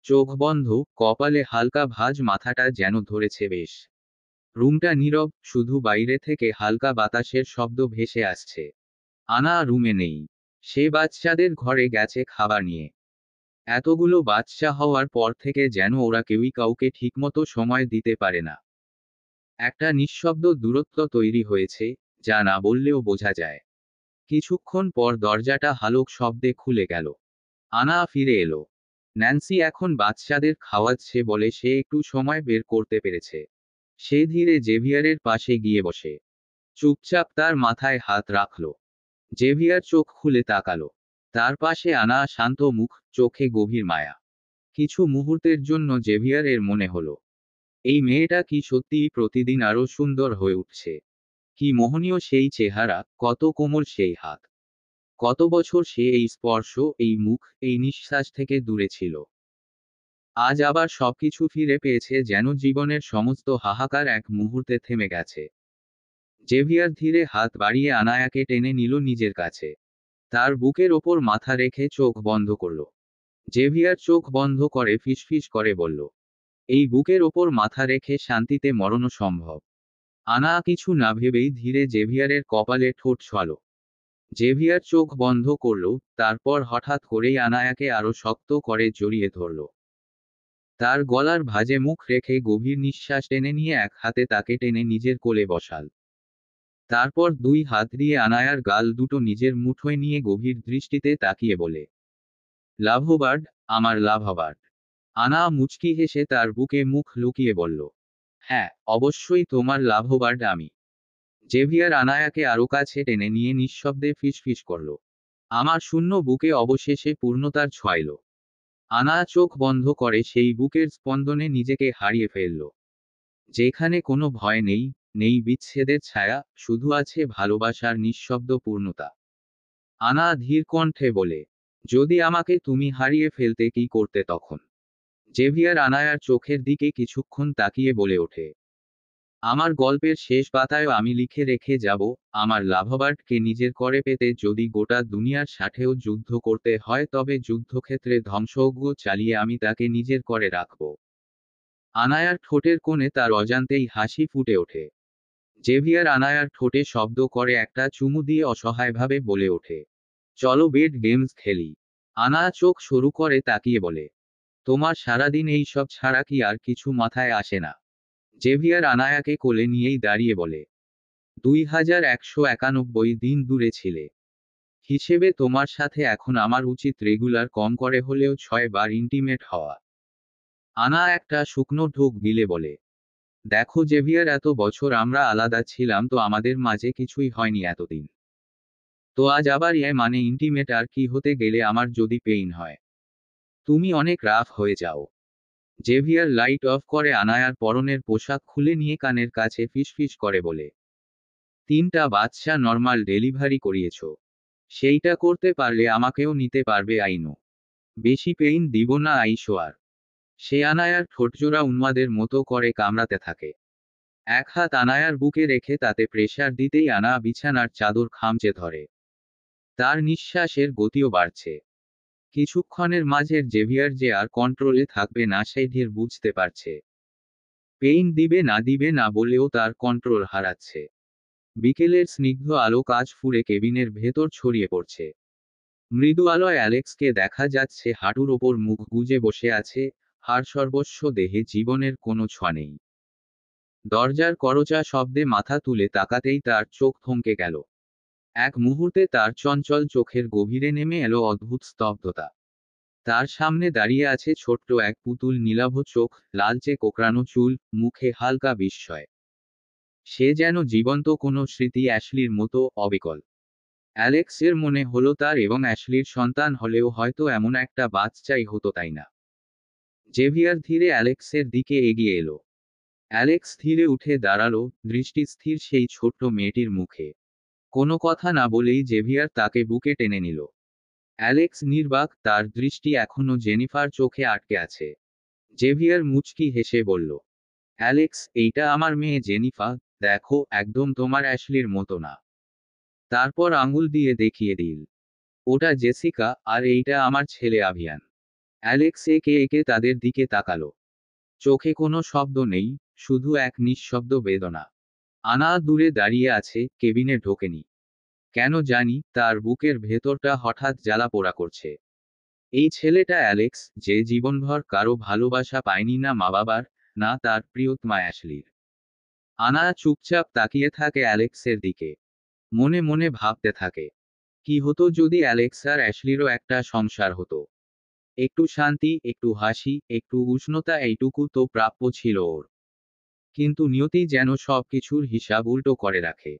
চোখ বন্ধ, কপালে হালকা ভাঁজ, মাথাটা যেন ধরেছে বেশ। রুমটা নীরব, শুধু বাইরে থেকে হালকা বাতাসের শব্দ ভেসে আসছে। আনা রুমে নেই। সে বাচ্চাদের ঘরে গেছে খাবার নিয়ে। এতগুলো বাচ্চা হওয়ার পর থেকে যেন ওরা কেউই কাউকে ঠিকমতো সময় দিতে পারে না। একটা নিঃশব্দ দূরত্ব তৈরি হয়েছে, যা না বললেও বোঝা যায়। কিছুক্ষণ পর দরজাটা হালক শব্দে খুলে গেল। আনা ফিরে এলো। ন্যান্সি এখন বাচ্চাদের খাওয়াচ্ছে বলে সে একটু সময় বের করতে পেরেছে। সে ধীরে জেভিয়ারের পাশে গিয়ে বসে চুপচাপ তার মাথায় হাত রাখল। জেভিয়ার চোখ খুলে তাকালো। তার পাশে আনা, শান্ত মুখ, চোখে গভীর মায়া। কিছু মুহূর্তের জন্য জেভিয়ারের মনে হলো, এই মেয়েটা কি সত্যিই প্রতিদিন আরো সুন্দর হয়ে উঠছে? কি মোহনীয় সেই চেহারা, কত কোমল সেই হাত! কত বছর সে এই স্পর্শ, এই মুখ, এই নিঃশ্বাস থেকে দূরে ছিল। আজ আবার সবকিছু ফিরে পেয়েছে, যেন জীবনের সমস্ত হাহাকার এক মুহূর্তে থেমে গেছে। জেভিয়ার ধীরে হাত বাড়িয়ে আনায়াকে টেনে নিল নিজের কাছে। তার বুকের ওপর মাথা রেখে চোখ বন্ধ করল। জেভিয়ার চোখ বন্ধ করে ফিসফিস করে বলল, এই বুকের ওপর মাথা রেখে শান্তিতে মরণও সম্ভব। আনা কিছু না ভেবেই ধীরে জেভিয়ারের কপালে ঠোঁট ছোঁয়াল। জেভিয়ার চোখ বন্ধ করল, তারপর হঠাৎ করেই আনায়াকে আরো শক্ত করে জড়িয়ে ধরল। তার গলার ভাঁজে মুখ রেখে গভীর নিঃশ্বাস টেনে নিয়ে এক হাতে তাকে টেনে নিজের কোলে বসাল। তারপর দুই হাত দিয়ে আনায়ার গাল দুটো নিজের মুঠোয় নিয়ে গভীর দৃষ্টিতে তাকিয়ে বলে, লাভবার্ড, আমার লাভবার্ড। আনা মুচকি হেসে তার বুকে মুখ লুকিয়ে বলল, হ্যাঁ, অবশ্যই তোমার লাভবার্ড আমি। জেভিয়ার আনায়াকে আরো কাছে টেনে নিয়ে নিঃশব্দে ফিসফিস করল, আমার শূন্য বুকে অবশেষে পূর্ণতার ছোঁয়াইল। আনা চোখ বন্ধ করে সেই বুকের স্পন্দনে নিজেকে হারিয়ে ফেলল, যেখানে কোনো ভয় নেই, নেই বিচ্ছেদের ছায়া, শুধু আছে ভালোবাসার নিঃশব্দ পূর্ণতা। আনা ধীর কণ্ঠে বলে, যদি আমাকে তুমি হারিয়ে ফেলতে কি করতে তখন? জেভিয়ার আনায়ার চোখের দিকে কিছুক্ষণ তাকিয়ে বলে ওঠে, আমার গল্পের শেষ পাতায়ও আমি লিখে রেখে যাব, আমার লাভবার্ডকে নিজের করে পেতে যদি গোটা দুনিয়ার সাথেও যুদ্ধ করতে হয়, তবে যুদ্ধক্ষেত্রে ধ্বংসযজ্ঞ চালিয়ে আমি তাকে নিজের করে রাখব। আনায়ার ঠোঁটের কোণে তার অজান্তেই হাসি ফুটে ওঠে। জেভিয়ার আনায়ার ঠোঁটে শব্দ করে একটা চুমু দিয়ে অসহায়ভাবে বলে ওঠে, চলো বেড গেমস খেলি। আনা চোখ সরু করে তাকিয়ে বলে, তোমার সারাদিন এই সব ছাড়া কি আর কিছু মাথায় আসে না? জেভিয়ার আনায়াকে কোলে নিয়েই দাঁড়িয়ে বলে, 2191 দিন দূরে ছিলে হিসেবে তোমার সাথে এখন আমার উচিত রেগুলার কম করে হলেও 6 বার ইন্টিমেট হওয়া। আনা একটা শুকনো ঢোক গিলে বলে, দেখো জেভিয়ার, এত বছর আমরা আলাদা ছিলাম, তো আমাদের মাঝে কিছুই হয়নি এতদিন। তো আজ আবার মানে ইন্টিমেট আর কি হতে গেলে আমার যদি পেইন হয়? তুমি অনেক রাফ হয়ে যাও। জেভিয়ার লাইট অফ করে আনায়ার পরনের পোশাক খুলে নিয়ে কানের কাছে ফিসফিস করে বলে, 3টা বাচ্চা নর্মাল ডেলিভারি করিয়েছ, সেইটা করতে পারলে আমাকেও নিতে পারবে আইনো। বেশি পেইন দিব না আইসো আর। সে আনায়ার ঠোঁটজোড়া উন্মাদের মতো করে কামড়াতে থাকে। এক হাত আনায়ার বুকে রেখে তাতে প্রেসার দিতেই আনা বিছানার চাদর খামচে ধরে। তার নিঃশ্বাসের গতিও বাড়ছে। কিছুক্ষণের মাঝের জেভিয়ার যে আর কন্ট্রোলে থাকবে না সে ঢের বুঝতে পারছে। পেইন দিবে না বলেও তার কন্ট্রোল হারাচ্ছে। বিকেলের স্নিগ্ধ আলো কাঁচ ফুঁড়ে কেবিনের ভেতর ছড়িয়ে পড়ছে। মৃদু আলোয় অ্যালেক্সকে দেখা যাচ্ছে হাঁটুর ওপর মুখ গুজে বসে আছে, হাড় সর্বস্ব দেহে জীবনের কোনো ছোঁয়া নেই। দরজার করচা শব্দে মাথা তুলে তাকাতেই তার চোখ থমকে গেল। এক মুহূর্তে তার চঞ্চল চোখের গভীরে নেমে এলো অদ্ভুত স্তব্ধতা। তার সামনে দাঁড়িয়ে আছে ছোট্ট এক পুতুল, নীলাভ চোখ, লালচে কোকড়ানো চুল, মুখে হালকা বিস্ময়। সে যেন জীবন্ত কোনো স্মৃতি, অ্যাশলির মতো অবিকল। অ্যালেক্সের মনে হলো তার এবং অ্যাশলির সন্তান হলেও হয়তো এমন একটা বাচ্চাই হতো, তাই না? জেভিয়ার ধীরে অ্যালেক্সের দিকে এগিয়ে এলো। অ্যালেক্স ধীরে উঠে দাঁড়ালো, দৃষ্টি স্থির সেই ছোট্ট মেয়েটির মুখে। কোনো কথা না বলেই জেভিয়ার তাকে বুকে টেনে নিল। অ্যালেক্স নির্বাক, তার দৃষ্টি এখনো জেনিফার চোখে আটকে আছে। জেভিয়ার মুচকি হেসে বলল, অ্যালেক্স, এইটা আমার মেয়ে জেনিফা, দেখো, একদম তোমার অ্যাশলির মতো না। তারপর আঙুল দিয়ে দেখিয়ে দিল, ওটা জেসিকা, আর এইটা আমার ছেলে আভিয়ান। অ্যালেক্স একে একে তাদের দিকে তাকালো। চোখে কোনো শব্দ নেই, শুধু এক নিঃশব্দ বেদনা। আনা দূরে দাঁড়িয়ে আছে, কেবিনে ঢোকেনি। কেন জানি তার বুকের ভেতরটা হঠাৎ জ্বালা পোড়া করছে। এই ছেলেটা অ্যালেক্স, যে জীবনভর কারো ভালোবাসা পায়নি, না মা বাবার, না তার প্রিয়তমা অ্যাশলির। আনা চুপচাপ তাকিয়ে থাকে অ্যালেক্সের দিকে। মনে মনে ভাবতে থাকে, কি হতো যদি অ্যালেক্স আর অ্যাশলিরও একটা সংসার হতো? একটু শান্তি, একটু হাসি, একটু উষ্ণতা, এইটুকু তো প্রাপ্য ছিল ওর। কিন্তু নিয়তি যেন সবকিছুর হিসাব উল্টো করে রাখে।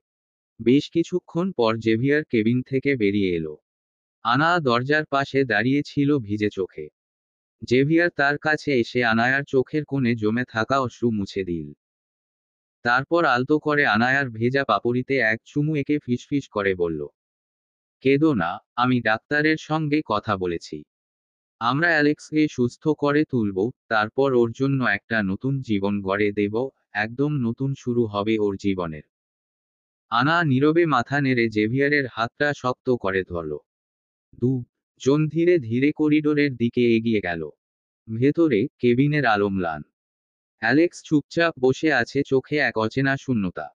বেশ কিছুক্ষণ পর জেভিয়ার কেবিন থেকে বেরিয়ে এলো। আনা দরজার পাশে দাঁড়িয়ে ছিল ভিজে চোখে। জেভিয়ার তার কাছে এসে আনায়ার চোখের কোণে জমে থাকা অশ্রু মুছে দিল। তারপর আলতো করে আনায়ার ভেজা পাপড়িতে এক চুমু এঁকে ফিসফিস করে বলল, কেঁদো না, আমি ডাক্তারের সঙ্গে কথা বলেছি। আমরা অ্যালেক্সকে সুস্থ করে তুলব, তারপর ওর জন্য একটা নতুন জীবন গড়ে দেব, একদম নতুন শুরু হবে ওর জীবনের। আনা নীরবে মাথা নেড়ে জেভিয়ারের হাতটা শক্ত করে ধরল। জন ধীরে ধীরে করিডোরের দিকে এগিয়ে গেল। ভেতরে কেবিনের আলো ম্লান। অ্যালেক্স চুপচাপ বসে আছে, চোখে এক অচেনা শূন্যতা।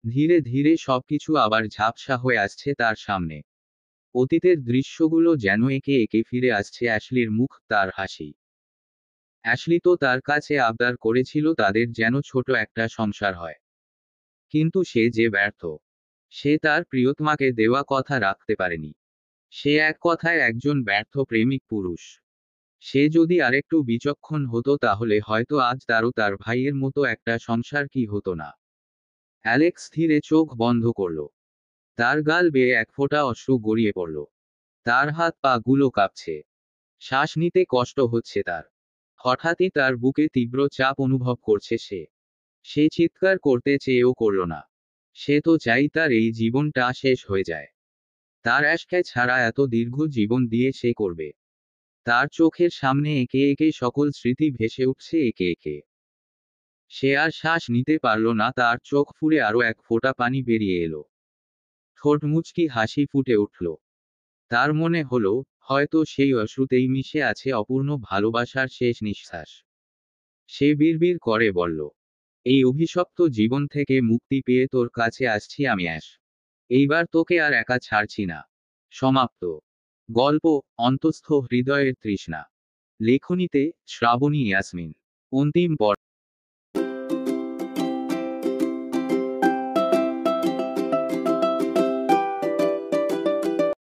ধীরে ধীরে সবকিছু আবার ঝাপসা হয়ে আসছে তার সামনে। অতীতের দৃশ্যগুলো যেন একে একে ফিরে আসছে, অ্যাশলির মুখ, তার হাসি। অ্যাশলি তো তার কাছে আবদার করেছিল তাদের যেন ছোট একটা সংসার হয়। কিন্তু সে যে ব্যর্থ। সে তার প্রিয়তমাকে দেওয়া কথা রাখতে পারেনি। সে এক কথায় একজন ব্যর্থ প্রেমিক পুরুষ। সে যদি আরেকটু বিচক্ষণ হতো তাহলে হয়তো আজ তারও তার ভাইয়ের মতো একটা সংসার কি হতো না। অ্যালেক্স ধীরে চোখ বন্ধ করল। তার গাল বেয়ে এক ফোঁটা অশ্রু গড়িয়ে পড়ল। তার হাত পা গুলো কাঁপছে। শ্বাস নিতে কষ্ট হচ্ছে তার। হঠাৎই তার বুকে তীব্র চাপ অনুভব করছে সে। সে চিৎকার করতে চেয়েও করল না। সে তো চাই তার এই জীবনটা শেষ হয়ে যায়। তার অ্যাশকে ছাড়া এত দীর্ঘ জীবন দিয়ে সে করবে। তার চোখের সামনে একে একে সকল স্মৃতি ভেসে উঠছে একে একে। সে আর শ্বাস নিতে পারল না, তার চোখ ফুলে আরো এক ফোঁটা পানি বেরিয়ে এলো। ঠোঁট মুচকি হাসি ফুটে উঠল। তার মনে হলো, হয়তো সেই অশ্রুতেই মিশে আছে অপূর্ণ ভালোবাসার শেষ নিঃশ্বাস। সে বিড়বিড় করে বলল, এই অভিশপ্ত জীবন থেকে মুক্তি পেয়ে তোর কাছে আসছি আমি অ্যাশ। এইবার তোকে আর একা ছাড়ছি না। সমাপ্ত। গল্প অন্তস্থ হৃদয়ের তৃষ্ণা। লেখনীতে শ্রাবণী ইয়াসমিন। অন্তিম পর্ব।